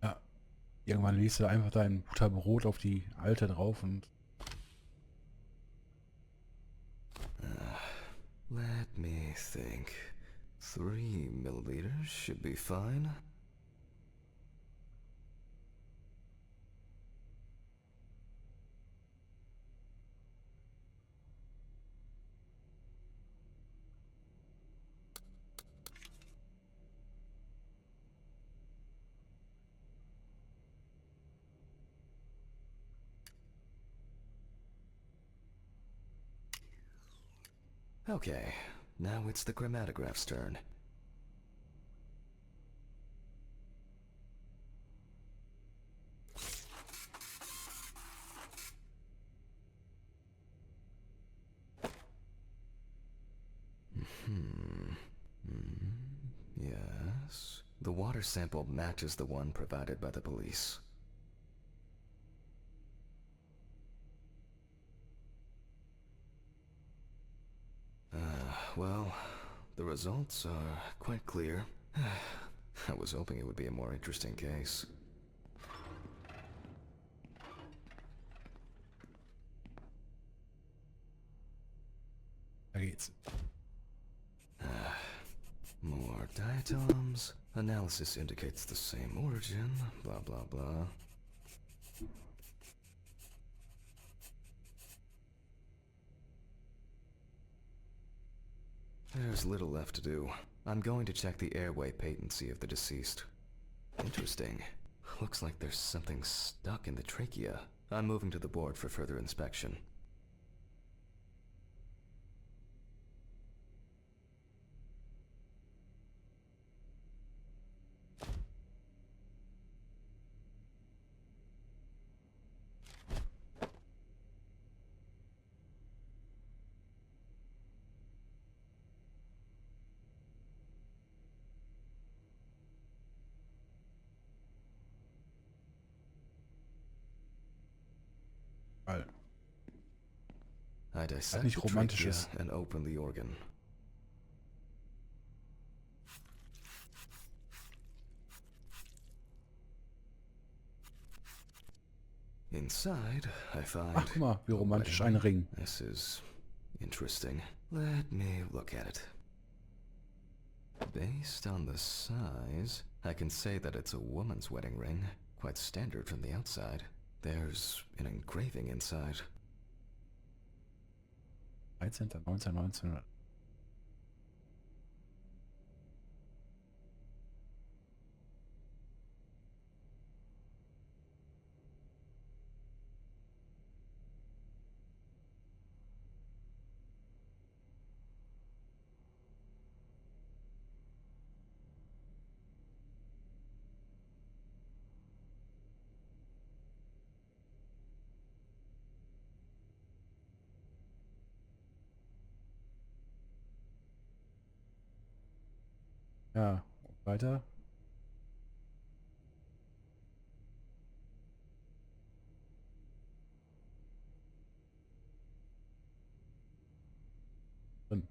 Ja. Irgendwann liest du einfach dein Butterbrot auf die alte drauf und Let me think. 3 milliliters should be fine. Okay, now it's the chromatograph's turn. Yes. The water sample matches the one provided by the police. Well, the results are quite clear. I was hoping it would be a more interesting case. da geht's. More diatoms. Analysis indicates the same origin. Blah, blah, blah. There's little left to do. I'm going to check the airway patency of the deceased. Interesting. Looks like there's something stuck in the trachea. I'm moving to the board for further inspection. Weil I dissect nicht the romantisch trachea ist. and open the organ. Inside, I find... Ach, guck mal, wie romantisch, ein Ring. This is interesting. Let me look at it. Based on the size, I can say that it's a woman's wedding ring. Quite standard from the outside. There's an engraving inside. 13.19.1900. Ja, weiter. Drin.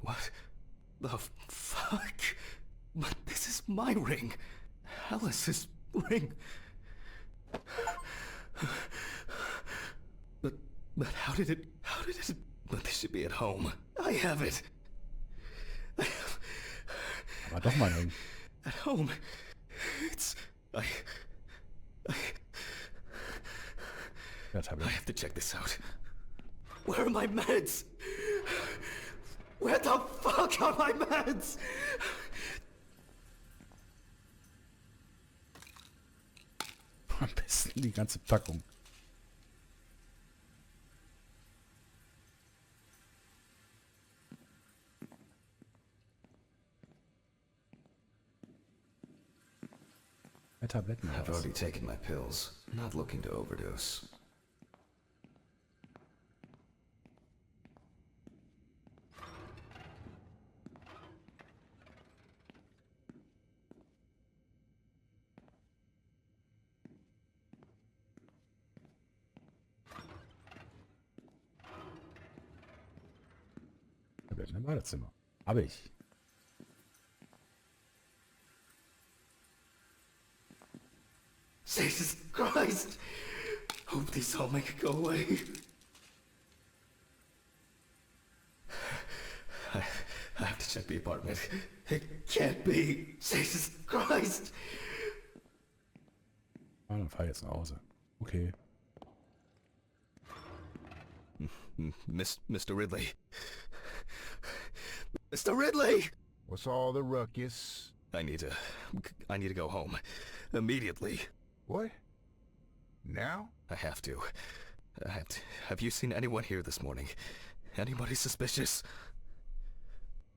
What the fuck? But this is my ring. Alice's ring. But how did it... But this should be at home. I have it. Aber doch mal ein Ring. At home. It's... I Ja, Tablet. have to check this out. Where are my meds? Where the fuck are my meds? Am besten die ganze Packung. Mehr Tabletten. I've already taken my pills. Not looking to overdose. Tabletten im Badezimmer. Habe ich. Jesus Christ! Hope these all make it go away. I have to check the apartment. It can't be. Jesus Christ! Ah, dann fahr ich jetzt nach Hause. Okay. Mr. Ridley. Mr. Ridley! What's all the ruckus? I need to go home. Immediately. What? Now? I have to. Have you seen anyone here this morning? Anybody suspicious?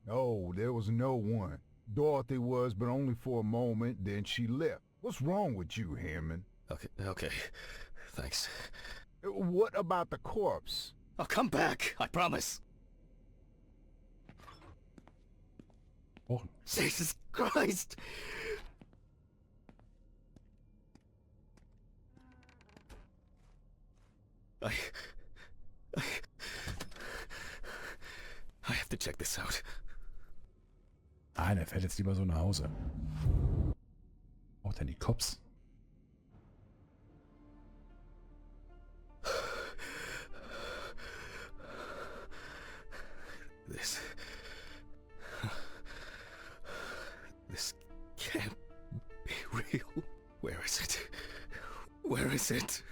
No, there was no one. Dorothy was, but only for a moment, then she left. What's wrong with you, Hammond? Okay. Thanks. What about the corpse? I'll come back, I promise. Oh, Jesus Christ! I have to check this out. nein, er fährt jetzt lieber so nach Hause. Braucht denn die Cops? This can't be real. Where is it? Where is it?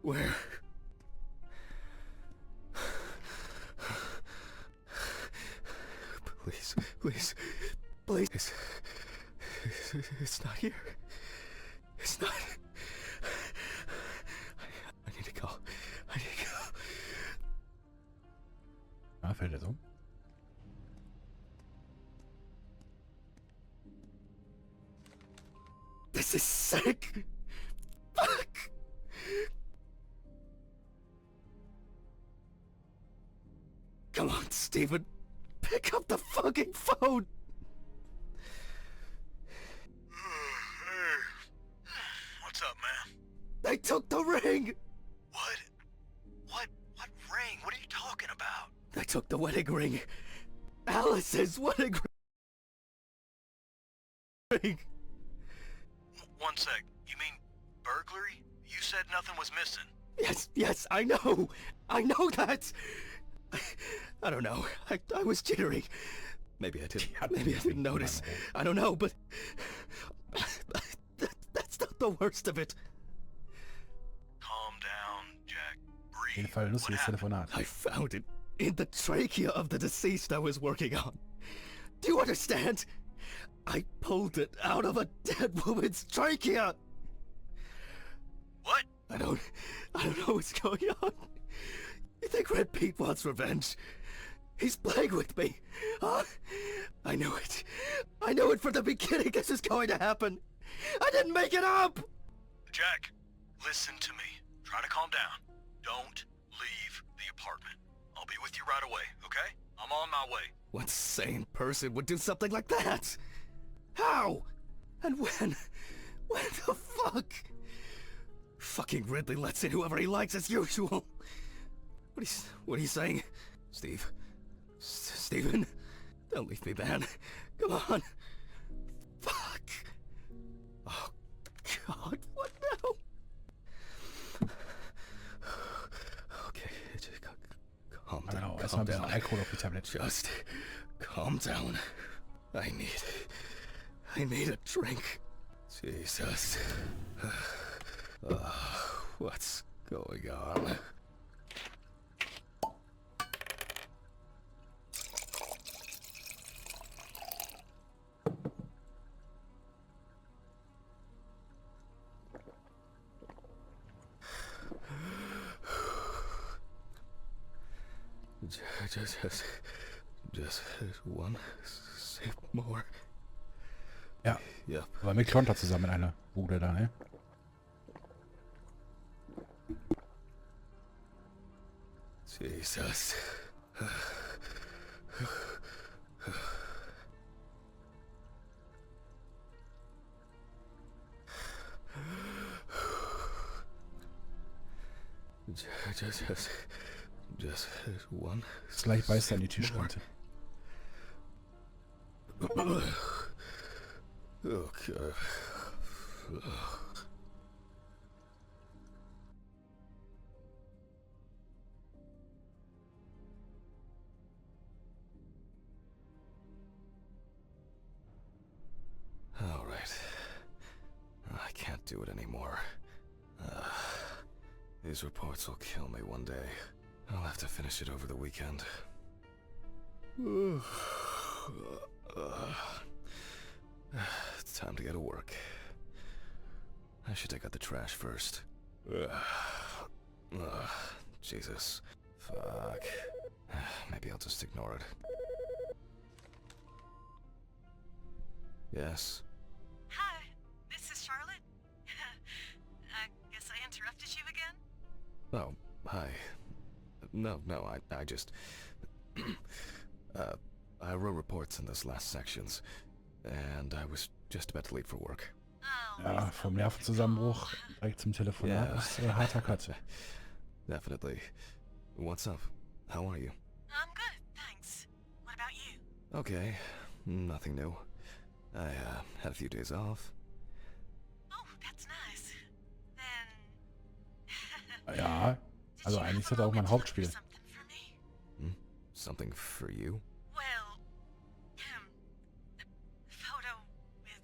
Where? Please. It's not here. It's not. I need to go. Ah, fällt er so? This is sick. Fuck. Come on, Stephen. Pick up the fucking phone. Hey. What's up, man? They took the ring. What ring? What are you talking about? They took the wedding ring. Alice's wedding ring. One sec. You mean burglary? You said nothing was missing. Yes, I know that. I don't know. I was jittery. Maybe I didn't notice. I don't know, but that's not the worst of it. Calm down, Jack. Auf Breathe. jeden Fall ein What lustiges happened? Telefonat. I found it in the trachea of the deceased I was working on. Do you understand? I pulled it out of a dead woman's trachea. What? I don't know what's going on. You think Red Pete wants revenge? He's playing with me. Huh? I knew it. I knew it from the beginning this is going to happen. I didn't make it up! Jack, listen to me. Try to calm down. Don't leave the apartment. I'll be with you right away, okay? I'm on my way. What sane person would do something like that? How? And when? When the fuck? Fucking Ridley lets in whoever he likes as usual. What are you saying? Stephen? Don't leave me, man. Come on. Fuck. Oh, God, what now? Okay, just calm down. Genau, erstmal ein bisschen Alkohol auf die Tablette. Just calm down. I need a drink. Jesus. What's going on? Just one sip more. Ja, Yep. war mit Klonter zusammen in einer Bude da, ne? Jesus. Just one. Gleich beißt er an die Tischkante. Okay. All right. I can't do it anymore. These reports will kill me one day. I'll have to finish it over the weekend. It's time to go to work. I should take out the trash first. Jesus. Fuck. Maybe I'll just ignore it. Yes? Hi, this is Charlotte. I guess I interrupted you again? Oh, hi. No, I just... I wrote reports in those last sections, and I was just about to leave for work. Oh, Ja, vom Nervenzusammenbruch direkt zum Telefonat ist harter Cut. Definitely. What's up? How are you? I'm good, thanks. What about you? Okay. Nothing new. I, had a few days off. Oh, that's nice. Then... Ja, also eigentlich ist das auch mein Hauptspiel. Something for me? Something for you? Well, the photo with,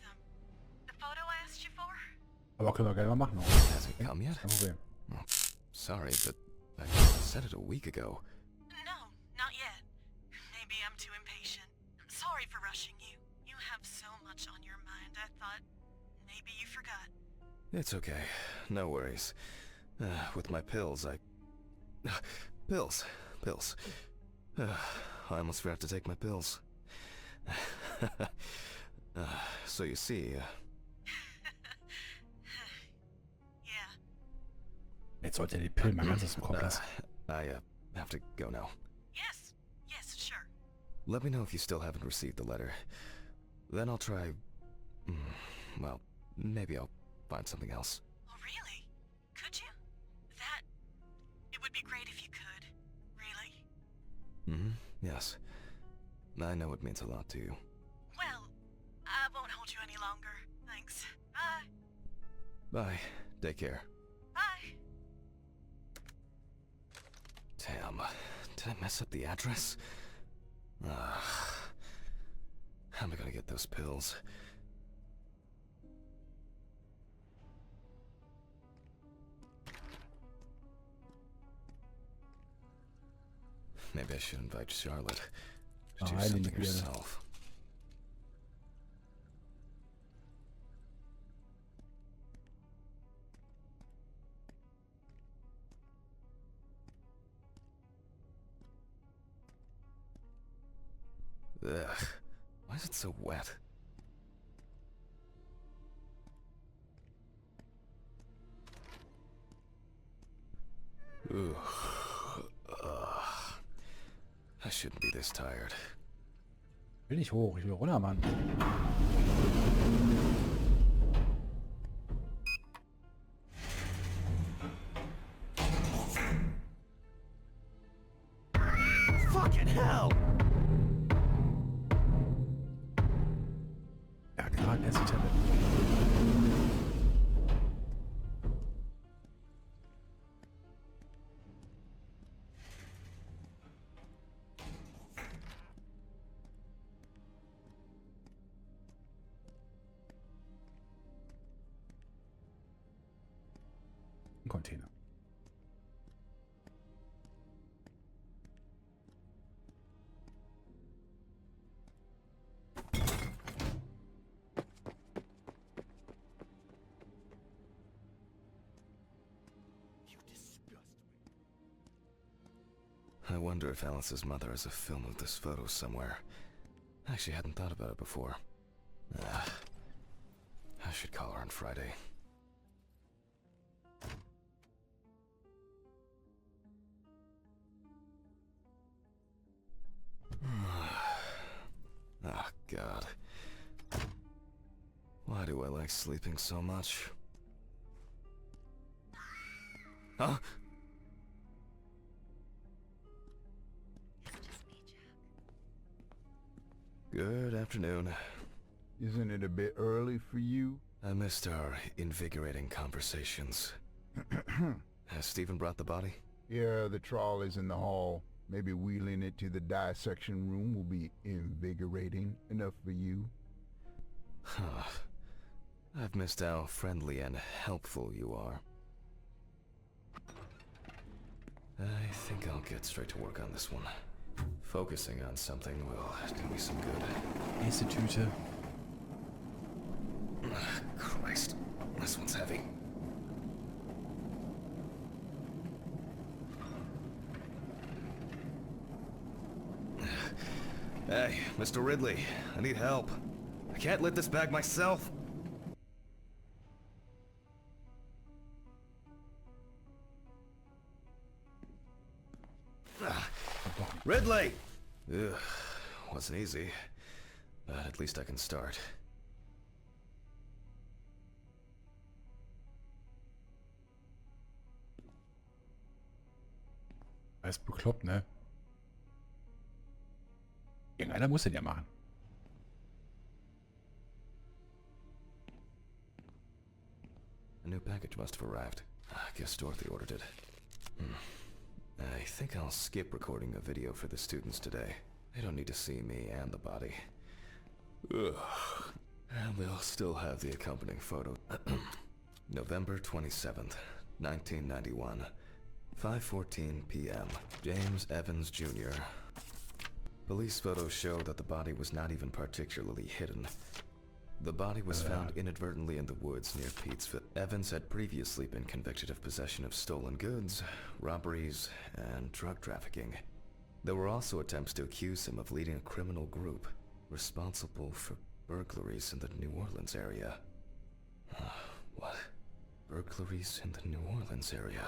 the photo I asked you for? Aber können wir gerne mal machen. Has it come yet? Kein Problem. Oh, sorry, but I said it a week ago. No, not yet. Maybe I'm too impatient. I'm sorry for rushing you. You have so much on your mind, I thought maybe you forgot. It's okay. No worries. With my pills, Pills. I almost forgot to take my pills. So you see... Yeah. Jetzt sollte er die Pillen mal ganz aus dem Kopf lassen. I have to go now. Yes, sure. Let me know if you still haven't received the letter. Then I'll try... well, maybe I'll find something else. Oh, really? Could you? It would be great if you could. Really? Yes. I know it means a lot to you. Well, I won't hold you any longer. Thanks. Bye. Bye. Take care. Bye. Damn. Did I mess up the address? How am I gonna get those pills? Maybe I should invite Charlotte. Oh, Do I something didn't hear that. herself. Ugh. Why is it so wet? Ugh. I shouldn't be this tired. Ich will nicht hoch, ich will runter, Mann. Fucking hell! Ja, gerade erst die Tablet. Ein Container. I wonder if Alice's mother has a film of this photo somewhere. I actually hadn't thought about it before. I should call her on Friday. Oh, God. Why do I like sleeping so much? Huh? Good afternoon. Isn't it a bit early for you? I missed our invigorating conversations. Has Stephen brought the body? Yeah, the trolley's in the hall. Maybe wheeling it to the dissection room will be invigorating enough for you. Huh. I've missed how friendly and helpful you are. I think I'll get straight to work on this one. Focusing on something will do me some good. Institute. Christ, this one's heavy. Hey, Mr. Ridley, I need help. I can't lift this bag myself. Ridley! Ugh, wasn't easy, but at least I can start. Er ist bekloppt, ne? Irgendeiner muss den ja machen. A new package must have arrived. I guess Dorothy ordered it. I think I'll skip recording a video for the students today. They don't need to see me and the body. Ugh. And they'll still have the accompanying photo. November 27th, 1991. 5:14 p.m. James Evans Jr. Police photos show that the body was not even particularly hidden. The body was found inadvertently in the woods near Pete'sville. Evans had previously been convicted of possession of stolen goods, robberies, and drug trafficking. There were also attempts to accuse him of leading a criminal group responsible for burglaries in the New Orleans area. What? Burglaries in the New Orleans area?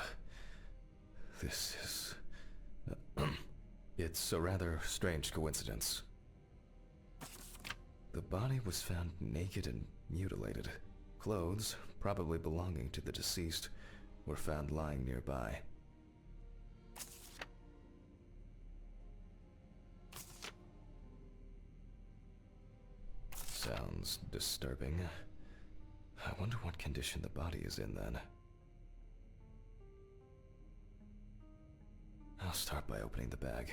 This is... It's a rather strange coincidence. The body was found naked and mutilated. Clothes, probably belonging to the deceased, were found lying nearby. Sounds disturbing. I wonder what condition the body is in then. I'll start by opening the bag.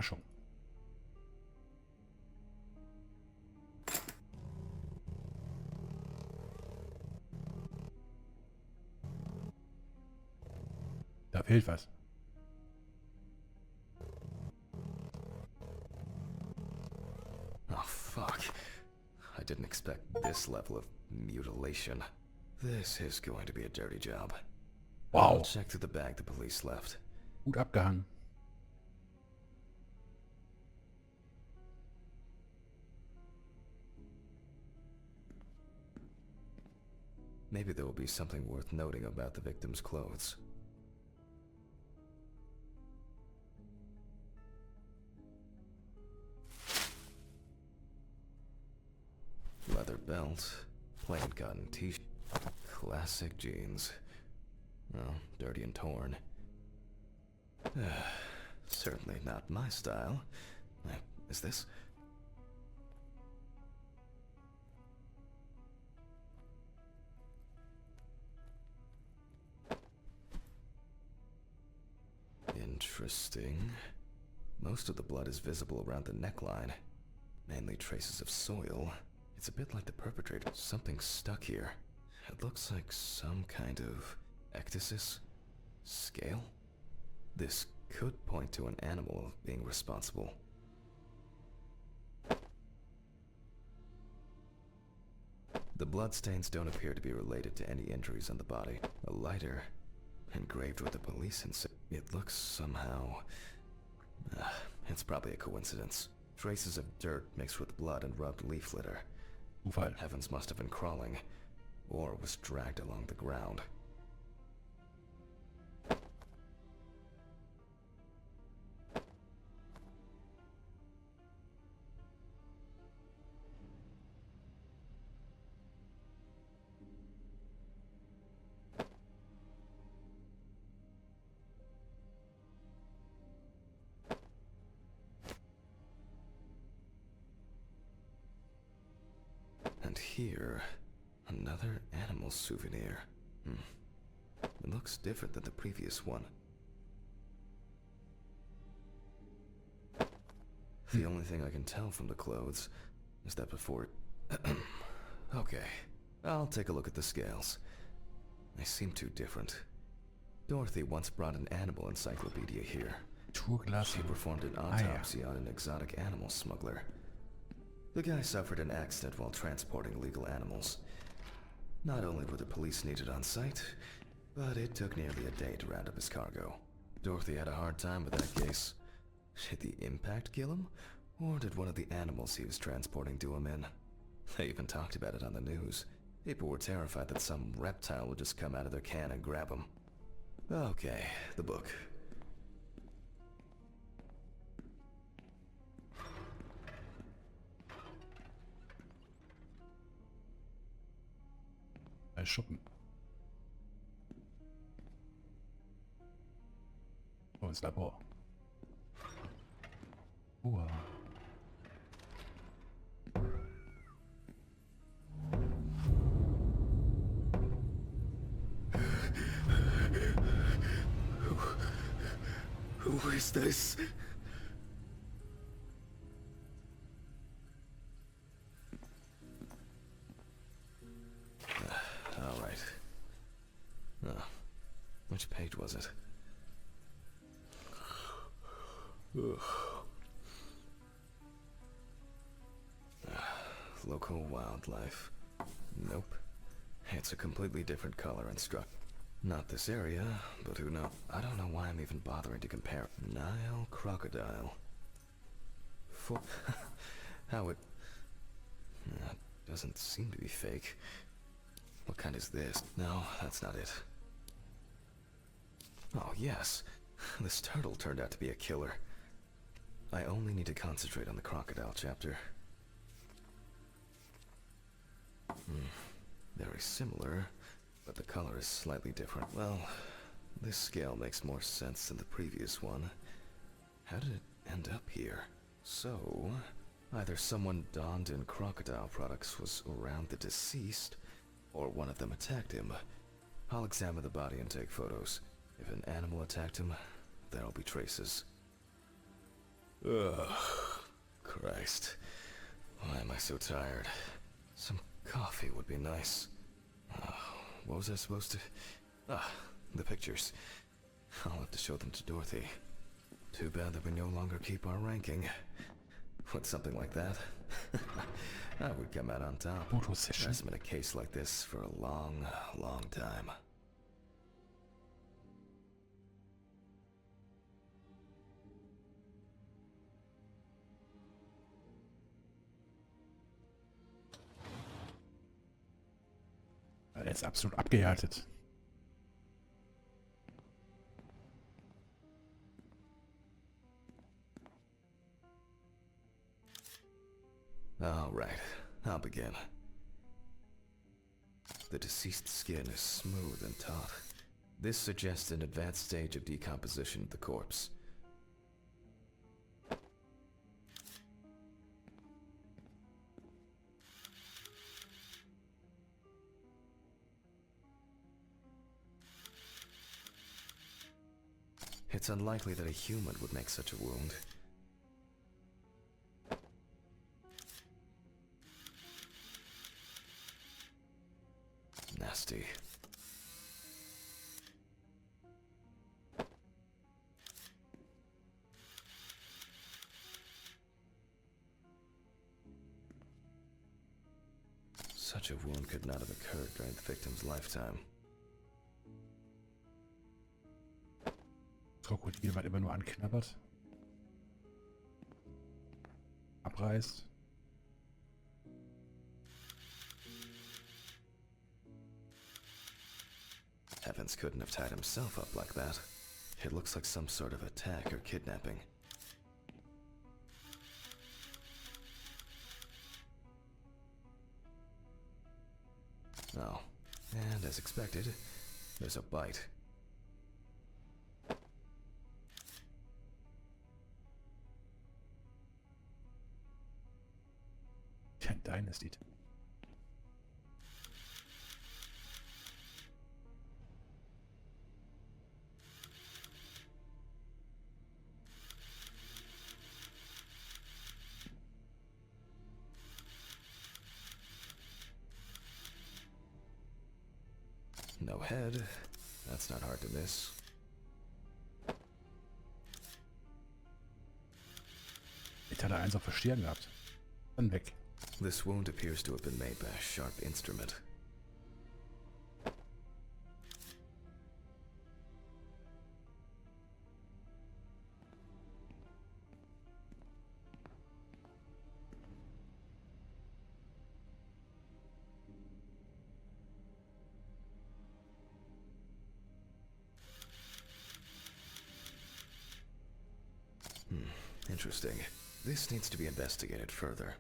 Schon. Da fehlt was. Oh, fuck. I didn't expect this level of mutilation. This is going to be a dirty job. Wow. I'll check through the bag the police left. Gut abgehangen. Maybe there will be something worth noting about the victim's clothes. Leather belt, plain cotton t-shirt, classic jeans. Well, dirty and torn. Certainly not my style. Is this? Interesting. Most of the blood is visible around the neckline. Mainly traces of soil. It's a bit like the perpetrator. Something's stuck here. It looks like some kind of ecdysis? Scale? This could point to an animal being responsible. The bloodstains don't appear to be related to any injuries on the body. A lighter, engraved with the police insignia. It looks somehow... it's probably a coincidence. Traces of dirt mixed with blood and rubbed leaf litter. Zufall. Heavens must have been crawling, or was dragged along the ground. And here, another animal souvenir. It looks different than the previous one. The only thing I can tell from the clothes is that before... Okay, I'll take a look at the scales. They seem too different. Dorothy once brought an animal encyclopedia here. She performed an autopsy on an exotic animal smuggler. The guy suffered an accident while transporting illegal animals. Not only were the police needed on site, but it took nearly a day to round up his cargo. Dorothy had a hard time with that case. Did the impact kill him? Or did one of the animals he was transporting do him in? They even talked about it on the news. People were terrified that some reptile would just come out of their can and grab him. Okay, the book. Ein Schuppen. Oh, ins Labor. Wow. Who is this? All right. Which page was it? Local wildlife. Nope. It's a completely different color and structure. Not this area, but who knows? I don't know why I'm even bothering to compare. Nile crocodile. How it... doesn't seem to be fake. What kind is this? No, that's not it. Oh, yes. This turtle turned out to be a killer. I only need to concentrate on the crocodile chapter. Very similar, but the color is slightly different. Well, this scale makes more sense than the previous one. How did it end up here? So, either someone donned in crocodile products was around the deceased, or one of them attacked him. I'll examine the body and take photos. If an animal attacked him, there'll be traces. Ugh, Christ. Why am I so tired? Some coffee would be nice. What was I supposed to... the pictures. I'll have to show them to Dorothy. Too bad that we no longer keep our ranking. With something like that, I would come out on top. Photo session. There's been a case like this for a long, long time. Er ist absolut abgehärtet. All right, I'll begin. The deceased skin is smooth and taut. This suggests an advanced stage of decomposition of the corpse. It's unlikely that a human would make such a wound. Nasty. Such a wound could not have occurred during the victim's lifetime. Krokodil, was immer nur anknabbert. Abreißt. Evans couldn't have tied himself up like that. It looks like some sort of attack or kidnapping. Oh, and as expected, there's a bite. Dynasty. No head. That's not hard to miss. Jetzt hat er eins auf der Stirn gehabt. Dann weg. This wound appears to have been made by a sharp instrument. Interesting. This needs to be investigated further.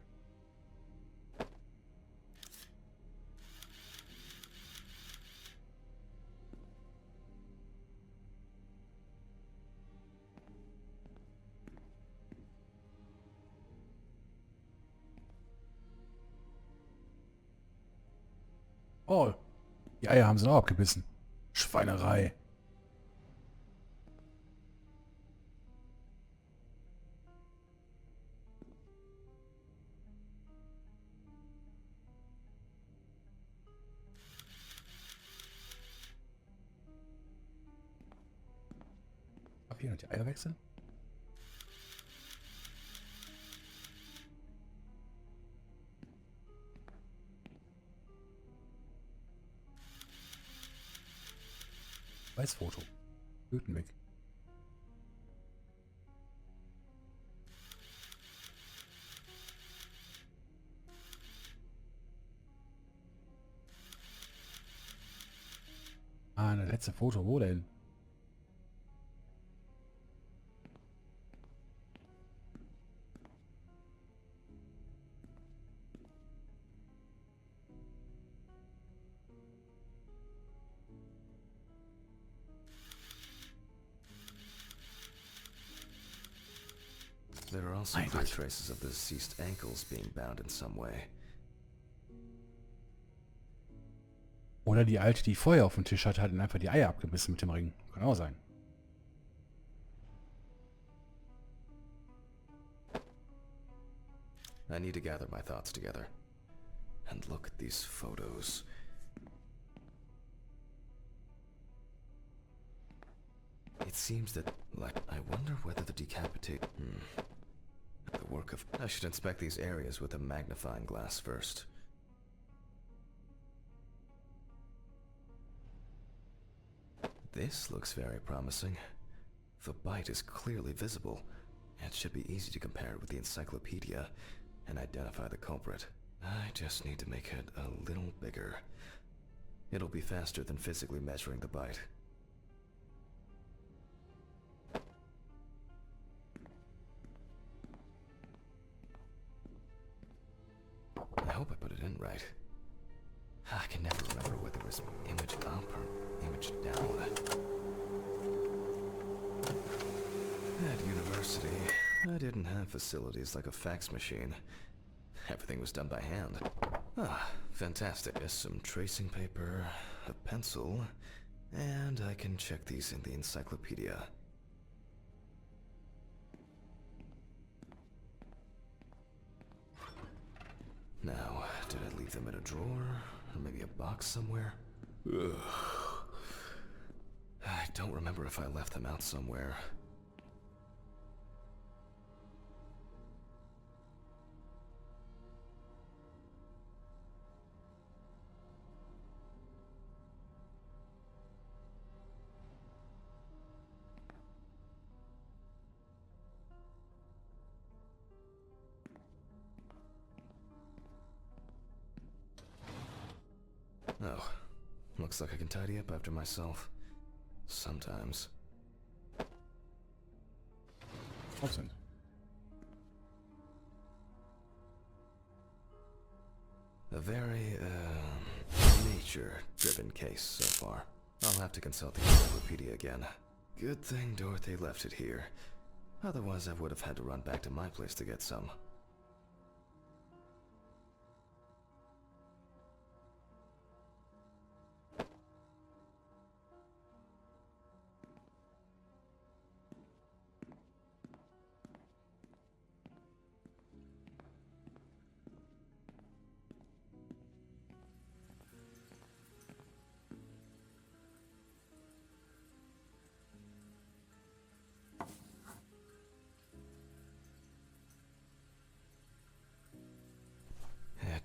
Oh, die Eier haben sie auch abgebissen. Schweinerei. Darf hier noch die Eier wechseln? Weißfoto. Blüten weg. Ah, das letzte Foto. Wo denn? There are also clear traces of the deceased ankles being bound in some way. Oder die Alte, die vorher auf dem Tisch hatte, hat ihn einfach die Eier abgebissen mit dem Ring. Kann auch sein. I need to gather my thoughts together. And look at these photos. It seems that, like, I wonder whether the decapitate... The work of... I should inspect these areas with a magnifying glass first. This looks very promising. The bite is clearly visible. It should be easy to compare it with the encyclopedia and identify the culprit. I just need to make it a little bigger. It'll be faster than physically measuring the bite. I hope I put it in right. I can never remember whether it was image up or image down. At university, I didn't have facilities like a fax machine. Everything was done by hand. Ah, fantastic. Just some tracing paper, a pencil, and I can check these in the encyclopedia. Now, did I leave them in a drawer? Or maybe a box somewhere? Ugh. I don't remember if I left them out somewhere. Looks like I can tidy up after myself. Sometimes. Auf sind. A very, nature-driven case so far. I'll have to consult the encyclopedia again. Good thing Dorothy left it here. Otherwise, I would have had to run back to my place to get some.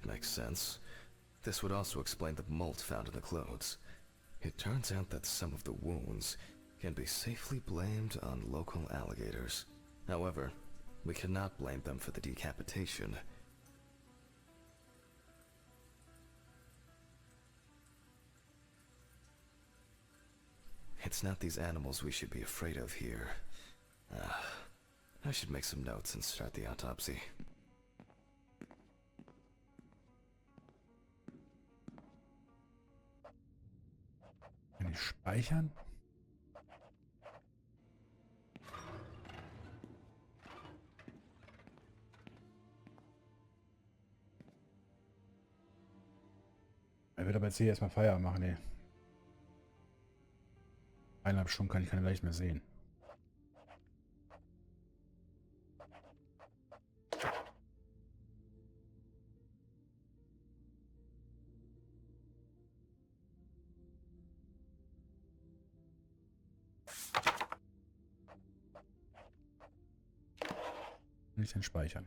Makes sense. This would also explain the mold found in the clothes. It turns out that some of the wounds can be safely blamed on local alligators. However, we cannot blame them for the decapitation. It's not these animals we should be afraid of here. I should make some notes and start the autopsy. Kann ich speichern? Er wird aber jetzt hier erstmal Feierabend machen, ey. 1,5 Stunden kann ich keine Leicht mehr sehen. Nicht den Speichern.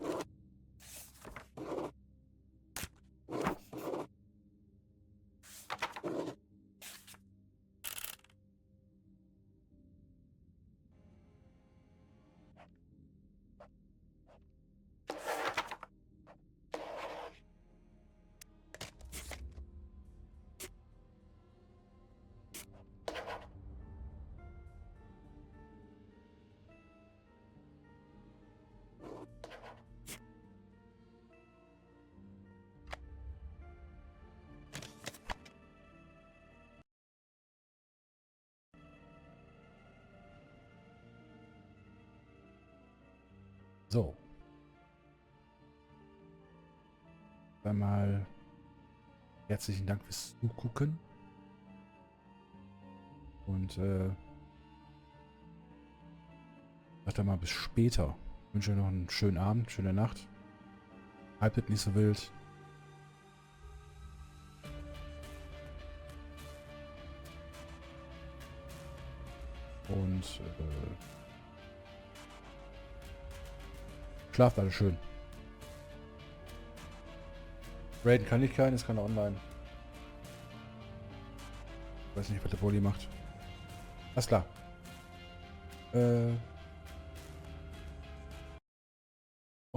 So. Einmal herzlichen Dank fürs Zugucken. Und sagt dann mal bis später. Ich wünsche euch noch einen schönen Abend, schöne Nacht. Halbet nicht so wild. Und schlaft alle schön. Raiden kann ich keinen, ist keiner online. Ich weiß nicht, was der Bulli macht. Alles klar.